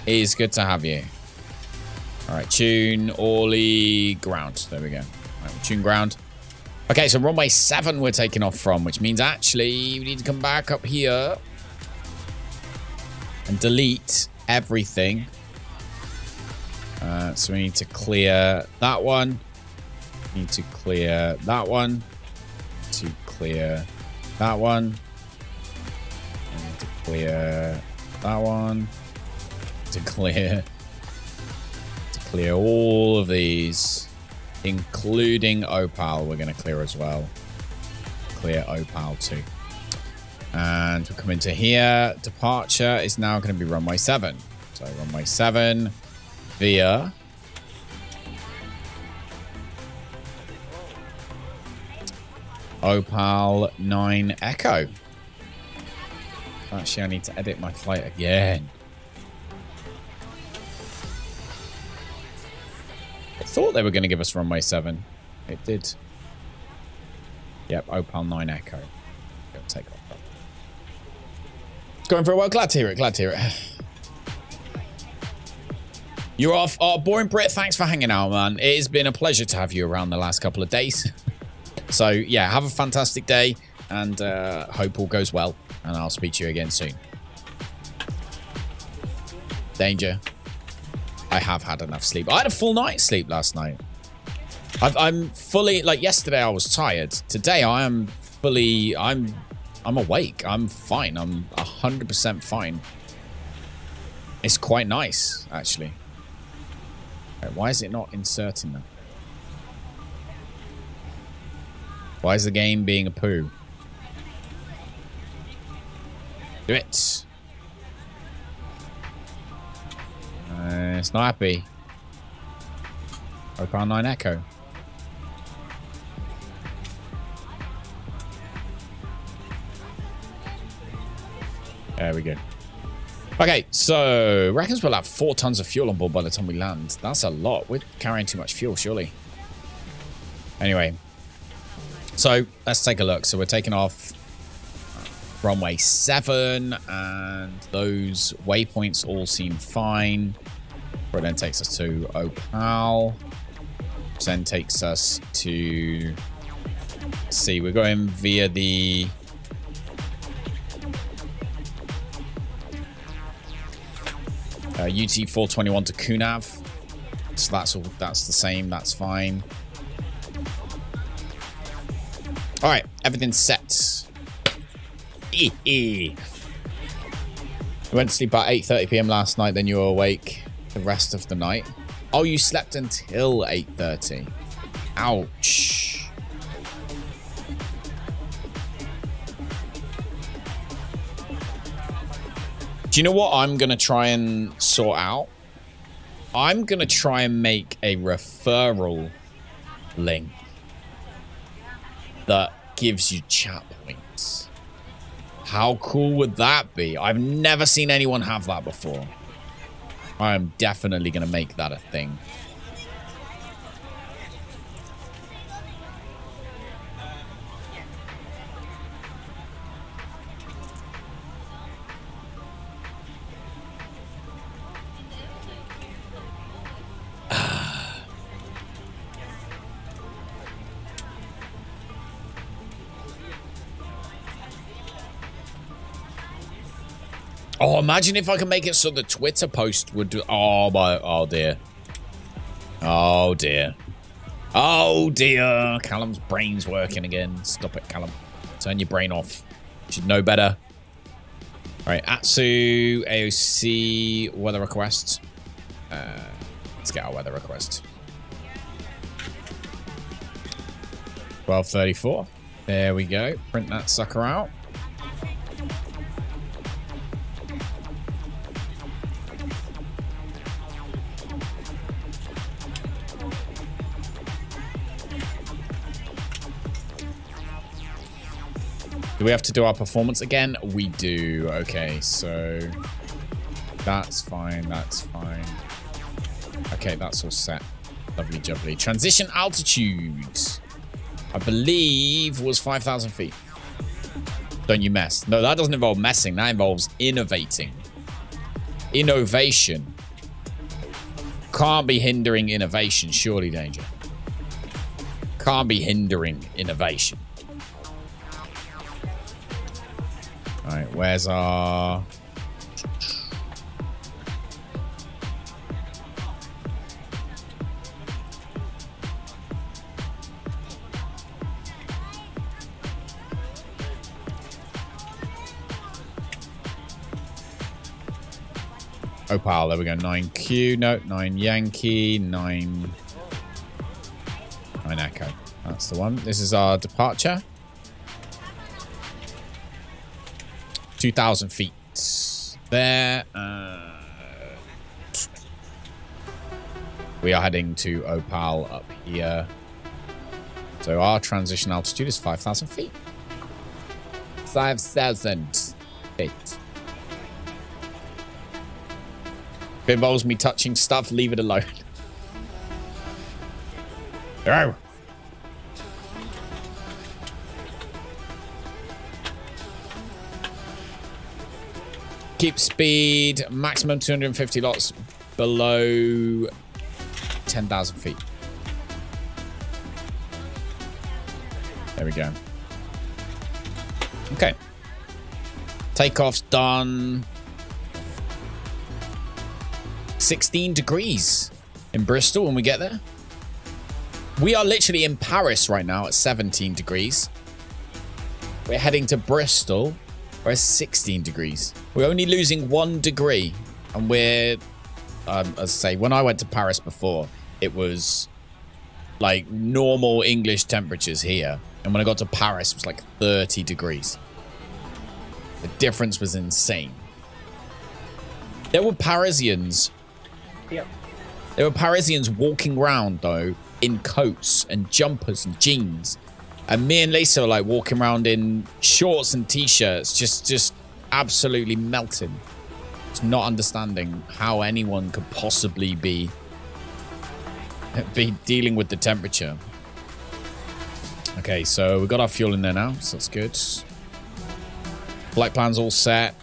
It is good to have you. All right, tune Orly ground. There we go. All right, we'll tune ground. Okay, so runway 7 we're taking off from, which means actually we need to come back up here and delete everything. So we need to clear that one. We need to clear that one. To clear that one. We need to clear that one. To clear all of these. Including Opal, we're going to clear as well. Clear Opal too. And we come into here. Departure is now going to be runway 7. So runway 7 via Opal 9 Echo. Actually, I need to edit my flight again. I thought they were going to give us runway 7. It did. Yep, Opal 9 Echo. Go take off. It's going very well. Glad to hear it. Glad to hear it. You're off. Oh, Boring Brit, thanks for hanging out, man. It has been a pleasure to have you around the last couple of days. So, yeah, have a fantastic day. And hope all goes well. And I'll speak to you again soon. Danger. I have had enough sleep. I had a full night's sleep last night. I'm fully, like yesterday I was tired. Today I am fully, I'm awake. I'm fine. I'm 100% fine. It's quite nice, actually. Wait, why is it not inserting that? Why is the game being a poo? Do it. It's not happy. Opal 9 Echo. There we go. Okay, so reckons we'll have 4 tons of fuel on board by the time we land. That's a lot. We're carrying too much fuel, surely. Anyway, so let's take a look. So we're taking off runway 7, and those waypoints all seem fine. Where then takes us to Opal. Which then takes us to... Let's see, we're going via the... UT 421 to Kunav. So that's all. That's the same. That's fine. All right, everything's set. We went to sleep at 8:30 p.m. last night. Then you were awake the rest of the night. Oh, you slept until 8:30. Ouch. Do you know what I'm going to try and sort out? I'm going to try and make a referral link that gives you chat points. How cool would that be? I've never seen anyone have that before. I am definitely going to make that a thing. Oh, imagine if I can make it so the Twitter post would do... Oh, my... Oh, dear. Oh, dear. Oh, dear. Callum's brain's working again. Stop it, Callum. Turn your brain off. You should know better. All right, Atsu, AOC, weather request. Let's get our weather request. 12:34. There we go. Print that sucker out. Do we have to do our performance again? We do. Okay, so that's fine. That's fine. Okay, that's all set. Lovely jubbly. Transition altitude, I believe, was 5,000 feet. Don't you mess. No, that doesn't involve messing. That involves innovating. Innovation. Can't be hindering innovation, surely, Danger. Can't be hindering innovation. All right, where's our... Opal, there we go. 9Q, no, 9 Yankee, 9 Echo. That's the one. This is our departure. 2,000 feet there. We are heading to Opal up here. So our transition altitude is 5,000 feet. 5,000 feet. If it involves me touching stuff, leave it alone. Go. Keep speed, maximum 250 knots below 10,000 feet. There we go. Okay. Takeoff's done. 16 degrees in Bristol when we get there. We are literally in Paris right now at 17 degrees. We're heading to Bristol. We're at 16 degrees. We're only losing 1 degree. And we're, as I say, when I went to Paris before, it was like normal English temperatures here. And when I got to Paris, it was like 30 degrees. The difference was insane. There were Parisians. Yep. There were Parisians walking around, though, in coats and jumpers and jeans. And me and Lisa were like walking around in shorts and t-shirts, just absolutely melting. It's not understanding how anyone could possibly be dealing with the temperature. Okay, so we've got our fuel in there now, so that's good. Flight plan's all set.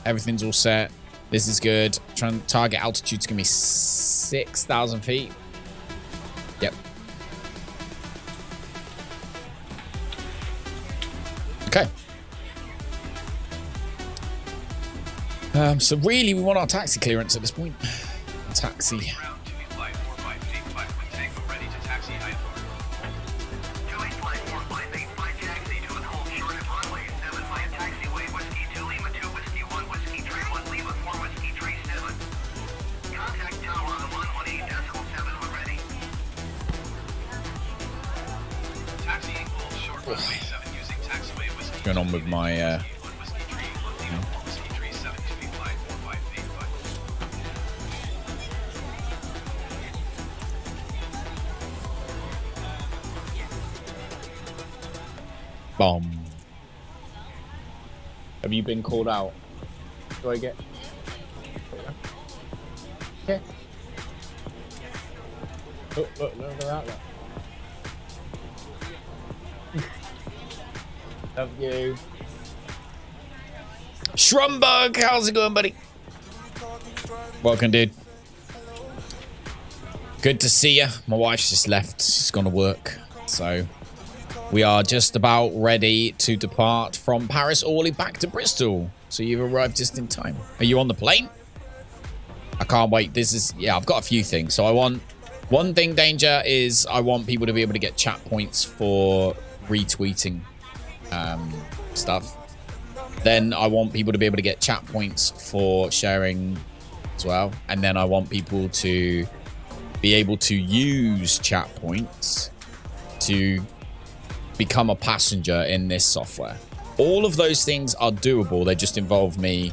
Everything's all set. This is good. Trying to target altitude's gonna be 6,000 feet. Yep. Okay. So really, we want our taxi clearance at this point. Taxi. Route to flight 4585 with takeoff ready to taxi height. Joey flight 4585 taxi to and hold short of runway 7 via taxiway Whiskey 2 Lima 2 Whiskey 1 Whiskey Tree 1 Lima 4 Whiskey Tree 7. Contact tower on 118.7 when ready. Taxiing hold short runway 7 using taxiway Whiskey. What's going on with my Whiskey Tree 1 Lima 4 Whiskey Tree 7 to be flight 4585. bomb? Have you been called out? Do I get? Okay. Look at that. Look. Love you. Schrumberg, how's it going, buddy? Welcome, dude. Good to see you. My wife's just left. She's gone to work. So we are just about ready to depart from Paris Orly back to Bristol. So you've arrived just in time. Are you on the plane? I can't wait. This is, yeah, I've got a few things. So I want, one thing, Danger, is I want people to be able to get chat points for retweeting stuff. Then I want people to be able to get chat points for sharing as well. And then I want people to be able to use chat points to become a passenger in this software. All of those things are doable. They just involve me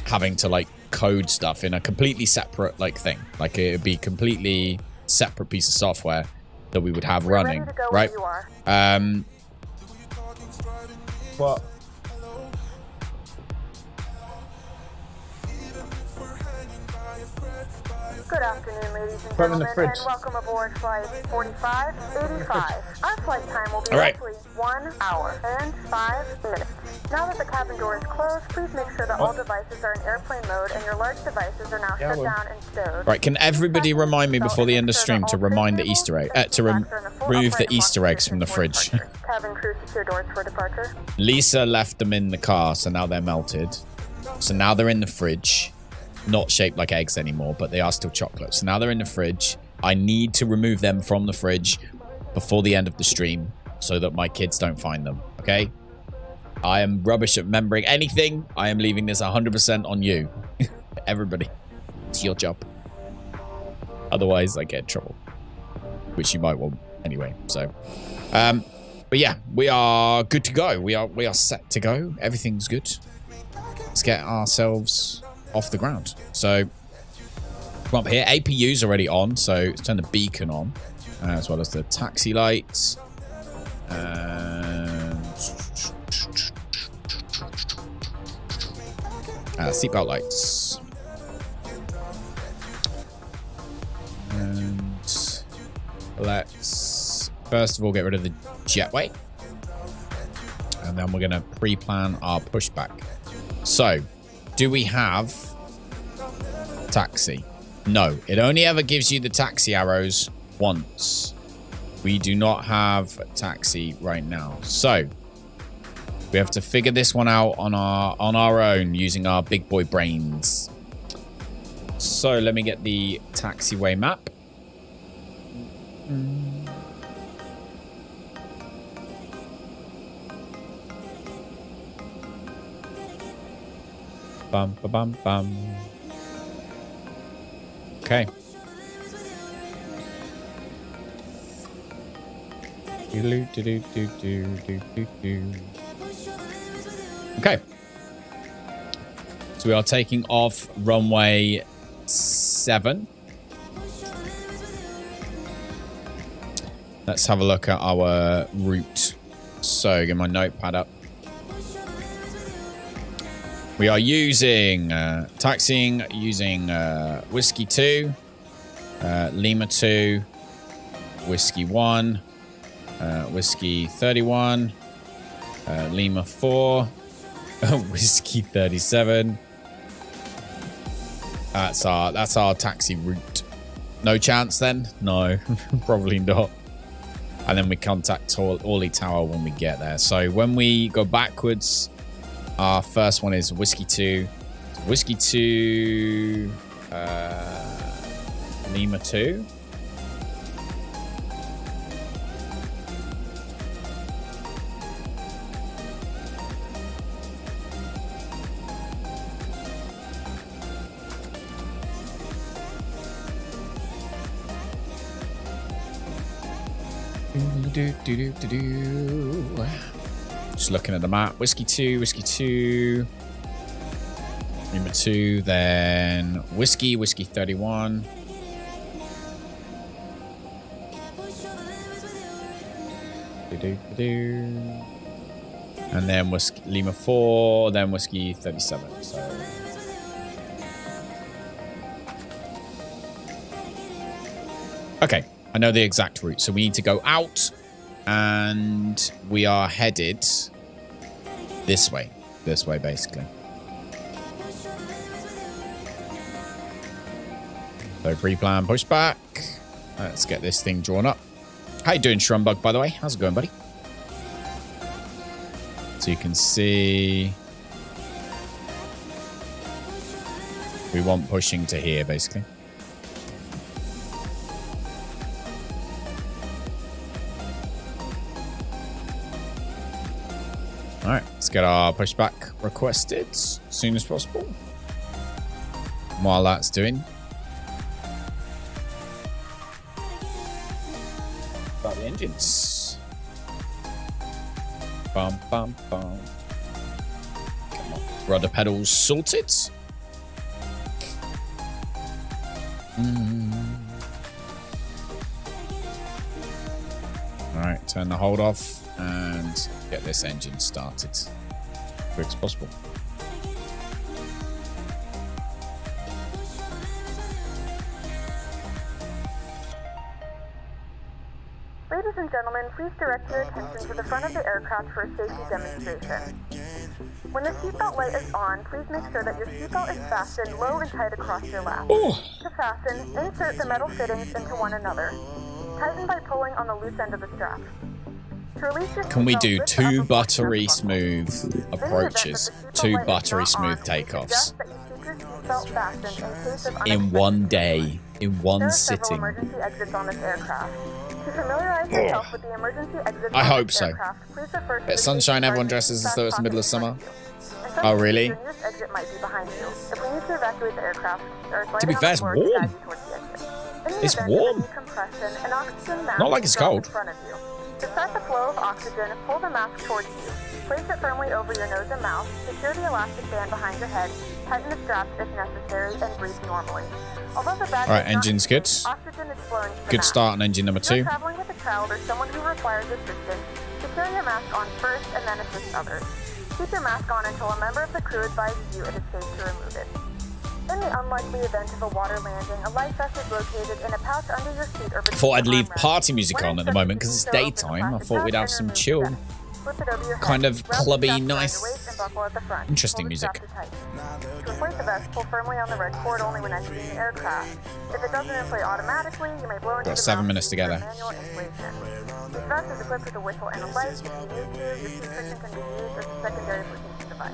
having to like code stuff in a completely separate like thing. Like it would be completely separate piece of software that we would have running, Ready to go right? when you are. What? Good afternoon, ladies and Put 'em in gentlemen, the fridge. and welcome aboard flight 4585. Our flight time will be All right. roughly 1 hour and 5 minutes. Now that the cabin door is closed, please make sure that all devices are in airplane mode and your large devices are now shut down and stowed. Right, can everybody remind me before the end of stream to remind the Easter egg, to remove the Easter eggs from the fridge? Cabin crew secure doors for departure. Lisa left them in the car, so now they're melted. So now they're in the fridge. Not shaped like eggs anymore, but they are still chocolate. So now they're in the fridge. I need to remove them from the fridge before the end of the stream so that my kids don't find them, okay? I am rubbish at remembering anything. I am leaving this 100% on you. Everybody. It's your job. Otherwise, I get in trouble. Which you might want anyway, so. But yeah, we are good to go. We are set to go. Everything's good. Let's get ourselves off the ground. So come up here. APU's already on, so let's turn the beacon on, as well as the taxi lights. Seatbelt lights. And let's first of all get rid of the jetway. And then we're going to pre-plan our pushback. So, do we have taxi? No, it only ever gives you the taxi arrows once. We do not have taxi right now. So, we have to figure this one out on our own using our big boy brains. So, let me get the taxiway map. Bum, ba, bum, bum. Okay. Okay. So we are taking off runway 7. Let's have a look at our route. So get my notepad up. We are using, taxiing using Whiskey 2, Lima 2, Whiskey 1, Whiskey 31, Lima 4, Whiskey 37. That's our taxi route. No chance then? No, probably not. And then we contact Orly Tower when we get there. So when we go backwards, our first one is Whiskey 2. Whiskey 2, Lima 2. Just looking at the map. Whiskey 2, Whiskey 2, Lima 2, then Whiskey 31. And then Whiskey Lima 4, then Whiskey 37. So okay, I know the exact route. So we need to go out, and we are headed this way. This way, basically. So pre-plan pushback. Let's get this thing drawn up. How you doing, Shrumbug, by the way? How's it going, buddy? So you can see we want pushing to here, basically. All right, let's get our pushback requested as soon as possible. While that's doing, about the engines. Bum, bum, bum. Come on. Rudder pedals sorted. All right, turn the hold off and get this engine started as quick as possible. Ladies and gentlemen, please direct your attention to the front of the aircraft for a safety demonstration. When the seatbelt light is on, please make sure that your seatbelt is fastened low and tight across your lap. Ooh. To fasten, insert the metal fittings into one another. Tighten by pulling on the loose end of the strap. To release your Can we seatbelt, do lift up two and pull buttery the buckle. smooth approaches, In the event that the two seatbelt light is buttery not smooth on, takeoffs suggest that you keep your seatbelt fastened in case of in unexpected one emergencies. day, in one There are several sitting? emergency exits on this aircraft. To familiarize yourself with the emergency exits I on hope this so. aircraft, please refer to At the Sunshine, safety everyone card dresses as though it's the middle of fastened summer. in front of you. In some Oh, cases, really? your nearest exit might be behind you. If we need to evacuate the aircraft, there is To be lighting fair, on it's the floor to warm. guide you towards the exit. In the It's event warm. of a decompression, an oxygen mask Not like it's is dropped cold. in front of you. To start the flow of oxygen, pull the mask towards you. Place it firmly over your nose and mouth, secure the elastic band behind your head, tighten the straps if necessary, and breathe normally. Although the bag All right, is not engine's good. oxygen is flowing to the Good mask. start on engine number If you're 2. traveling with a child or someone who requires assistance, secure your mask on first and then assist others. Keep your mask on until a member of the crew advises you it is safe to remove it. In the unlikely event of a water landing, a life vest is located in a pouch under your seat or between Thought I'd the leave armrests. party music When on at the instructed moment to because do it's so, open the daytime. I plastic thought we'd pouch have and some remove the chill, vest. Flip it over your kind head. of Wrap the clubby, strap around your nice, waist and buckle at the front. interesting Pull the music. strap to tighten. To inflate the vest, pull firmly on the red cord only when exiting the aircraft. If it doesn't inflate automatically, you may blow into Got the 7 mouth minutes using together. manual inflation. This vest is equipped with a whistle and a light. If you need to, your seat cushion can be used as a secondary protection device.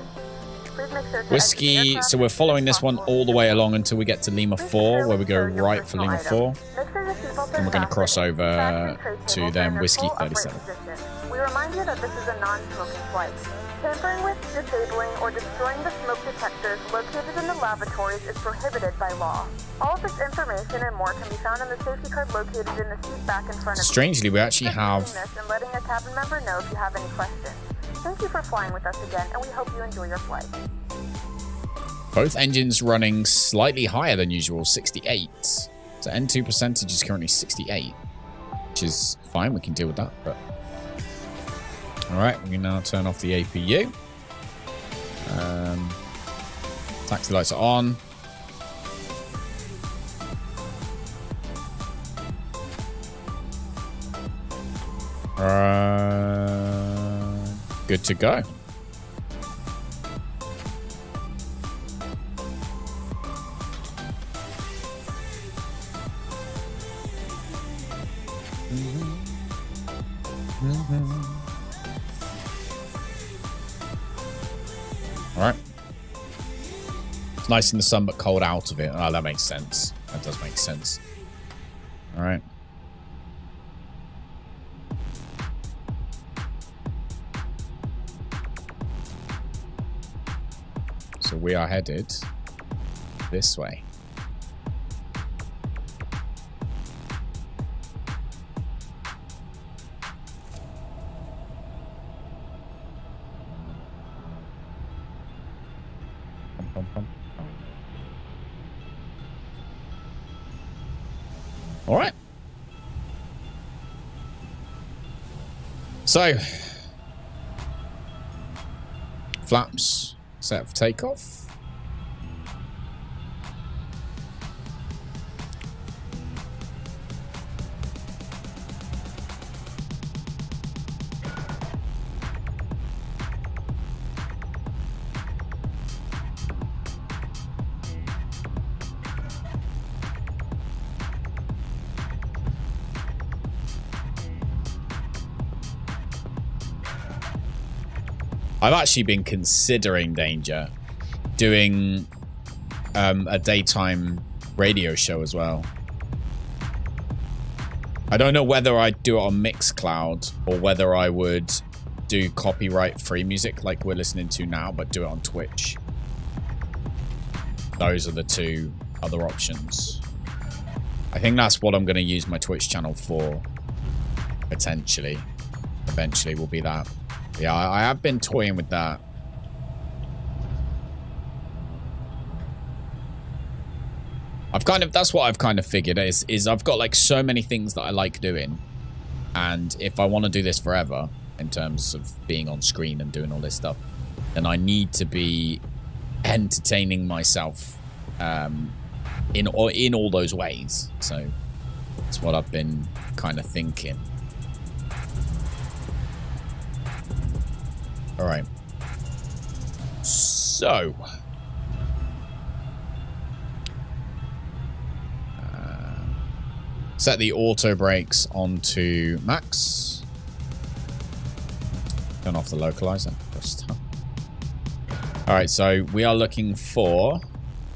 Please make sure to exit the Whiskey, aircraft so we're as soon following as this one possible. all the way along until we get to Lima Please 4, where we go securely right for personal Lima items. 4. Make sure your seatbelts are And we're gonna cross fastened. over Fasten tray to tables then are in their Whiskey full upright 37. position. We remind you that this is a non-smoking flight. Tampering with, disabling, or destroying the smoke detectors located in the lavatories is prohibited by law. All of this information and more can be found in the safety card located in the seat back in front of you. Strangely, we actually Just have reading this and letting a cabin member know if you have any questions. Thank you for flying with us again, and we hope you enjoy your flight. both engines running slightly higher than usual, 68. So N2 percentage is currently 68, which is fine. We can deal with that. But all right, we can now turn off the APU. Taxi lights are on. Good to go. All right. It's nice in the sun, but cold out of it. Oh, that makes sense. That does make sense. All right. So we are headed this way. All right. So, flaps set for takeoff. I've actually been considering, Danger, doing a daytime radio show as well. I don't know whether I'd do it on Mixcloud or whether I would do copyright-free music like we're listening to now, but do it on Twitch. Those are the two other options. I think that's what I'm going to use my Twitch channel for, potentially. Eventually will be that. Yeah, I have been toying with that. That's what I've kind of figured is I've got like so many things that I like doing. And if I want to do this forever, in terms of being on screen and doing all this stuff, then I need to be entertaining myself in all those ways. So that's what I've been kind of thinking. All right. So, set the auto brakes onto max. Turn off the localizer. All right, so we are looking for.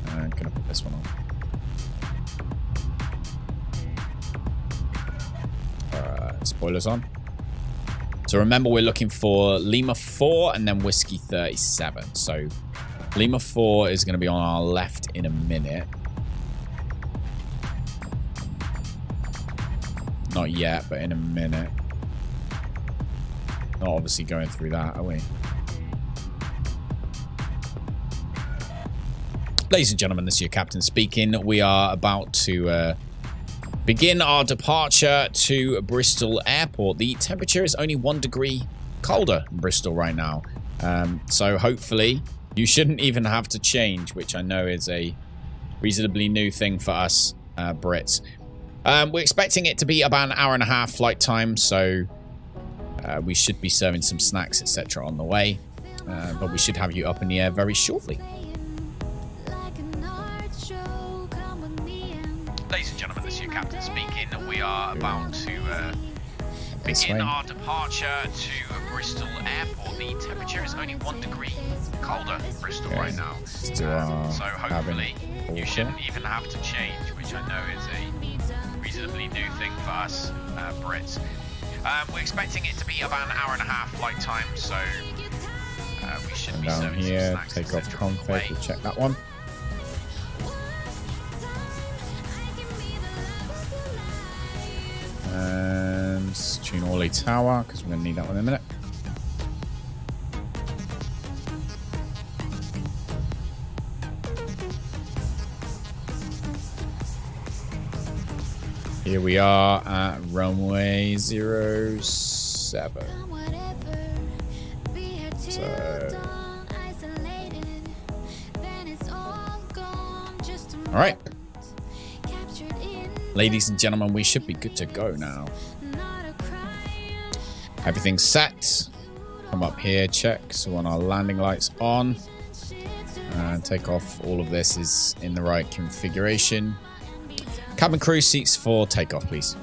I'm gonna put this one on. Spoilers on. So remember, we're looking for Lima 4 and then Whiskey 37. So Lima 4 is going to be on our left in a minute. Not yet, but in a minute. Not obviously going through that, are we? Ladies and gentlemen, this is your captain speaking. We are about to begin our departure to Bristol Airport. The temperature is only 1 degree colder in Bristol right now. So hopefully you shouldn't even have to change, which I know is a reasonably new thing for us Brits. We're expecting it to be about an hour and a half flight time, so we should be serving some snacks, etc. on the way. But we should have you up in the air very shortly. Ladies and gentlemen, this is your captain speaking. We are about to begin our departure to Bristol Airport. The temperature is only 1 degree colder in Bristol right now. So hopefully you shouldn't even have to change, which I know is a reasonably new thing for us Brits. We're expecting it to be about an hour and a half flight time, so we should be serving here, some snacks. Takeoff config, we'll check that one. And tune Orly Tower, because we're going to need that one in a minute. Here we are at runway 07. So All right. Ladies and gentlemen, we should be good to go now. Everything's set. Come up here, check. So on our landing lights on. And take off. All of this is in the right configuration. Cabin crew seats for takeoff, please.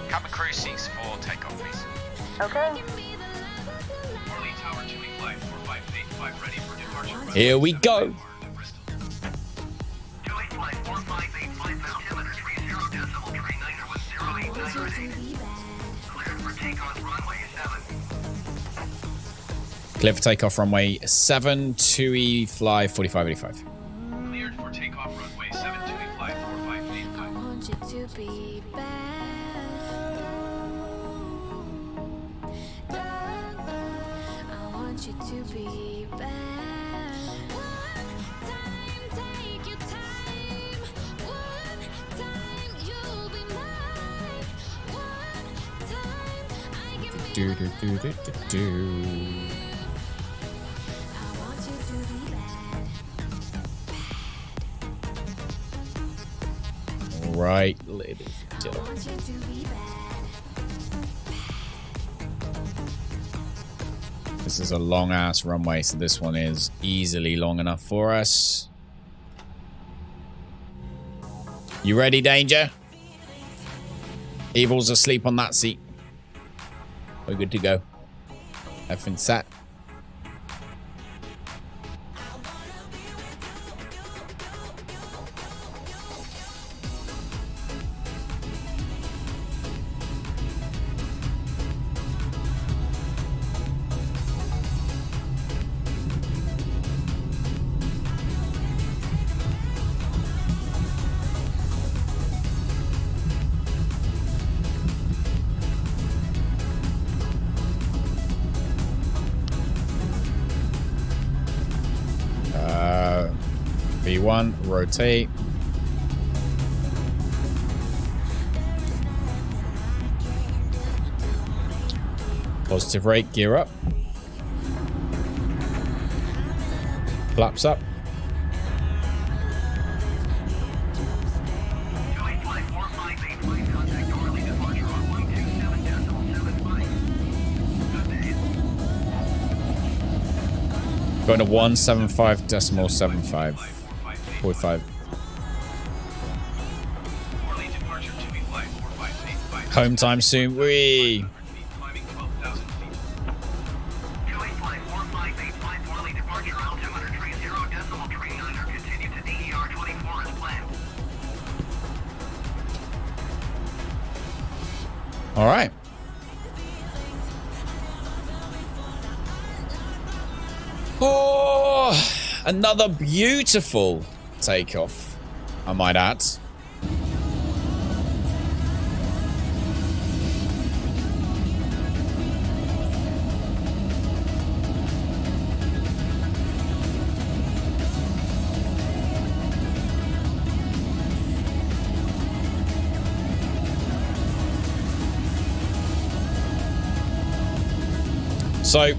Cabin crew seats for takeoff, please. Okay. Orly Tower 2 flight 4585 ready for departure. Here we go. Cleared for takeoff runway 7. Clear for takeoff runway 7, 2E, fly 4585. Cleared for takeoff runway 7, 2E, fly 4585. I want you to be bad. I want you to be bad. One time, take your time. One time, you'll be mine. One time, I can be Do, do, do, do, do, do. I want you to be bad. All right, ladies and I gentlemen. want you to be bad. This is a long ass runway, so this one is easily long enough for us. You ready, Danger? Evil's asleep on that seat. We're good to go. Everything's set. V1, rotate. Positive rate, gear up. Flaps up. Joint flight 4585, contact Orly, departure on 127.75. Good day. Going to 175.75. 45. Orly departure 2E, flight 4585. Home time soon. Wee. Climbing 12,000 feet. Joint flight 4585, Orly departure altimeter 30.39, continue to DER 24 as planned. All right. Oh, another beautiful takeoff, I might add. So,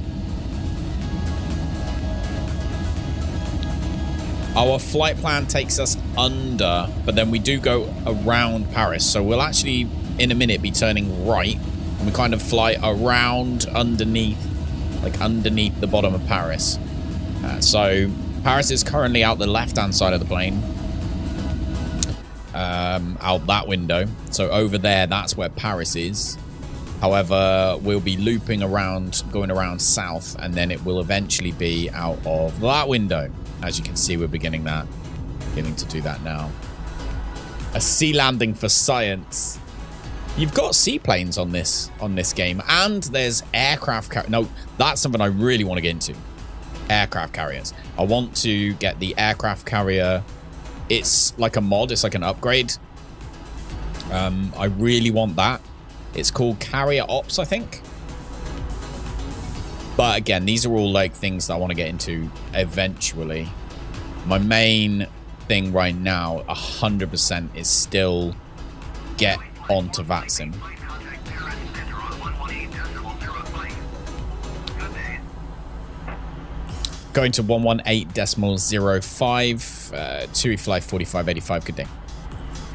our flight plan takes us under, but then we do go around Paris. So we'll actually, in a minute, be turning right. And we kind of fly around underneath, like underneath the bottom of Paris. So Paris is currently out the left-hand side of the plane. Out that window. So over there, that's where Paris is. However, we'll be looping around, going around south, and then it will eventually be out of that window. As you can see, we're beginning to do that now. A sea landing for science. You've got seaplanes on this game, and there's aircraft carriers. No, that's something I really want to get into. Aircraft carriers. I want to get the aircraft carrier. It's like a mod. It's like an upgrade. I really want that. It's called Carrier Ops, I think. But again, these are all like things that I want to get into eventually. My main thing right now, 100%, is still get onto Vatsim. Going to 118.05. TUI fly 4585. Good day.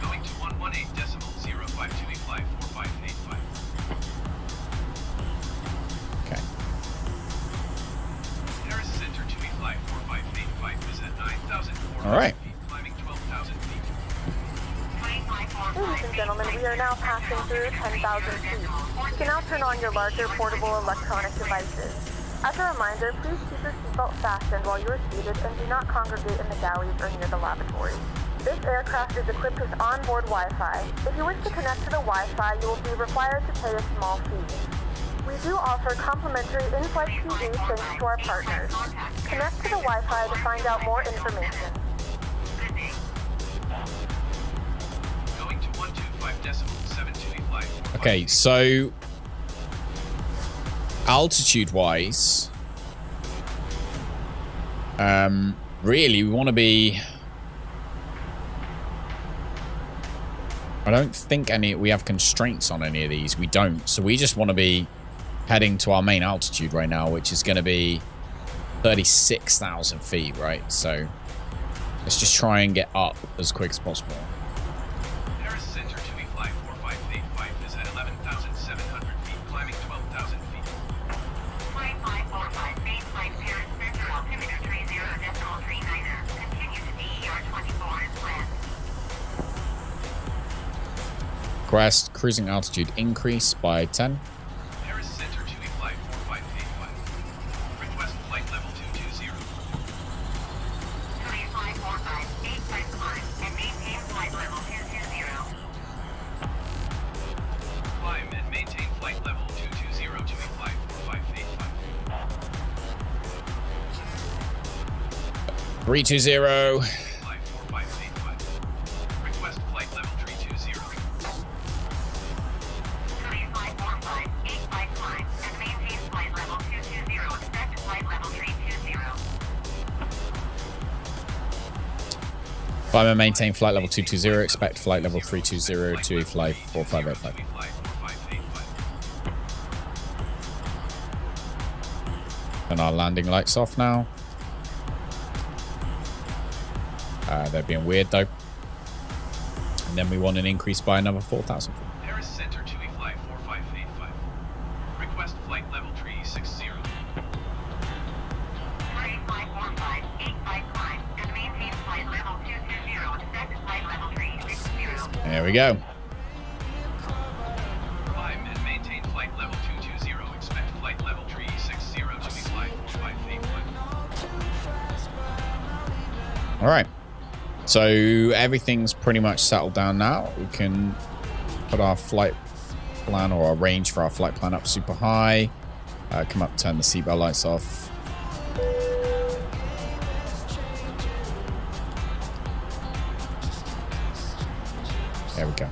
Going to 118.05 TUI fly 4585. Okay. Paris Center TUI fly 4585 is at 9,400 All right. feet, climbing 12,000 feet. Ladies and gentlemen, we are now passing through 10,000 feet. You can now turn on your larger portable electronic devices. As a reminder, please keep your seatbelt fastened while you are seated and do not congregate in the galleys or near the lavatory. This aircraft is equipped with onboard Wi-Fi. If you wish to connect to the Wi-Fi, you will be required to pay a small fee. We do offer complimentary in-flight TV thanks to our partners. Connect to the Wi-Fi to find out more information. Going to 125.7 TUI fly 4585. Okay, so altitude-wise, really, we want to be... I don't think we have constraints on any of these. We don't. So we just want to be heading to our main altitude right now, which is going to be 36,000 feet, right? So let's just try and get up as quick as possible. Paris Center TUI fly 4585 is at 11,700 feet, climbing 12,000 feet. Flight 545, base flight Paris Center, altimeter 30.39er. Continue to DER 24 as planned. Crest cruising altitude increase by 10. Paris Center TUI fly 4585. Request flight level 220. TUI 545, 8 climb and maintain flight level 220. Climb and maintain flight level 220 TUI fly 4585. 320. Fly 4585. Request flight level 320. TUI 545, 8 climb and maintain flight level 220. Expect flight level 320. Climb and maintain flight level 220. Expect flight level 320 to fly 4585. TUI fly 4585. And our landing lights off now. They're being weird though. And then we want an increase by another 4,000 feet. Paris Center TUI fly 4585. Request flight level 360. TUI 545, 8 climb and maintain flight level 220. Expect flight level 360. There we go. Climb and maintain flight level 220. Expect flight level 360 TUI fly 4585. All right. So everything's pretty much settled down now. We can put our flight plan or our range for our flight plan up super high. Come up, turn the seatbelt lights off. There we go.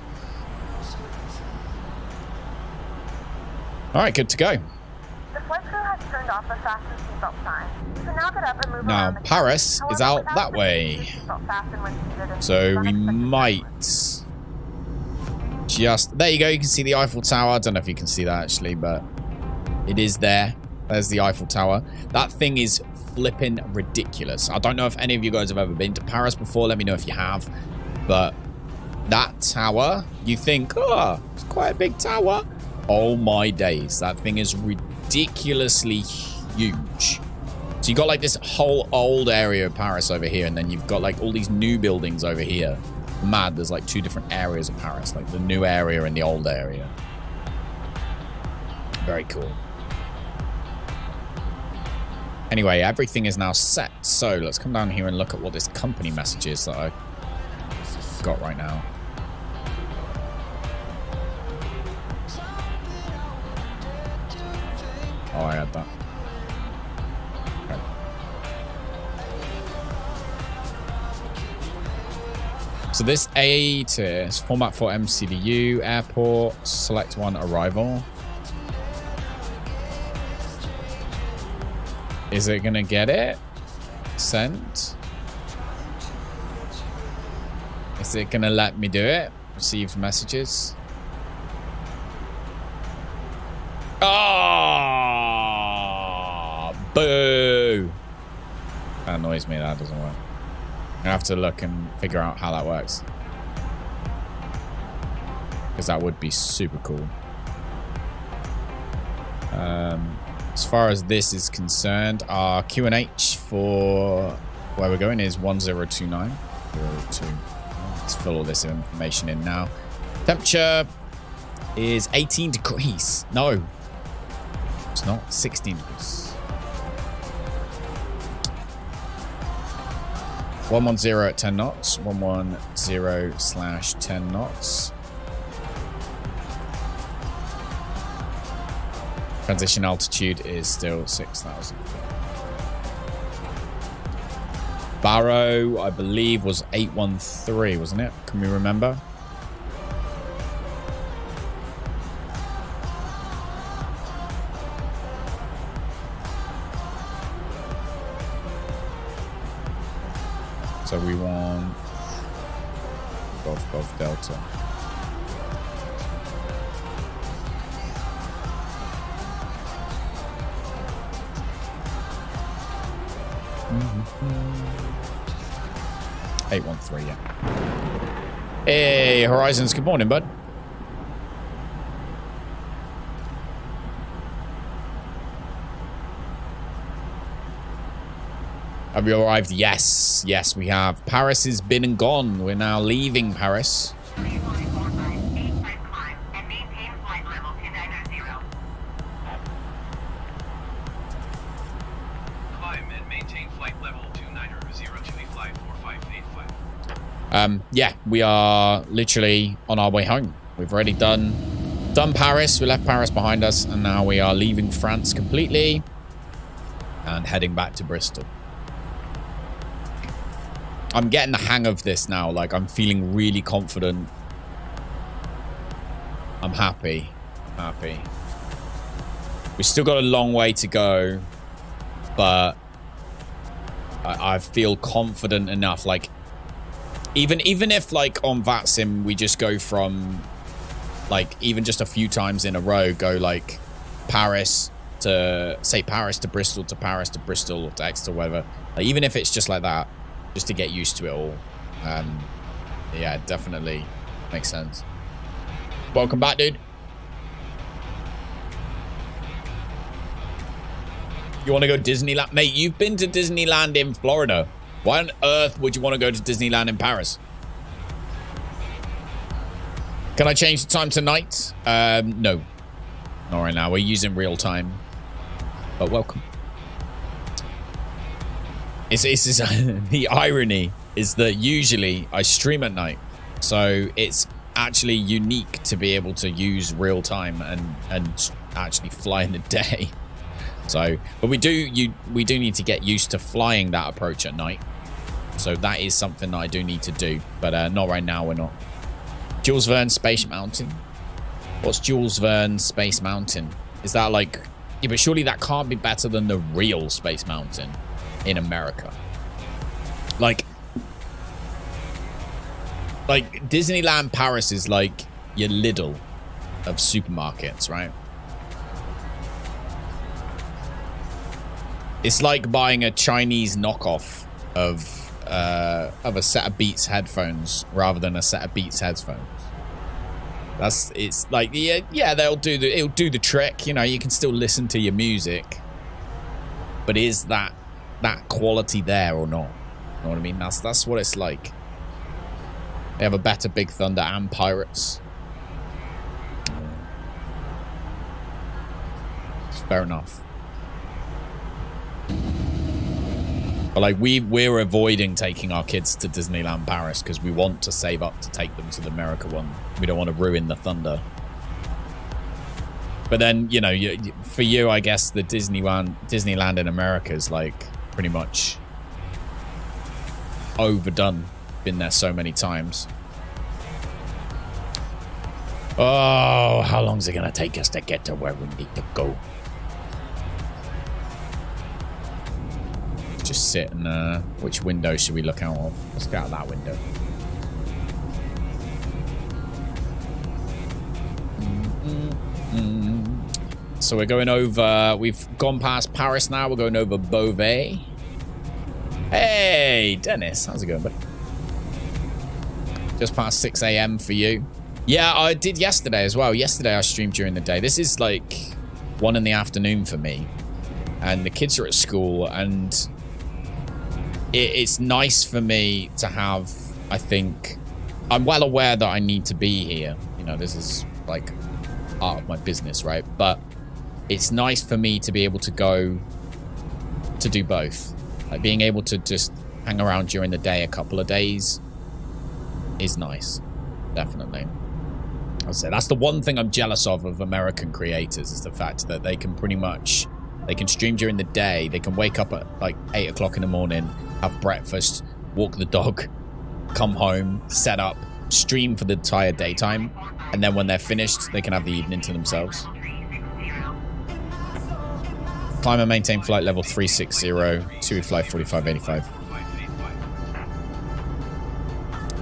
All right, good to go. The flight crew has turned off the fasten seatbelt sign. You can now get up and move Now, around the Paris cabin. is However, out without that the way. seatbelt fastened when seated in So we unexpected might turbulence. just... There you go. You can see the Eiffel Tower. I don't know if you can see that actually, but it is there. There's the Eiffel Tower. That thing is flipping ridiculous. I don't know if any of you guys have ever been to Paris before. Let me know if you have. But that tower, you think, oh, it's quite a big tower. Oh my days. That thing is ridiculously huge. So you got like this whole old area of Paris over here, and then you've got like all these new buildings over here. Mad, there's like two different areas of Paris, like the new area and the old area. Very cool. Anyway, everything is now set. So let's come down here and look at what this company message is that I got right now. Oh, I had that. Okay. So this A tier is format for MCDU, airport, select one, arrival. Is it gonna get it? Sent. Is it gonna let me do it? Received messages. Oh, boo. That annoys me. That doesn't work. I have to look and figure out how that works. Because that would be super cool. As far as this is concerned, our QNH for where we're going is 1029. 02. Let's fill all this information in now. Temperature is 18 degrees. No, it's not. 16 degrees. 110 at 10 knots. 110/10 knots. Transition altitude is still 6,000 feet. Barrow, I believe, was 813, wasn't it? Can we remember? So we want both Delta. Mm-hmm. 813, yeah. Hey, Horizons, good morning, bud. Have we arrived? Yes. Yes, we have. Paris has been and gone. We're now leaving Paris. Yeah, we are literally on our way home. We've already done Paris. We left Paris behind us, and now we are leaving France completely and heading back to Bristol. I'm getting the hang of this now. Like, I'm feeling really confident. I'm happy. We've still got a long way to go, but I feel confident enough. Like, even if like on Vatsim we just go from like even just a few times in a row, go like Paris to Bristol to Paris to Bristol or to Exeter, whatever. Like, even if it's just like that, just to get used to it all. Yeah, it definitely makes sense. Welcome back, dude. You want to go Disneyland? Mate, you've been to Disneyland in Florida. Why on earth would you want to go to Disneyland in Paris? Can I change the time to night? No. Not right now. We're using real time. But welcome. It's the irony is that usually I stream at night. So it's actually unique to be able to use real time and actually fly in the day. So, but we do need to get used to flying that approach at night. So that is something that I do need to do, but not right now. We're not. Jules Verne Space Mountain. What's Jules Verne Space Mountain? Is that like? Yeah, but surely that can't be better than the real Space Mountain in America. Like Disneyland Paris is like your Lidl of supermarkets, right? It's like buying a Chinese knockoff of a set of Beats headphones rather than a set of Beats headphones. It's like, yeah, it'll do the trick. You know, you can still listen to your music, but is that quality there or not? You know what I mean? That's what it's like. They have a better Big Thunder and Pirates. Fair enough. But like we're avoiding taking our kids to Disneyland Paris because we want to save up to take them to the America one. We don't want to ruin the thunder. But then, you know, for you, I guess the Disneyland in America is like pretty much overdone. Been there so many times. Oh, how long is it gonna take us to get to where we need to go? Just sit and which window should we look out of? Let's go out that window. So we're going over, we've gone past Paris now, we're going over Beauvais. Hey, Dennis. How's it going, buddy? Just past 6 a.m. for you. Yeah, I did yesterday as well. Yesterday I streamed during the day. This is like 1 in the afternoon for me. And the kids are at school. And it's nice for me to have, I think... I'm well aware that I need to be here. You know, this is like part of my business, right? But it's nice for me to be able to go to do both. Like being able to just hang around during the day a couple of days is nice. Definitely. I'll say that's the one thing I'm jealous of American creators is the fact that they can pretty much, they can stream during the day. They can wake up at like 8 o'clock in the morning, have breakfast, walk the dog, come home, set up, stream for the entire daytime. And then when they're finished, they can have the evening to themselves. Climb and maintain flight level 360 to flight 4585.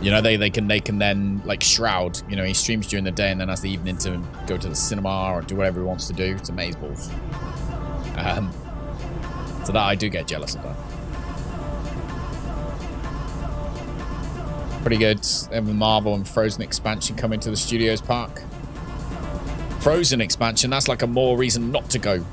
You know, they can then like Shroud, you know, he streams during the day and then has the evening to go to the cinema or do whatever he wants to do. It's amazeballs. So that I do get jealous of that. Pretty good. They have a Marvel and Frozen expansion coming to the Studios Park. Frozen expansion, that's like a more reason not to go.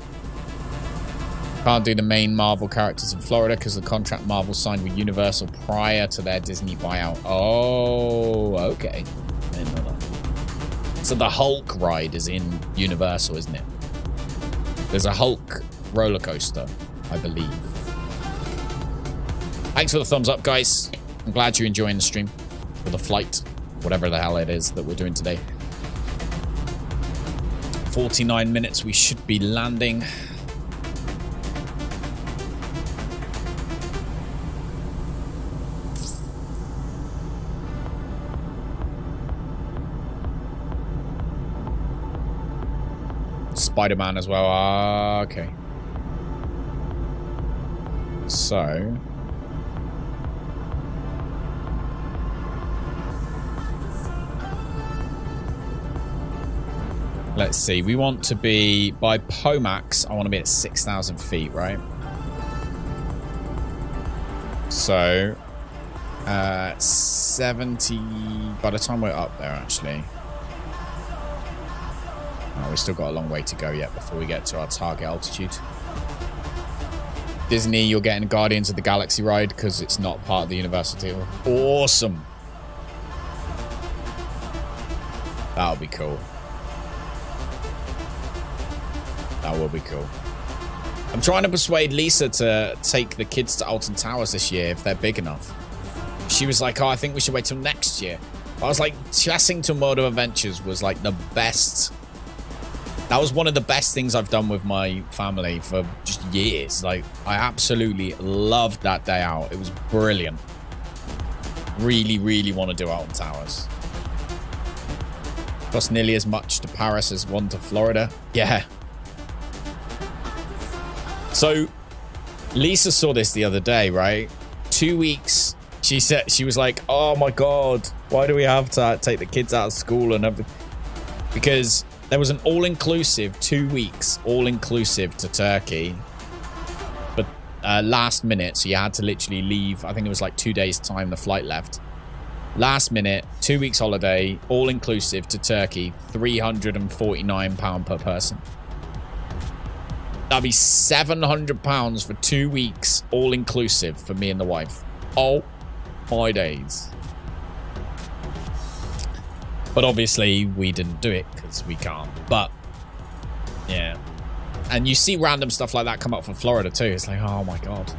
Can't do the main Marvel characters in Florida because the contract Marvel signed with Universal prior to their Disney buyout. Oh, okay. I didn't know that. So the Hulk ride is in Universal, isn't it? There's a Hulk roller coaster, I believe. Thanks for the thumbs up, guys. I'm glad you're enjoying the stream or the flight, whatever the hell it is that we're doing today. 49 minutes, we should be landing. Spider-Man as well. Okay. So... let's see. We want to be... by POMAX, I want to be at 6,000 feet, right? So... 70... by the time we're up there, actually... oh, we've still got a long way to go yet before we get to our target altitude. Disney, you're getting Guardians of the Galaxy ride because it's not part of the Universal deal. Awesome. That'll be cool. That will be cool. I'm trying to persuade Lisa to take the kids to Alton Towers this year if they're big enough. She was like, oh, I think we should wait till next year. I was like, Chessington World of Adventures was like the best... that was one of the best things I've done with my family for just years. Like, I absolutely loved that day out. It was brilliant. Really, really want to do Alton Towers. Cost nearly as much to Paris as one to Florida. Yeah. So, Lisa saw this the other day, right? 2 weeks. She said, she was like, oh my God, why do we have to take the kids out of school and everything? Because... there was an all-inclusive 2 weeks, all-inclusive to Turkey, but last minute, so you had to literally leave. I think it was like 2 days' time the flight left. Last minute, 2 weeks holiday, all-inclusive to Turkey, £349 per person. That'd be £700 for 2 weeks, all-inclusive for me and the wife. Oh my days. But obviously, we didn't do it because we can't. But, yeah. And you see random stuff like that come up from Florida, too. It's like, oh, my God.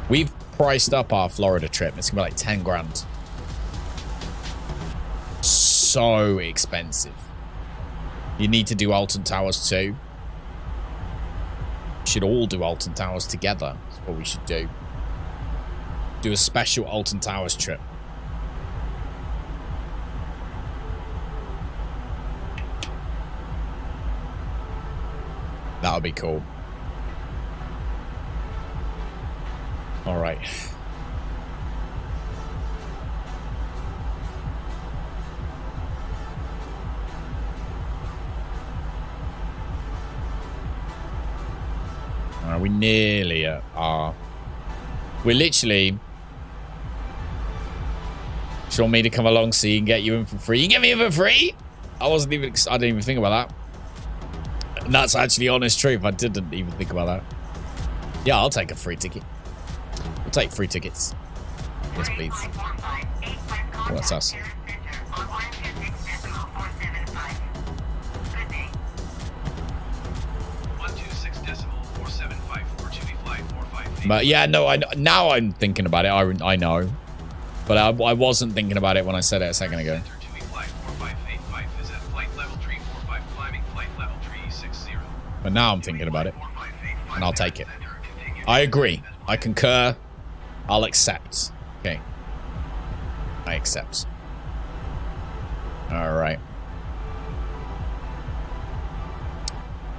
We've priced up our Florida trip. It's going to be like 10 grand. So expensive. You need to do Alton Towers, too. We should all do Alton Towers together. That's what we should do. Do a special Alton Towers trip. That would be cool. All right. Are we nearly at our We're literally... You want me to come along so you can get you in for free? You can get me in for free? I didn't even think about that. And that's actually honest truth. I didn't even think about that. Yeah, I'll take a free ticket. We'll take free tickets. Yes, please. Oh, that's us. But yeah, no, now I'm thinking about it. I know. But I wasn't thinking about it when I said it a second ago. But now I'm thinking about it. And I'll take it. I agree. I concur. I'll accept. Okay. I accept. Alright.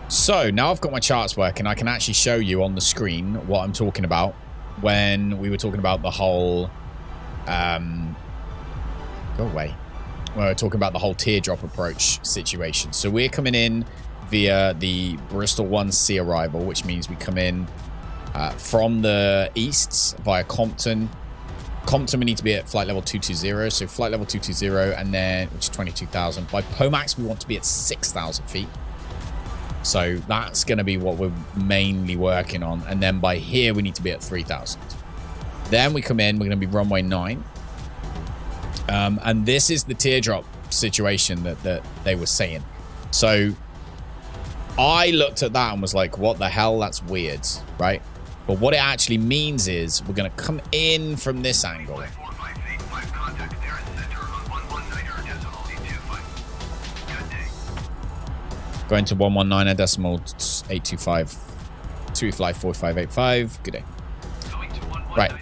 So, now I've got my charts working. I can actually show you on the screen what I'm talking about when we were talking about the whole... Go away. When we were talking about the whole teardrop approach situation. So, we're coming in via the Bristol 1C arrival, which means we come in from the east via Compton. Compton, we need to be at flight level 220. So, flight level 220, and then, which is 22,000. By POMAX, we want to be at 6,000 feet. So that's going to be what we're mainly working on. And then by here, we need to be at 3,000. Then we come in, we're going to be runway 9. And this is the teardrop situation that they were saying. So I looked at that and was like, what the hell? That's weird, right? But what it actually means is we're going to come in from this angle. Going to 119 decimal 825 to fly 4585. Good day. Right.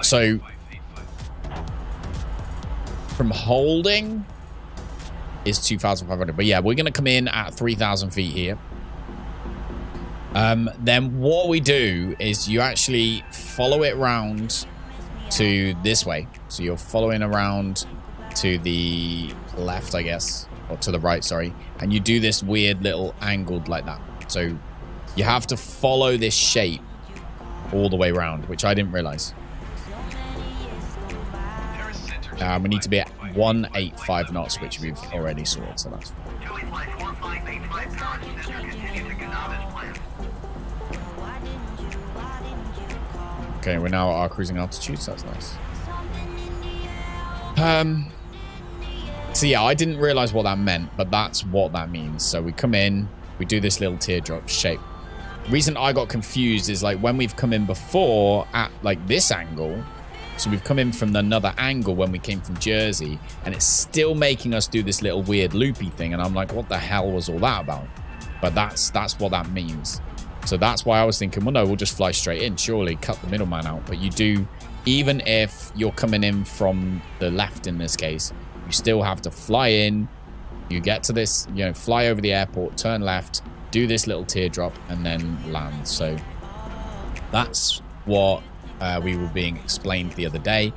So from holding is 2,500. But yeah, we're going to come in at 3,000 feet here. Then what we do is you actually follow it round to this way. So you're following around to the left, I guess. Or to the right, sorry. And you do this weird little angled like that. So you have to follow this shape all the way around, which I didn't realize. We need to be at 185 knots, which we've already sorted, so that's fine. Okay, we're now at our cruising altitude, so that's nice. So yeah, I didn't realize what that meant, but that's what that means. So we come in, we do this little teardrop shape. Reason I got confused is like when we've come in before at like this angle, so we've come in from another angle when we came from Jersey, and it's still making us do this little weird loopy thing, and I'm like, what the hell was all that about? But that's what that means. So that's why I was thinking, well, no, we'll just fly straight in. Surely cut the middleman out. But you do, even if you're coming in from the left in this case, you still have to fly in. You get to this, you know, fly over the airport, turn left, do this little teardrop, and then land. So that's what we were being explained the other day.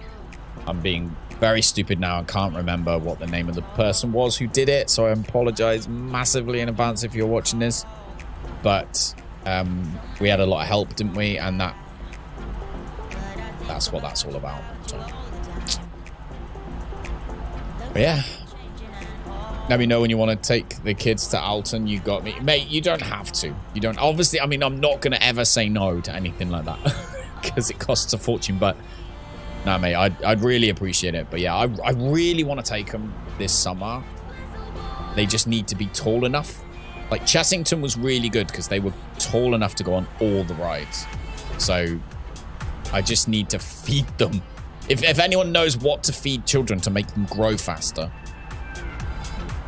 I'm being very stupid now. I can't remember what the name of the person was who did it, so I apologize massively in advance if you're watching this. But we had a lot of help, didn't we? And that's what that's all about. So. But yeah, let me know when you want to take the kids to Alton. You got me, mate. You don't have to. You don't. Obviously, I mean, I'm not gonna ever say no to anything like that because it costs a fortune. But no, mate, I'd really appreciate it. But yeah, I really want to take them this summer. They just need to be tall enough. Like Chessington was really good because they were tall enough to go on all the rides. So I just need to feed them. If anyone knows what to feed children to make them grow faster.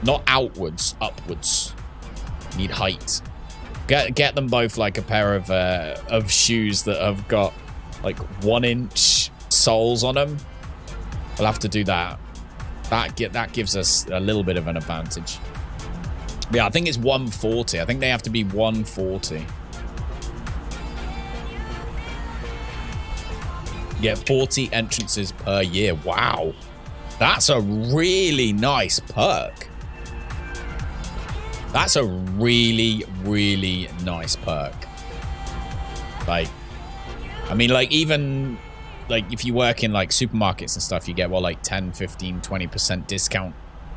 Not outwards, upwards. Need height. Get them both like a pair of shoes that have got like 1-inch soles on them. We'll have to do that. That gives us a little bit of an advantage. Yeah, I think it's 140. I think they have to be 140. Yeah, 40 entrances per year. Wow. That's a really nice perk. That's a really, really nice perk. Like, I mean, like, even like if you work in like supermarkets and stuff, you get what, like 10, 15, 20% discount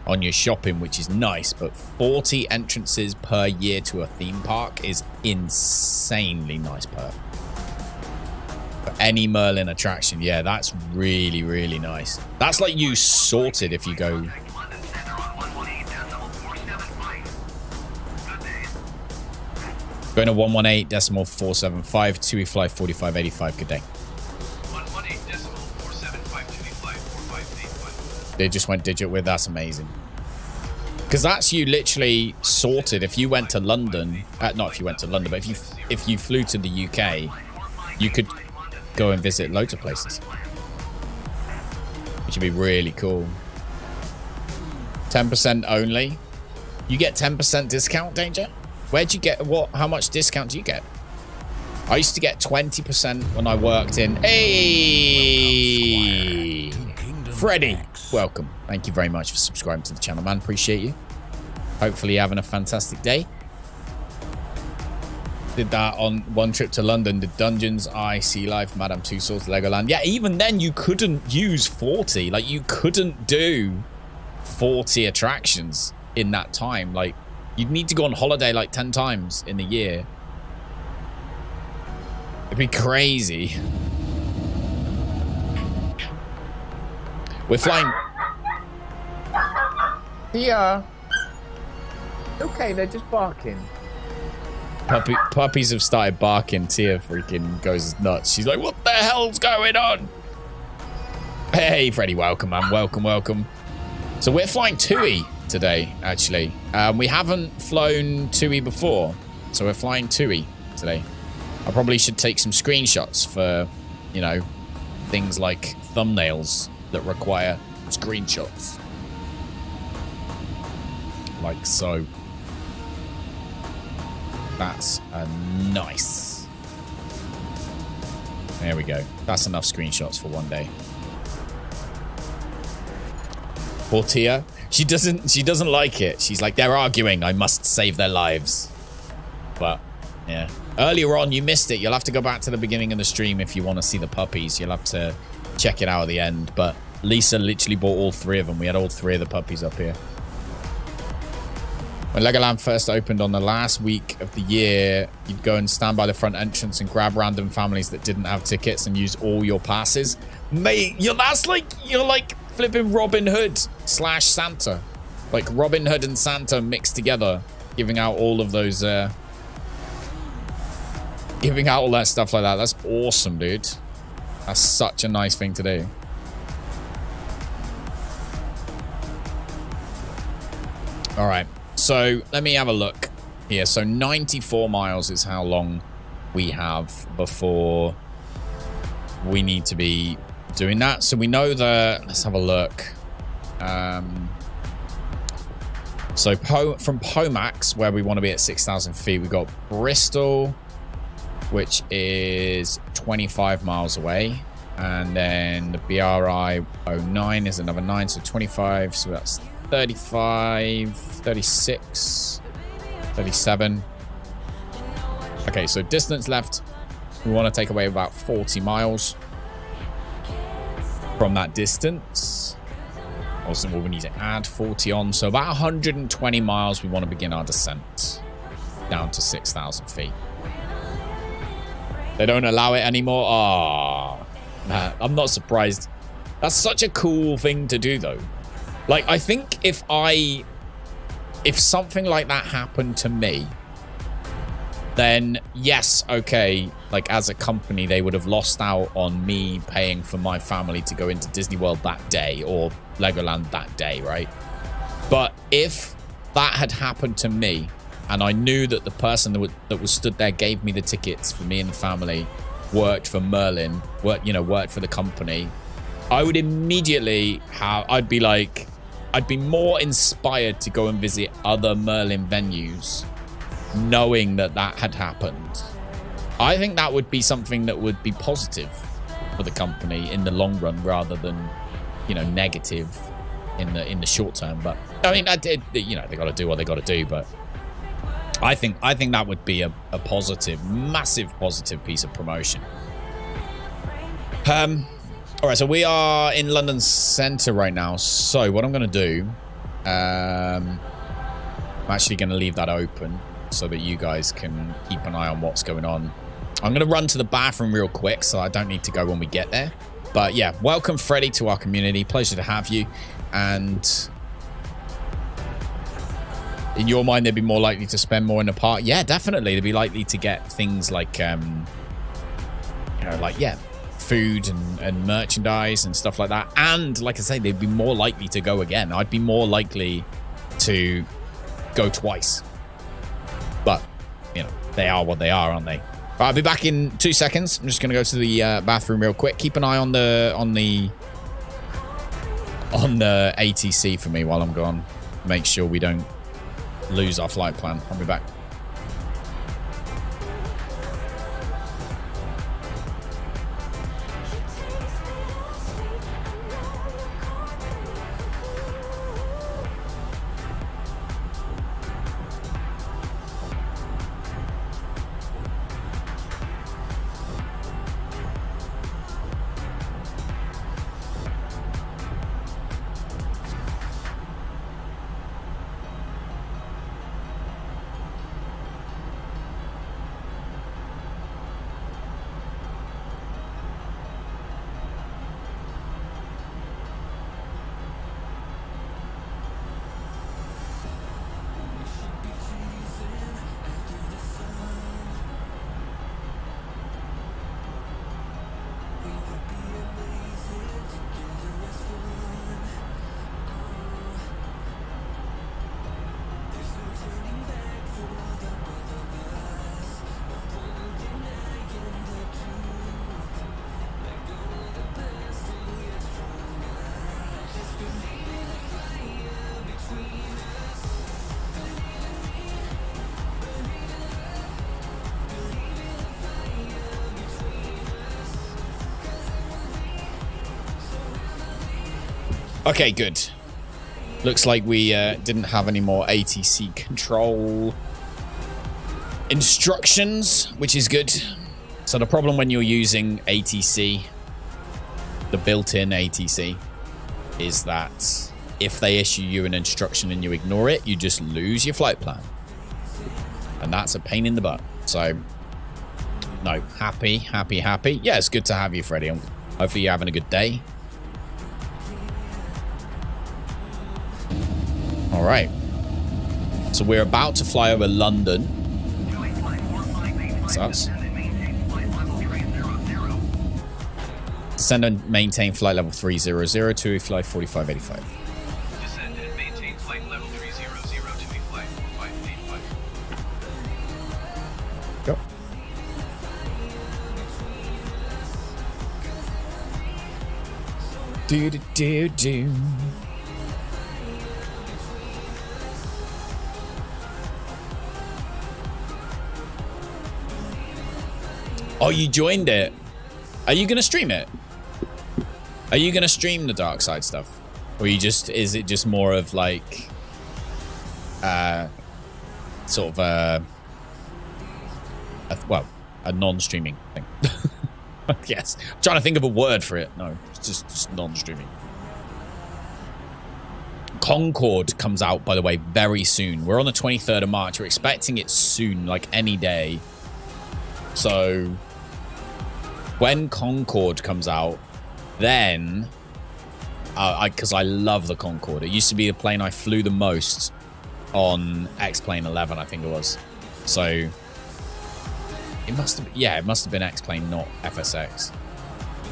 on your shopping, which is nice. But 40 entrances per year to a theme park is insanely nice perk. For any Merlin attraction, yeah, that's really, really nice. That's like you sorted if you go. Going to 118.475, TUI fly 4585, good day. 118.475, they just went digit with, that's amazing. Because that's you literally sorted. If you went to London, not if you went to London, but if you flew to the UK, you could go and visit loads of places, which would be really cool. 10% only. You get 10% discount, Danger? Where'd you get what? How much discount do you get? I used to get 20% when I worked in. Hey, Freddie, welcome. Thank you very much for subscribing to the channel, man. Appreciate you. Hopefully you're having a fantastic day. Did that on one trip to London. The Dungeons, Sea Life, Madame Tussauds, Legoland. Yeah, even then you couldn't use 40. Like, you couldn't do 40 attractions in that time. Like, you'd need to go on holiday like 10 times in a year. It'd be crazy. We're flying. Yeah. Okay, they're just barking. Puppies have started barking. Tia freaking goes nuts. She's like, what the hell's going on? Hey, Freddie, welcome, man. Welcome, welcome. So we're flying TUI today, actually. We haven't flown TUI before, so we're flying TUI today. I probably should take some screenshots for, you know, things like thumbnails that require screenshots. Like so. That's nice. There we go. That's enough screenshots for one day. Poor Tia. She doesn't like it. She's like, they're arguing. I must save their lives. But yeah. Earlier on, you missed it. You'll have to go back to the beginning of the stream if you want to see the puppies. You'll have to check it out at the end. But Lisa literally bought all 3 of them. We had all 3 of the puppies up here. When Legoland first opened on the last week of the year, you'd go and stand by the front entrance and grab random families that didn't have tickets and use all your passes. Mate, you're like flipping Robin Hood / Santa. Like Robin Hood and Santa mixed together, giving out all of those, giving out all that stuff like that. That's awesome, dude. That's such a nice thing to do. All right. So let me have a look here. So 94 miles is how long we have before we need to be doing that. So we know that, let's have a look. So from POMAX, where we want to be at 6,000 feet, we've got Bristol, which is 25 miles away. And then the BRI 09 is another 9, so 25. So that's 35, 36, 37. Okay, so distance left, we want to take away about 40 miles from that distance. Also, we need to add 40 on, so about 120 miles we want to begin our descent down to 6,000 feet. They don't allow it anymore. Oh, I'm not surprised. That's such a cool thing to do, though. Like, I think if something like that happened to me, then yes, okay, like as a company, they would have lost out on me paying for my family to go into Disney World that day or Legoland that day, right? But if that had happened to me and I knew that the person that was stood there gave me the tickets for me and the family, worked for Merlin, worked for the company, I would immediately I'd be more inspired to go and visit other Merlin venues knowing that had happened. I think that would be something that would be positive for the company in the long run rather than, negative in the short term. But I mean, they got to do what they got to do, but I think that would be a positive, massive positive piece of promotion All right, so we are in London Centre right now. So what I'm going to do, I'm actually going to leave that open so that you guys can keep an eye on what's going on. I'm going to run to the bathroom real quick, so I don't need to go when we get there. But yeah, welcome, Freddie, to our community. Pleasure to have you. And in your mind, they'd be more likely to spend more in the park. Yeah, definitely. They'd be likely to get things like, you know, like, yeah, food and merchandise and stuff like that. And like I say, they'd be more likely to go again. I'd be more likely to go twice. But, you know, they are what they are, aren't they? Right, I'll be back in 2 seconds. I'm just going to go to the bathroom real quick. Keep an eye on the ATC for me while I'm gone. Make sure we don't lose our flight plan. I'll be back. Okay, good. Looks like we didn't have any more ATC control instructions, which is good. So the problem when you're using ATC, the built-in ATC, is that if they issue you an instruction and you ignore it, you just lose your flight plan. And that's a pain in the butt. So, no, happy. Yeah, it's good to have you, Freddie. Hopefully you're having a good day. All right. So we're about to fly over London. That's us. Descend and maintain flight level 300 to flight 4585. Descend and maintain flight level 300 to flight 4585. Go. Do. Oh, you joined it. Are you going to stream it? Are you going to stream the dark side stuff? Or is it just more of like, sort of a non-streaming thing? Yes. I'm trying to think of a word for it. No, it's just non-streaming. Concorde comes out, by the way, very soon. We're on the 23rd of March. We're expecting it soon, like any day. So when Concorde comes out, then because I love the Concorde. It used to be the plane I flew the most on X-Plane 11, I think it was. So it must have been X-Plane, not FSX.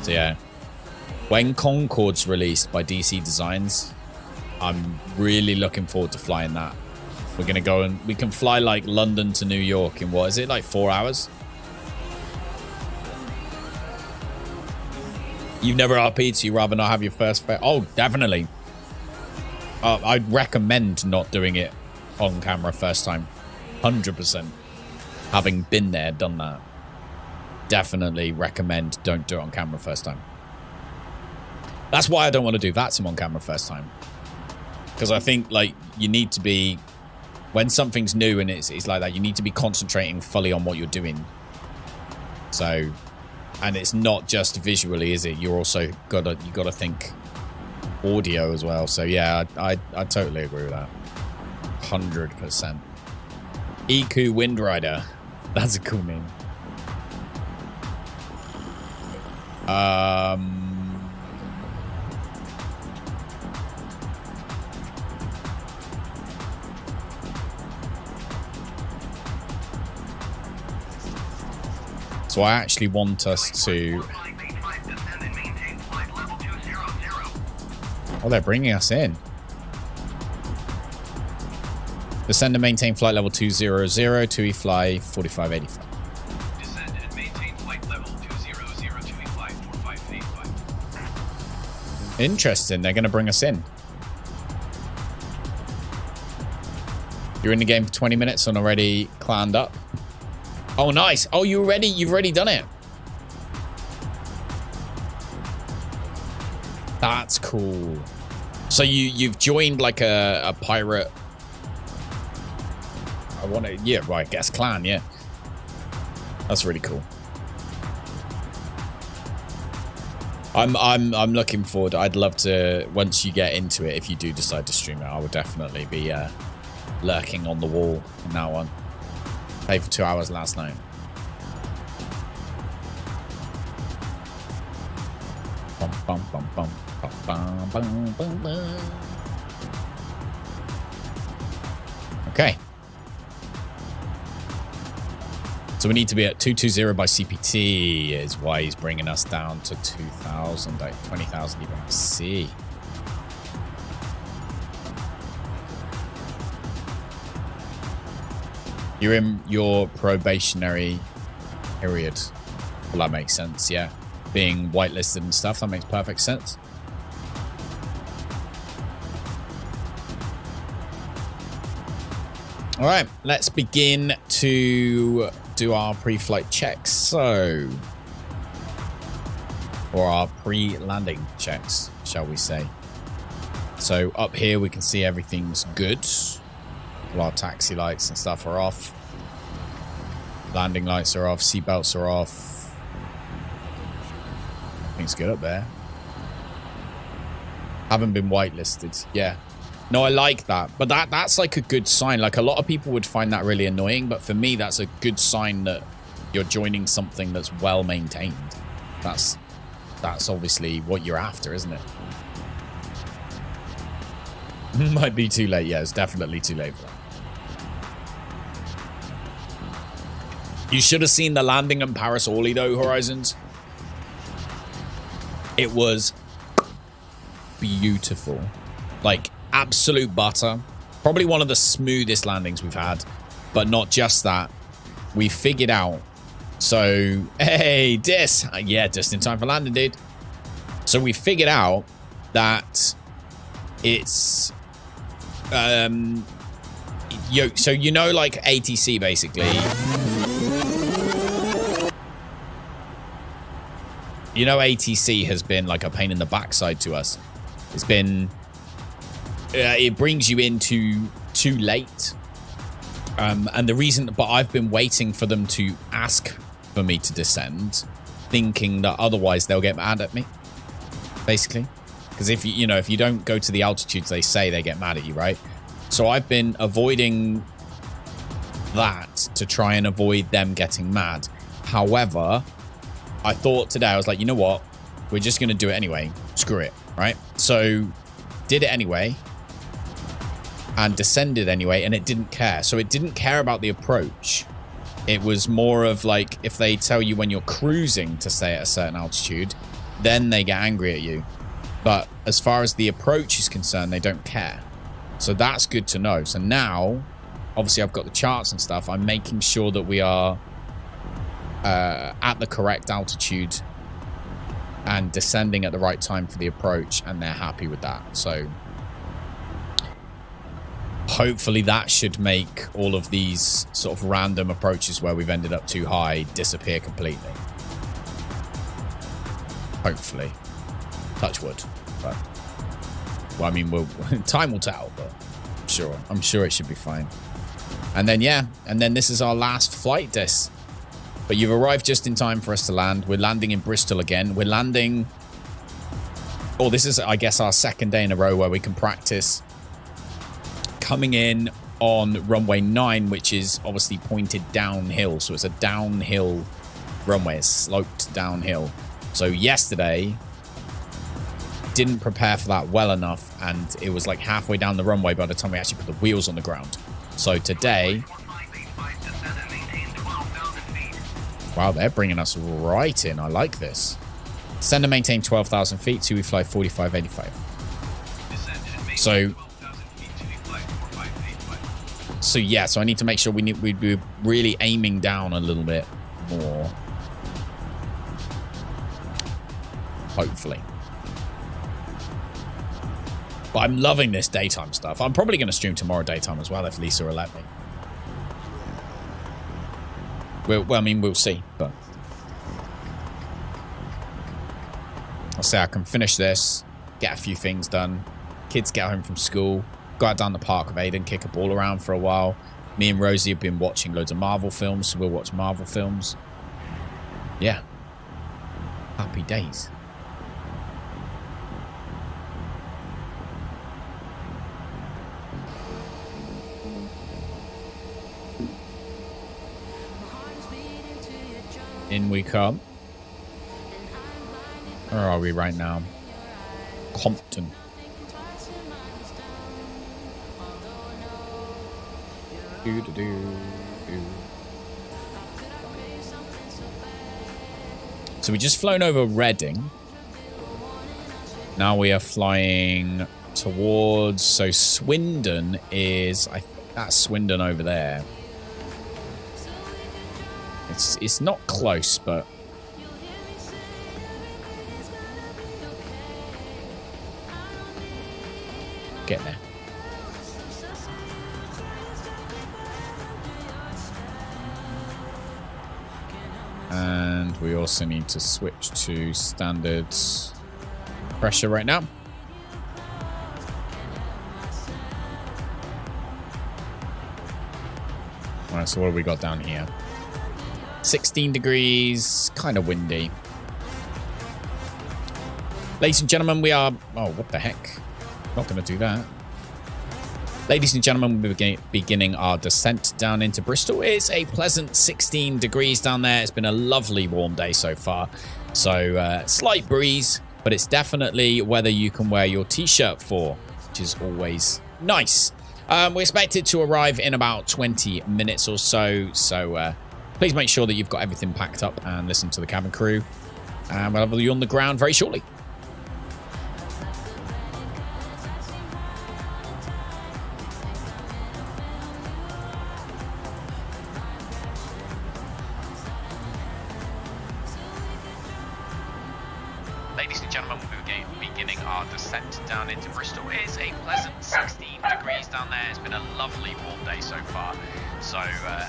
So yeah, when Concorde's released by DC Designs, I'm really looking forward to flying that. We're gonna go and we can fly like London to New York in, what is it, like 4 hours? You've never RP'd, so you'd rather not have your first fare? Oh, definitely. I'd recommend not doing it on camera first time. 100%. Having been there, done that. Definitely recommend don't do it on camera first time. That's why I don't want to do Vatsim on camera first time. Because I think, like, you need to be... When something's new and it's like that, you need to be concentrating fully on what you're doing. So... And it's not just visually, is it? You're also you gotta think audio as well. So yeah, I totally agree with that. 100%. Iku Windrider. That's a cool name. So I actually want us to... Oh, they're bringing us in. Descend and maintain flight level 200 to E-Fly 4585. Descend and maintain flight level 200 to E-Fly 4585. Interesting. They're going to bring us in. You're in the game for 20 minutes and already climbed up. Oh, nice. Oh, you've already done it. That's cool. So you've joined like a pirate. Yeah, right. I guess clan. Yeah, that's really cool. I'm looking forward. I'd love to, once you get into it, if you do decide to stream it, I would definitely be lurking on the wall in that one. Played for 2 hours last night. Bum, bum, bum, bum, bum, bum, bum, bum, bum. Okay. So we need to be at 220 by CPT is why he's bringing us down to 2,000, 20,000 even by C. You're in your probationary period. Well, that makes sense, yeah. Being whitelisted and stuff, that makes perfect sense. All right, let's begin to do our pre-flight checks. So, or our pre-landing checks, shall we say. So up here, we can see everything's good. All our taxi lights and stuff are off. Landing lights are off. Seatbelts are off. Everything's good up there. Haven't been whitelisted. Yeah. No, I like that. But that's like a good sign. Like a lot of people would find that really annoying. But for me, that's a good sign that you're joining something that's well maintained. That's obviously what you're after, isn't it? Might be too late. Yeah, it's definitely too late for that. You should have seen the landing in Paris Orly, though, Horizons. It was beautiful. Like, absolute butter. Probably one of the smoothest landings we've had. But not just that. We figured out. So, hey, Dis. Yeah, just in time for landing, dude. So we figured out that it's... so you know, like ATC basically. You know, ATC has been like a pain in the backside to us. It's been, it brings you in too late. And the reason, but I've been waiting for them to ask for me to descend, thinking that otherwise they'll get mad at me, basically. Because if you don't go to the altitudes they say, they get mad at you, right? So I've been avoiding that to try and avoid them getting mad. However, I thought today, I was like, you know what? We're just going to do it anyway. Screw it, right? So did it anyway and descended anyway, and it didn't care. So it didn't care about the approach. It was more of like, if they tell you when you're cruising to stay at a certain altitude, then they get angry at you. But as far as the approach is concerned, they don't care. So that's good to know. So now, obviously I've got the charts and stuff. I'm making sure that we are at the correct altitude and descending at the right time for the approach, and they're happy with that. So hopefully that should make all of these sort of random approaches where we've ended up too high disappear completely. Hopefully. Touch wood. But, well, I mean, time will tell, but I'm sure it should be fine. And then, yeah, and then this is our last flight, Dis. But you've arrived just in time for us to land. We're landing in Bristol again. We're landing... Oh, this is, I guess, our second day in a row where we can practice coming in on runway 9, which is obviously pointed downhill. So it's a downhill runway. It's sloped downhill. So yesterday, didn't prepare for that well enough, and it was like halfway down the runway by the time we actually put the wheels on the ground. So today... Wow, they're bringing us right in. I like this. Send and maintain 12,000 feet to we fly 4585. So yeah, so I need to make sure we're really aiming down a little bit more. Hopefully. But I'm loving this daytime stuff. I'm probably going to stream tomorrow daytime as well if Lisa will let me. Well, I mean, we'll see, but I'll say I can finish this, get a few things done. Kids get home from school, go out down the park with Aiden, kick a ball around for a while. Me and Rosie have been watching loads of Marvel films, so we'll watch Marvel films. Yeah. Happy days. In we come. Where are we right now? Compton. So we just flown over Reading. Now we are flying towards... So Swindon is... I think that's Swindon over there. It's not close, but... Get there. And we also need to switch to standard pressure right now. Alright, so what have we got down here? 16 degrees, kind of windy. Ladies and gentlemen, we are... Oh, what the heck? Not going to do that. Ladies and gentlemen, we're beginning our descent down into Bristol. It's a pleasant 16 degrees down there. It's been a lovely warm day so far. So, slight breeze, but it's definitely weather you can wear your t-shirt for, which is always nice. We're expected to arrive in about 20 minutes or so. So, please make sure that you've got everything packed up and listen to the cabin crew. And we'll have you on the ground very shortly. Ladies and gentlemen, we're beginning our descent down into Bristol. It's a pleasant 16 degrees down there. It's been a lovely warm day so far. So,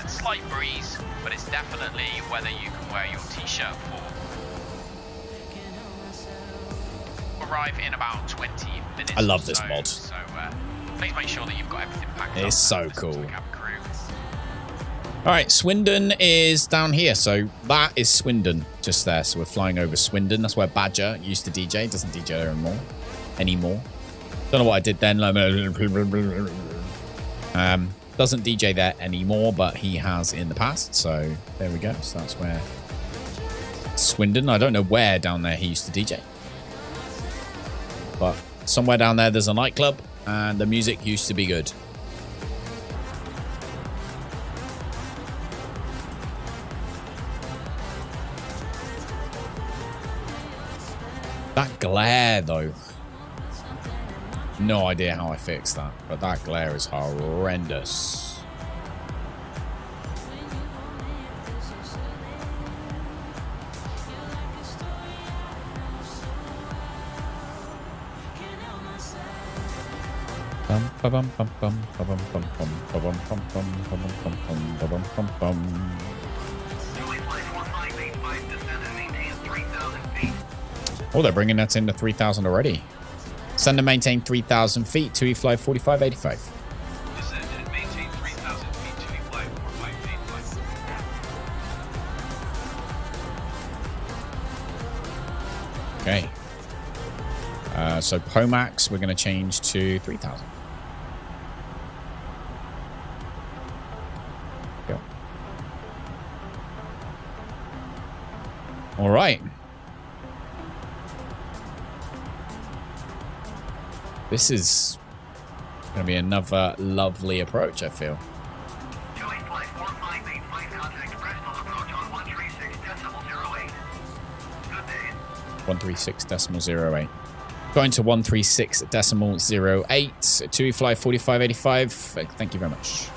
slight breeze, but it's definitely weather you can wear your t-shirt for. Arrive in about 20 minutes. I love this mod. So, please make sure that you've got everything packed up. It's so cool. All right, Swindon is down here. So that is Swindon just there. So we're flying over Swindon. That's where Badger used to DJ. Doesn't DJ there anymore. Don't know what I did then. Doesn't DJ there anymore, but he has in the past. So there we go. So that's where Swindon. I don't know where down there he used to DJ. But somewhere down there there's a nightclub and the music used to be good. That glare, though. No idea how I fixed that, but that glare is horrendous. Oh, they're bringing that into 3,000 already. Send and maintain 3,000 feet to fly 4585. Descend and maintain 3,000 feet to fly 4585. Okay. So POMAX, we're going to change to 3,000. Go. All right. This is going to be another lovely approach, I feel. Joey flight 4585, contact Bristol, approach on 136.08. Good day. 136.08. Going to 136.08. TUI fly 4585. Thank you very much.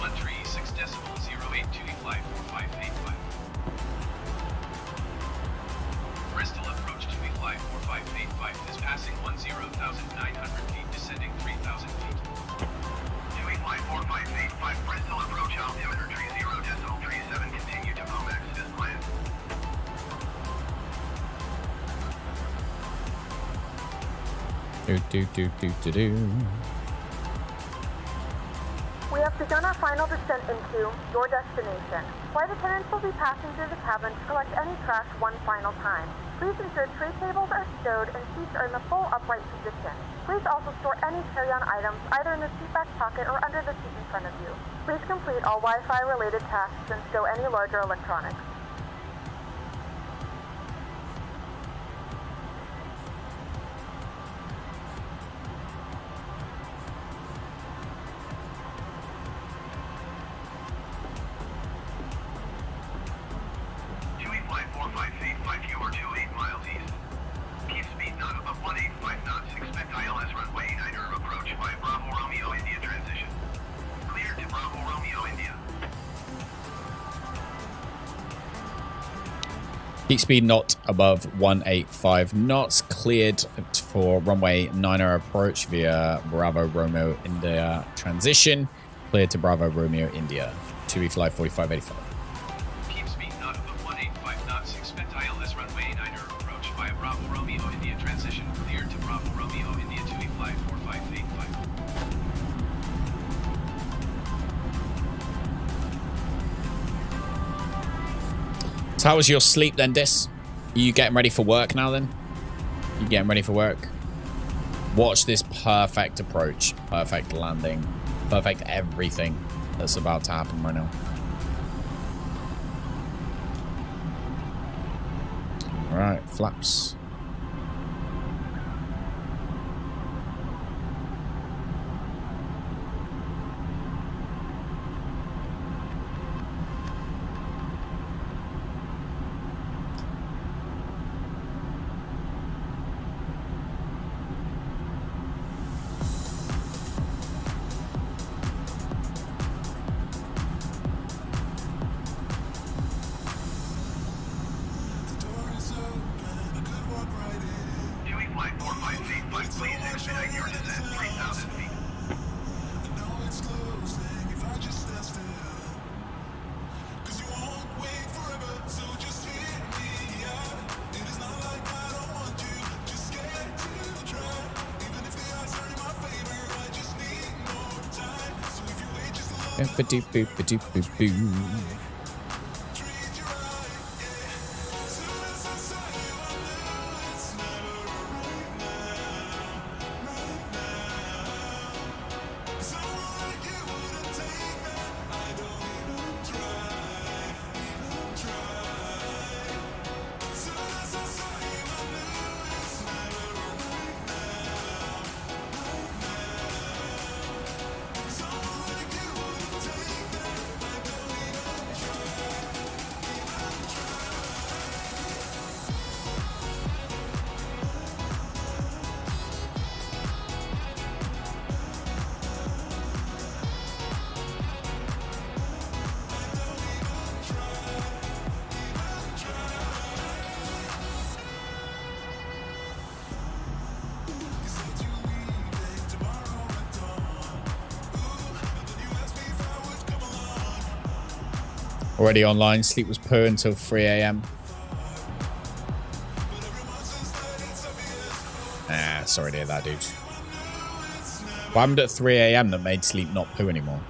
136.08, TUI flight 4585. Bristol approach TUI flight 4585 is passing 10,900 feet, descending 3,000 feet. TUI flight 4585, Bristol approach altimeter 30.37, continue to POMAX as planned. We have begun our final descent into your destination. Flight attendants will be passing through the cabin to collect any trash one final time. Please ensure tray tables are stowed and seats are in the full upright position. Please also store any carry-on items either in the seat back pocket or under the seat in front of you. Please complete all Wi-Fi related tasks and stow any larger electronics. TUI flight 4585, you are 28 miles east. Keep speed not above 185 knots. Expect ILS runway 9er approach by Bravo Romeo India transition. Clear to Bravo Romeo India. Peak speed not above 185 knots. Cleared for runway 9er approach via Bravo Romeo India transition. Cleared to Bravo Romeo India. TUI fly 4585. Keep speed not above 185 knots. Expect ILS runway 9er approach by Bravo Romeo India transition. Clear to Bravo Romeo India TUI flight 4585. So how was your sleep then, Dis? Are you getting ready for work now then? You getting ready for work? Watch this perfect approach, perfect landing, perfect everything that's about to happen right now. All right, flaps. TUI flight 4585, please expedite your descent 3,000 feet. Boop-a-doop-boop-a-doop-boop-boo. Already online. Sleep was poor until 3 a.m. Ah, sorry to hear that, dude. What happened at 3 a.m. that made sleep not poo anymore?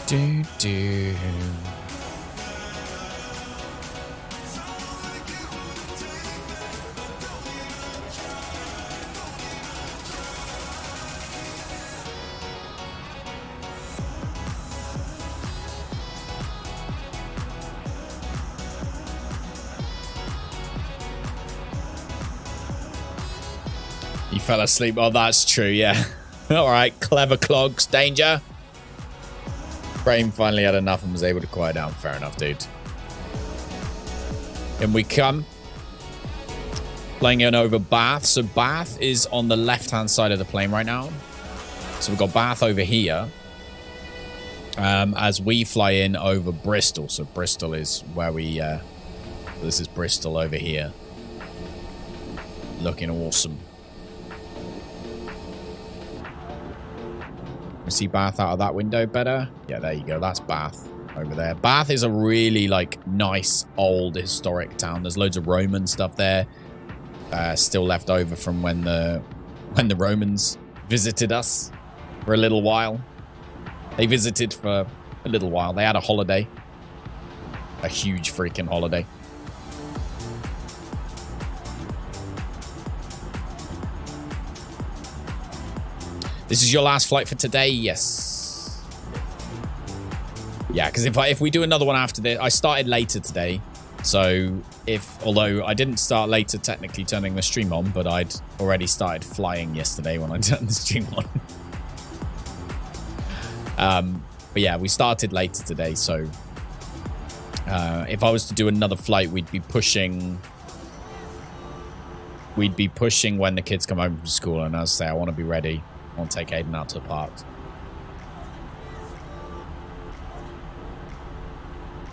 Do. You fell asleep. Oh, that's true. Yeah. All right. Clever clogs. Danger. Frame finally had enough and was able to quiet down. Fair enough, dude. In we come. Flying in over Bath. So Bath is on the left-hand side of the plane right now. So we've got Bath over here. As we fly in over Bristol. So Bristol is where we... this is Bristol over here. Looking awesome. You see Bath out of that window better? Yeah, there you go. That's Bath over there. Bath is a really, like, nice, old, historic town. There's loads of Roman stuff there. Still left over from when the Romans visited us for a little while. They visited for a little while. They had a holiday. A huge freaking holiday. This is your last flight for today? Yes. Yeah, because if we do another one after this, I started later today. So although I didn't start later technically turning the stream on, but I'd already started flying yesterday when I turned the stream on. But yeah, we started later today. So if I was to do another flight, we'd be pushing when the kids come home from school. And as I say, I want to be ready. I want to take Aiden out to the park.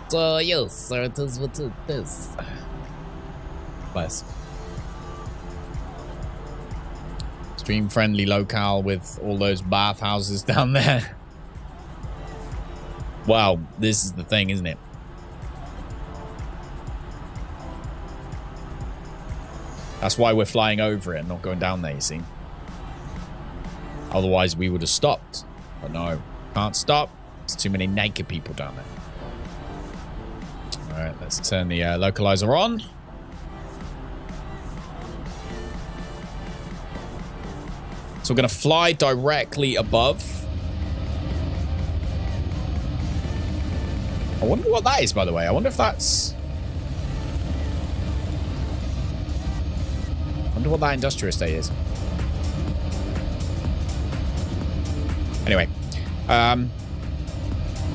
So, yes, sir, it is what it is. Bless. Stream-friendly locale with all those bathhouses down there. Wow, this is the thing, isn't it? That's why we're flying over it and not going down there, you see. Otherwise, we would have stopped. But no, can't stop. There's too many naked people down there. All right, let's turn the localizer on. So we're going to fly directly above. I wonder what that is, by the way. I wonder if that's... I wonder what that industrial estate is. Anyway,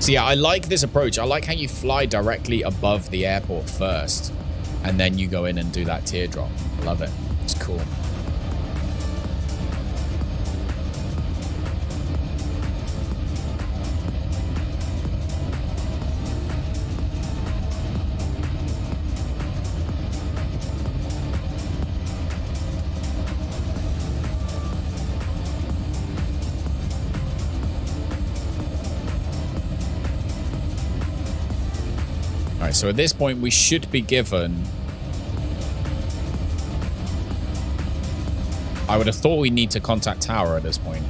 so yeah, I like this approach. I like how you fly directly above the airport first, and then you go in and do that teardrop. I love it. It's cool. So at this point, we should be given... I would have thought we need to contact tower at this point.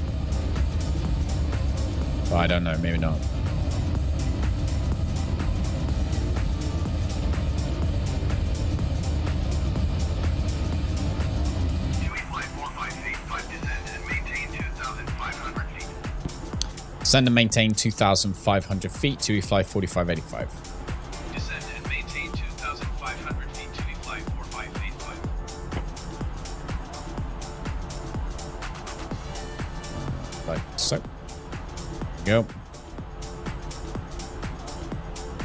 But I don't know. Maybe not. Send and maintain 2,500 feet to fly 4585. So, go.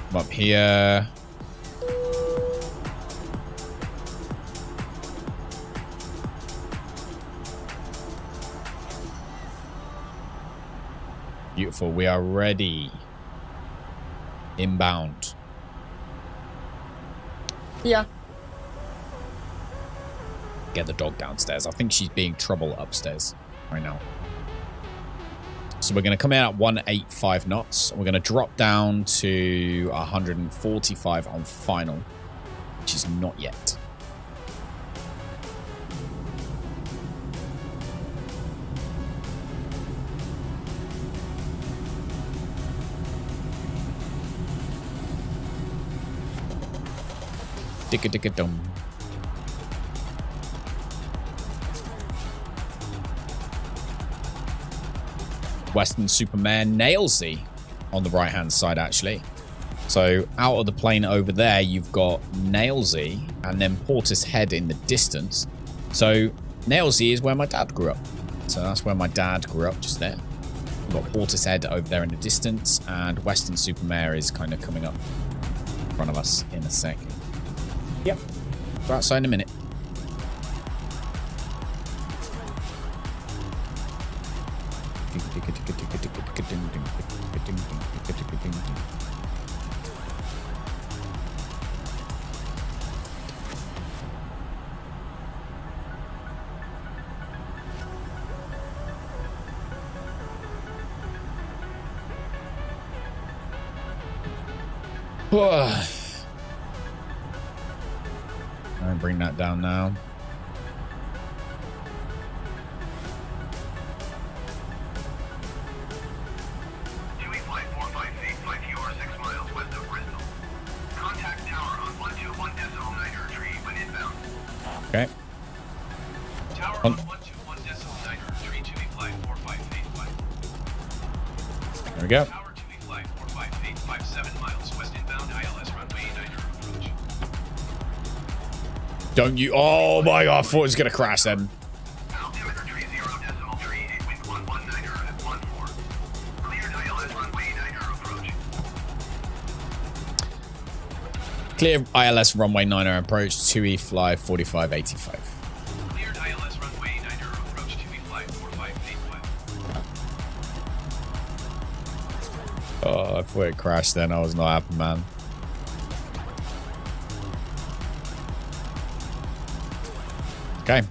Come up here. Beautiful. We are ready. Inbound. Yeah. Get the dog downstairs. I think she's being trouble upstairs right now. So we're going to come in at 185 knots. We're going to drop down to 145 on final, which is not yet. Dicka-dicka-dum. Western Superman Nailsy on the right-hand side, actually. So out of the plane over there, you've got Nailsy and then Portishead in the distance. So Nailsy is where my dad grew up. So that's where my dad grew up, just there. We've got Portishead over there in the distance, and Western Supermare is kind of coming up in front of us in a sec. Yep. We're outside in a minute. I'll bring that down now. Flight 45 feet, 5 or 6 miles west of Bristol. Contact tower on 121.9 tree when inbound. Okay. Tower on 121.9 tree to be flight 45 feet west. There we go. Tower to be flight 45 feet, 57 miles west inbound ILS runway 9 approach. Don't you? Oh my god, I thought it was going to crash then. Altimeter tree 0.3, 8 wind 119 at 14. Cleared ILS runway 9 approach. Clear ILS runway 9er approach, 2E fly 4585. Cleared ILS runway 9 approach to be flight 45 feet west. Oh, I thought it crashed then. I was not happy, man. Okay.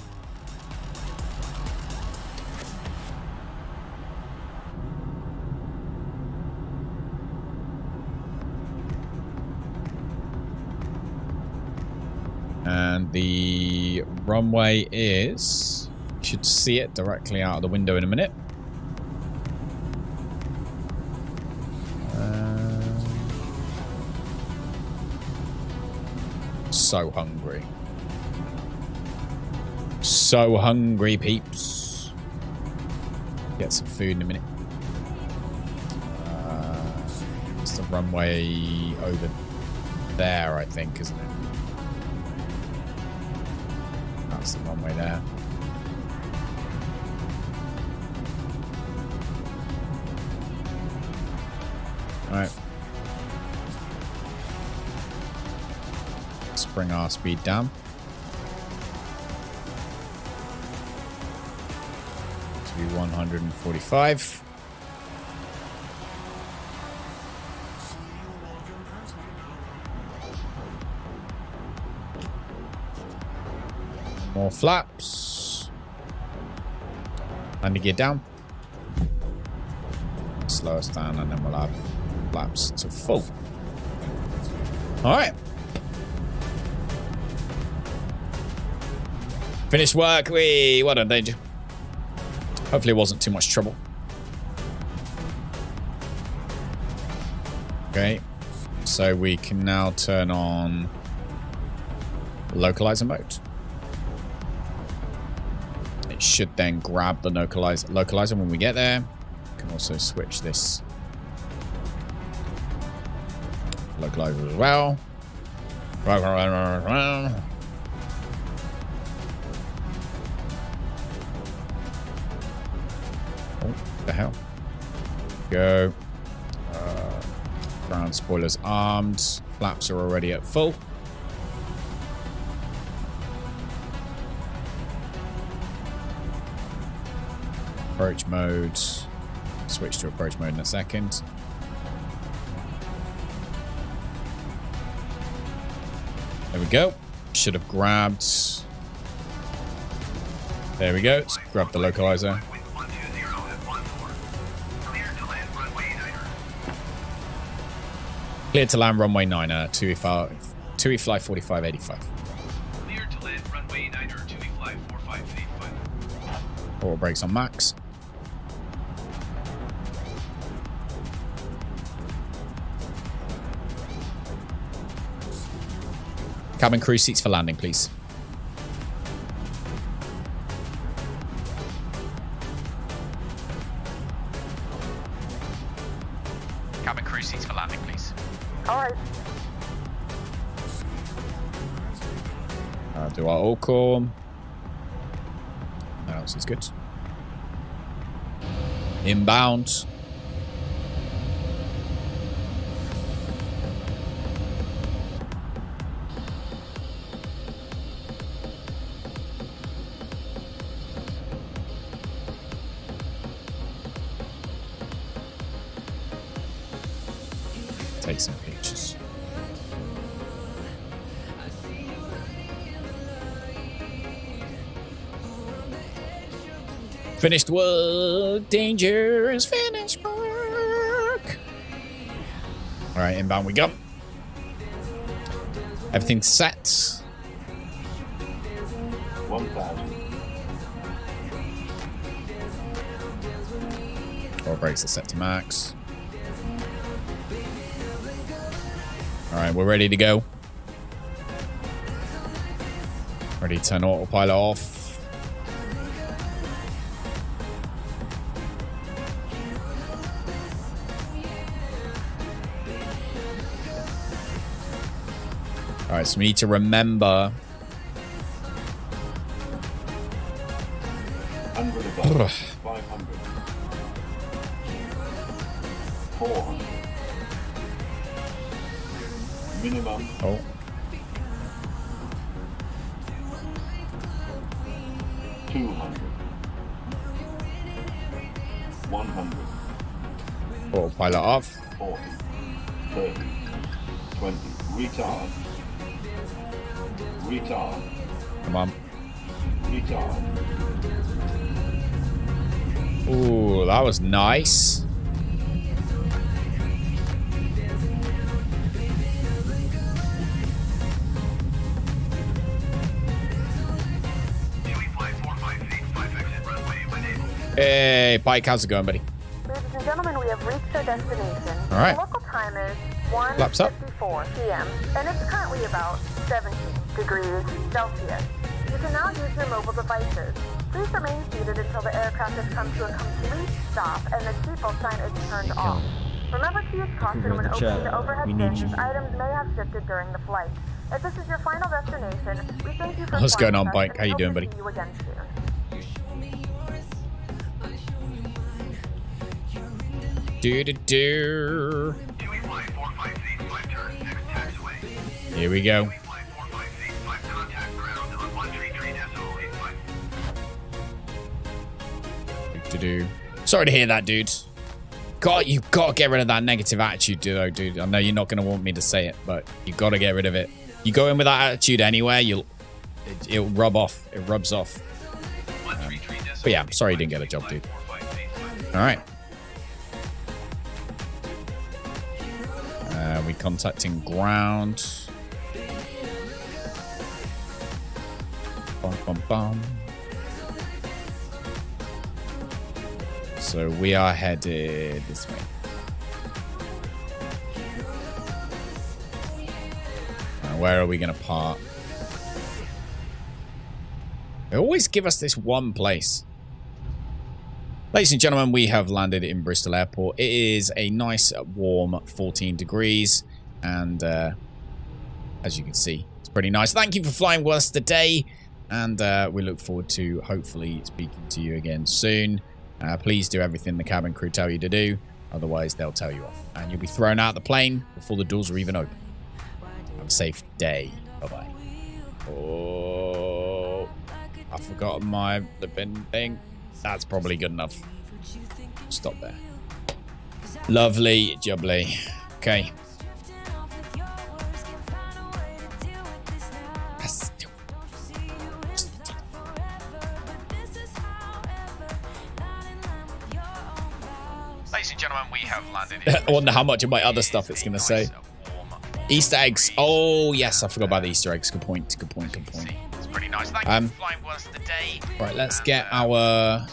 And the runway is... You should see it directly out of the window in a minute. So hungry. So hungry, peeps. Get some food in a minute. It's the runway over there, I think, isn't it? That's the runway there. All right. Let's bring our speed down. To 145. More flaps. Landing gear down. Slow us down and then we'll have flaps to full. All right. Finished work. What a danger. Hopefully it wasn't too much trouble. Okay. So we can now turn on localizer mode. It should then grab the localizer when we get there. We can also switch this localizer as well. What the hell? Go. Ground spoilers armed. Flaps are already at full. Approach mode. Switch to approach mode in a second. There we go. Should have grabbed. There we go. Let's grab the localizer. Clear to land runway 9er, 2E fly 4585. Clear to land runway 9er, 2E fly 4585. Auto brakes on max. Cabin crew seats for landing, please. Cabin crew seats for landing, please. All right. Do our all call. That else is good. Inbound. Take some pictures. Finished work. Dangerous finished work. All right, inbound we go. Everything's set. 1,000. All brakes are set to max. All right, we're ready to go. Ready to turn autopilot off. All right, so we need to remember. 100 above. 500. 400. Minimum. Oh. $200. 100. Autopilot off. 40. 30. 20. Retard. Retard. Come on. Retard. Ooh, that was nice. Hey, Pike, how's it going, buddy? Ladies and gentlemen, we have reached our destination. All right. The local time is Laps up. 1:54 p.m. and it's currently about 17 degrees Celsius. You can now use your mobile devices. Please remain seated until the aircraft has come to a complete stop and the seatbelt sign is turned off. Remember to use caution when opening the overhead bins as items may have shifted during the flight. If this is your final destination, we thank you for What's flying going on, with us Pike? and How you hope doing, to buddy? see you again soon. Do. Here we go. Do. Sorry to hear that, dude. God, you gotta get rid of that negative attitude, dude. I know you're not gonna want me to say it, but you gotta get rid of it. You go in with that attitude anywhere, it'll rub off. It rubs off. But yeah, I'm sorry you didn't get a job, dude. All right. We contacting ground. Bum, bum, bum. So we are headed this way. Where are we going to park? They always give us this one place. Ladies and gentlemen, we have landed in Bristol Airport. It is a nice, warm 14 degrees. And as you can see, it's pretty nice. Thank you for flying with us today. And we look forward to hopefully speaking to you again soon. Please do everything the cabin crew tell you to do. Otherwise, they'll tell you off. And you'll be thrown out the plane before the doors are even open. Have a safe day. Bye-bye. Oh, I forgot my flipping thing. That's probably good enough. Stop there. Lovely jubbly. Okay. Ladies and gentlemen, we have landed. I wonder how much of my other stuff it's going to say. Easter eggs. Oh, yes. I forgot about the Easter eggs. Good point. Good point. Good point. It's pretty nice. Thank you for flying with us today. Right, let's get our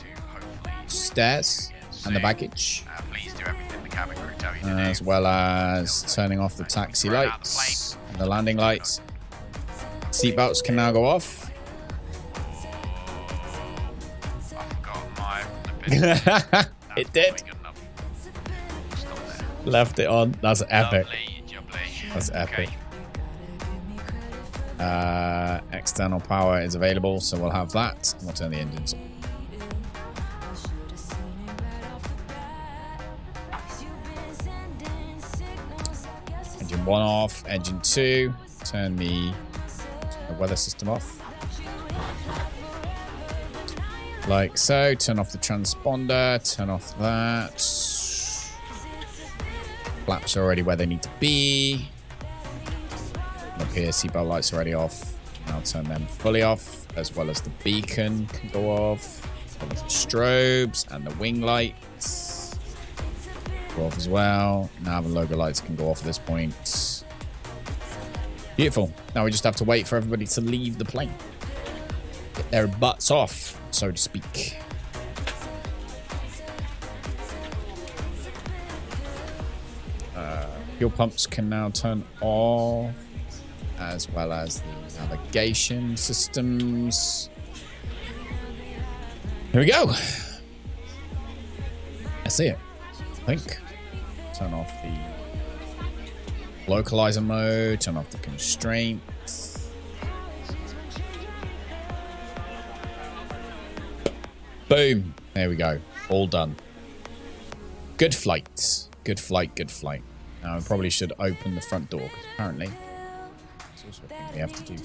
stairs and the baggage. Please do everything the cabin crew tell you to do. As well as turning off the taxi lights and the landing lights. Seatbelts can now go off. I forgot my... It did. Left it on. That's epic. Lovely, jubbly. That's epic. Okay. External power is available, so we'll have that. We'll turn the engines on. Engine 1 off. Engine 2. Turn the weather system off. Like so. Turn off the transponder. Turn off that. Flaps are already where they need to be. Up here, seatbelt lights already off. I'll turn them fully off, as well as the beacon can go off, as well as the strobes and the wing lights go off as well. Now the logo lights can go off at this point. Beautiful. Now we just have to wait for everybody to leave the plane. Get their butts off, so to speak. Fuel pumps can now turn off, as well as the navigation systems. Here we go. I see it. I think. Turn off the localizer mode. Turn off the constraints. Boom. There we go. All done. Good flight. Good flight. Good flight. Now I probably should open the front door, because apparently it's also a thing we have to do.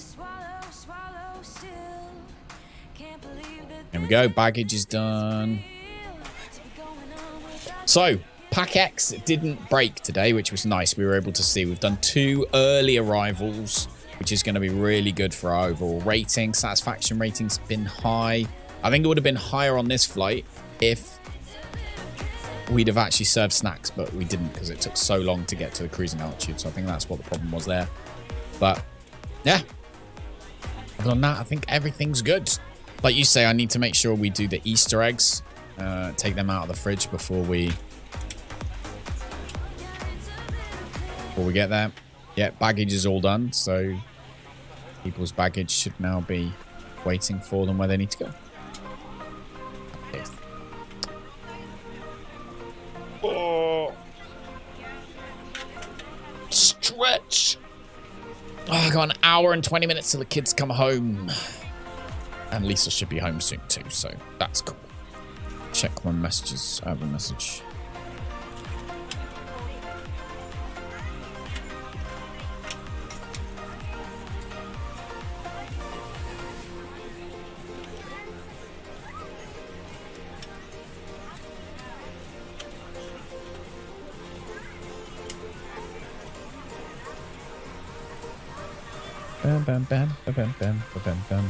There we go. Baggage is done. So, PACX didn't break today, which was nice. We were able to see we've done 2 early arrivals, which is going to be really good for our overall rating. Satisfaction rating's been high. I think it would have been higher on this flight if we'd have actually served snacks, but we didn't because it took so long to get to the cruising altitude. So I think that's what the problem was there. But yeah, other than that, I think everything's good. Like you say, I need to make sure we do the Easter eggs, take them out of the fridge before we get there. Yeah, baggage is all done, so people's baggage should now be waiting for them where they need to go. Oh. Stretch. Oh, I got an hour and 20 minutes till the kids come home. And Lisa should be home soon too, so that's cool. Check my messages. I have a message. Bam, bam, bam, bam, bam, bam, bam, bam.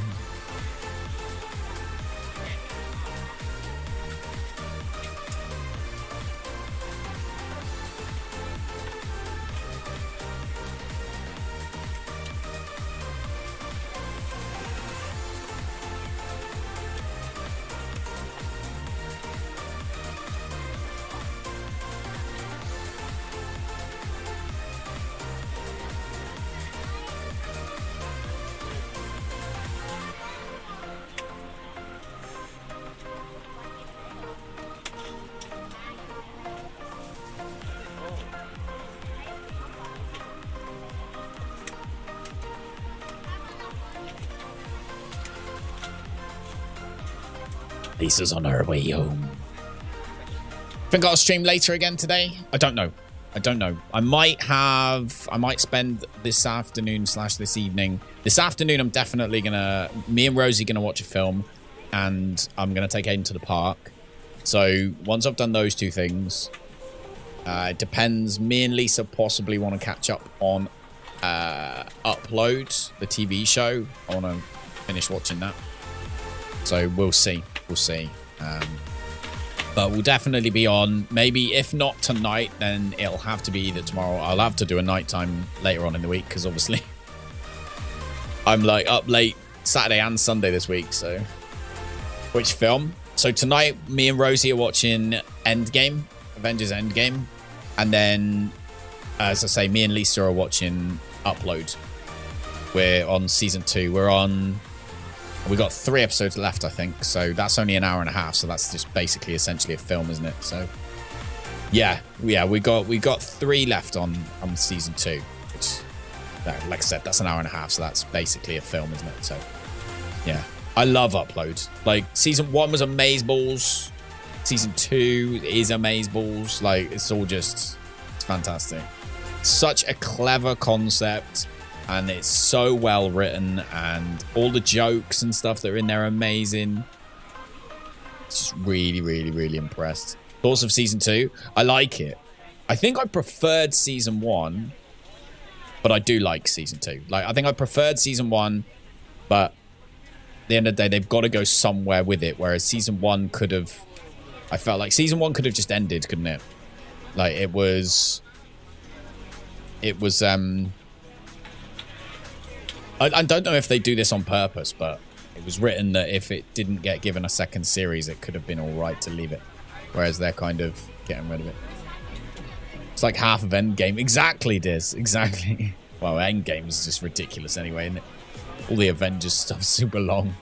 Lisa's on her way home. Think I'll stream later again today? I don't know. I might spend this afternoon / this evening. This afternoon, I'm definitely me and Rosie gonna watch a film, and I'm gonna take Aiden to the park. So once I've done those 2 things, it depends. Me and Lisa possibly want to catch up on Upload, the TV show. I want to finish watching that. So we'll see. But we'll definitely be on. Maybe if not tonight, then it'll have to be either tomorrow. I'll have to do a nighttime later on in the week because obviously I'm like up late Saturday and Sunday this week. So which film? So tonight, me and Rosie are watching Avengers Endgame, and then as I say, me and Lisa are watching Upload. We're on season 2. We got 3 episodes left, I think. So that's only an hour and a half. So that's just basically essentially a film, isn't it? So yeah, we got 3 left on season 2, which, like I said, that's an hour and a half. So that's basically a film, isn't it? So yeah, I love Upload. Like season 1 was amazeballs. Season 2 is amazeballs. Like it's fantastic. Such a clever concept. And it's so well written, and all the jokes and stuff that are in there are amazing. Just really, really, really impressed. Thoughts of season 2? I like it. I think I preferred season 1, but I do like season 2. Like, I think I preferred season 1, but at the end of the day, they've got to go somewhere with it. Whereas season 1 could have, I felt like season 1 could have just ended, couldn't it? Like it was I don't know if they do this on purpose, but it was written that if it didn't get given a second series, it could have been all right to leave it. Whereas they're kind of getting rid of it. It's like half of Endgame. Exactly, Diz. Exactly. Well, Endgame is just ridiculous anyway, isn't it? All the Avengers stuff super long.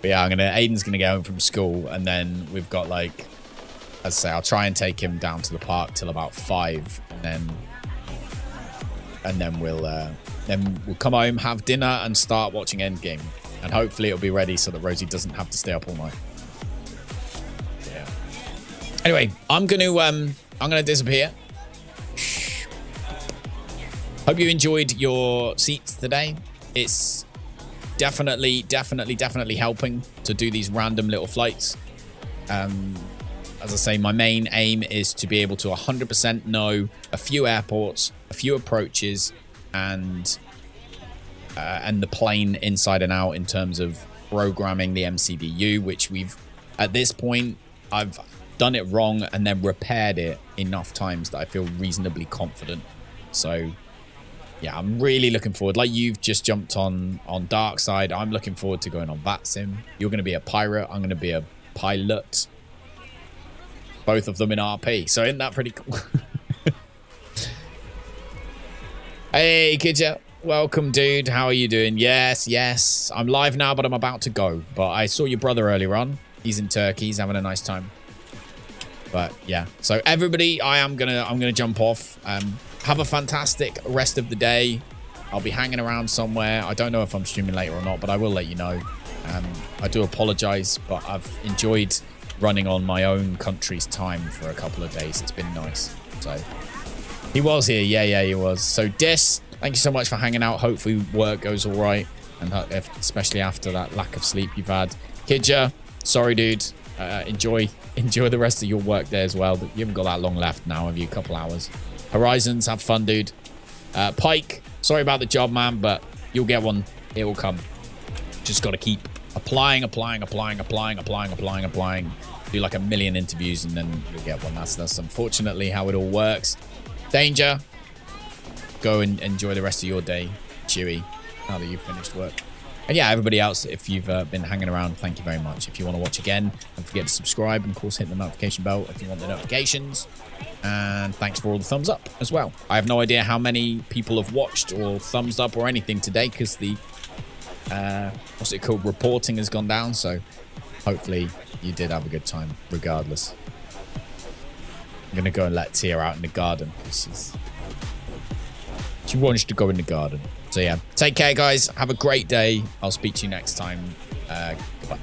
But yeah, Aiden's going to get home from school, and then we've got like, as I say, I'll try and take him down to the park till about 5, and then we'll come home, have dinner, and start watching Endgame. And hopefully it'll be ready so that Rosie doesn't have to stay up all night. Yeah. Anyway, I'm gonna disappear. Hope you enjoyed your seats today. It's definitely helping to do these random little flights. As I say, my main aim is to be able to 100% know a few airports, a few approaches, and the plane inside and out in terms of programming the MCDU, which at this point, I've done it wrong and then repaired it enough times that I feel reasonably confident. So yeah, I'm really looking forward. Like you've just jumped on Dark Side. I'm looking forward to going on Vatsim. You're going to be a pirate. I'm going to be a pilot. Both of them in RP. So isn't that pretty cool? Hey, Kidja. Welcome, dude. How are you doing? Yes. I'm live now, but I'm about to go. But I saw your brother earlier on. He's in Turkey. He's having a nice time. But yeah. So everybody, I'm gonna jump off. Have a fantastic rest of the day. I'll be hanging around somewhere. I don't know if I'm streaming later or not, but I will let you know. I do apologize, but I've enjoyed running on my own country's time for a couple of days. It's been nice. So he was here. Yeah, he was. So Dis, thank you so much for hanging out. Hopefully work goes all right, and especially after that lack of sleep you've had. Kidja, sorry, dude. Enjoy the rest of your work day as well. But you haven't got that long left now, have you? A couple hours. Horizons, have fun, dude. Pike, sorry about the job, man, but you'll get one. It will come. Just got to keep applying. Do like 1 million interviews and then you'll get one. That's unfortunately how it all works. Danger. Go and enjoy the rest of your day, Chewy, now that you've finished work. And yeah, everybody else, if you've been hanging around, thank you very much. If you want to watch again, don't forget to subscribe and of course hit the notification bell if you want the notifications. And thanks for all the thumbs up as well. I have no idea how many people have watched or thumbs up or anything today because the what's it called, reporting has gone down, so hopefully you did have a good time regardless. I'm gonna go and let Tia out in the garden. She wants to go in the garden. So yeah, take care guys, have a great day. I'll speak to you next time. Goodbye.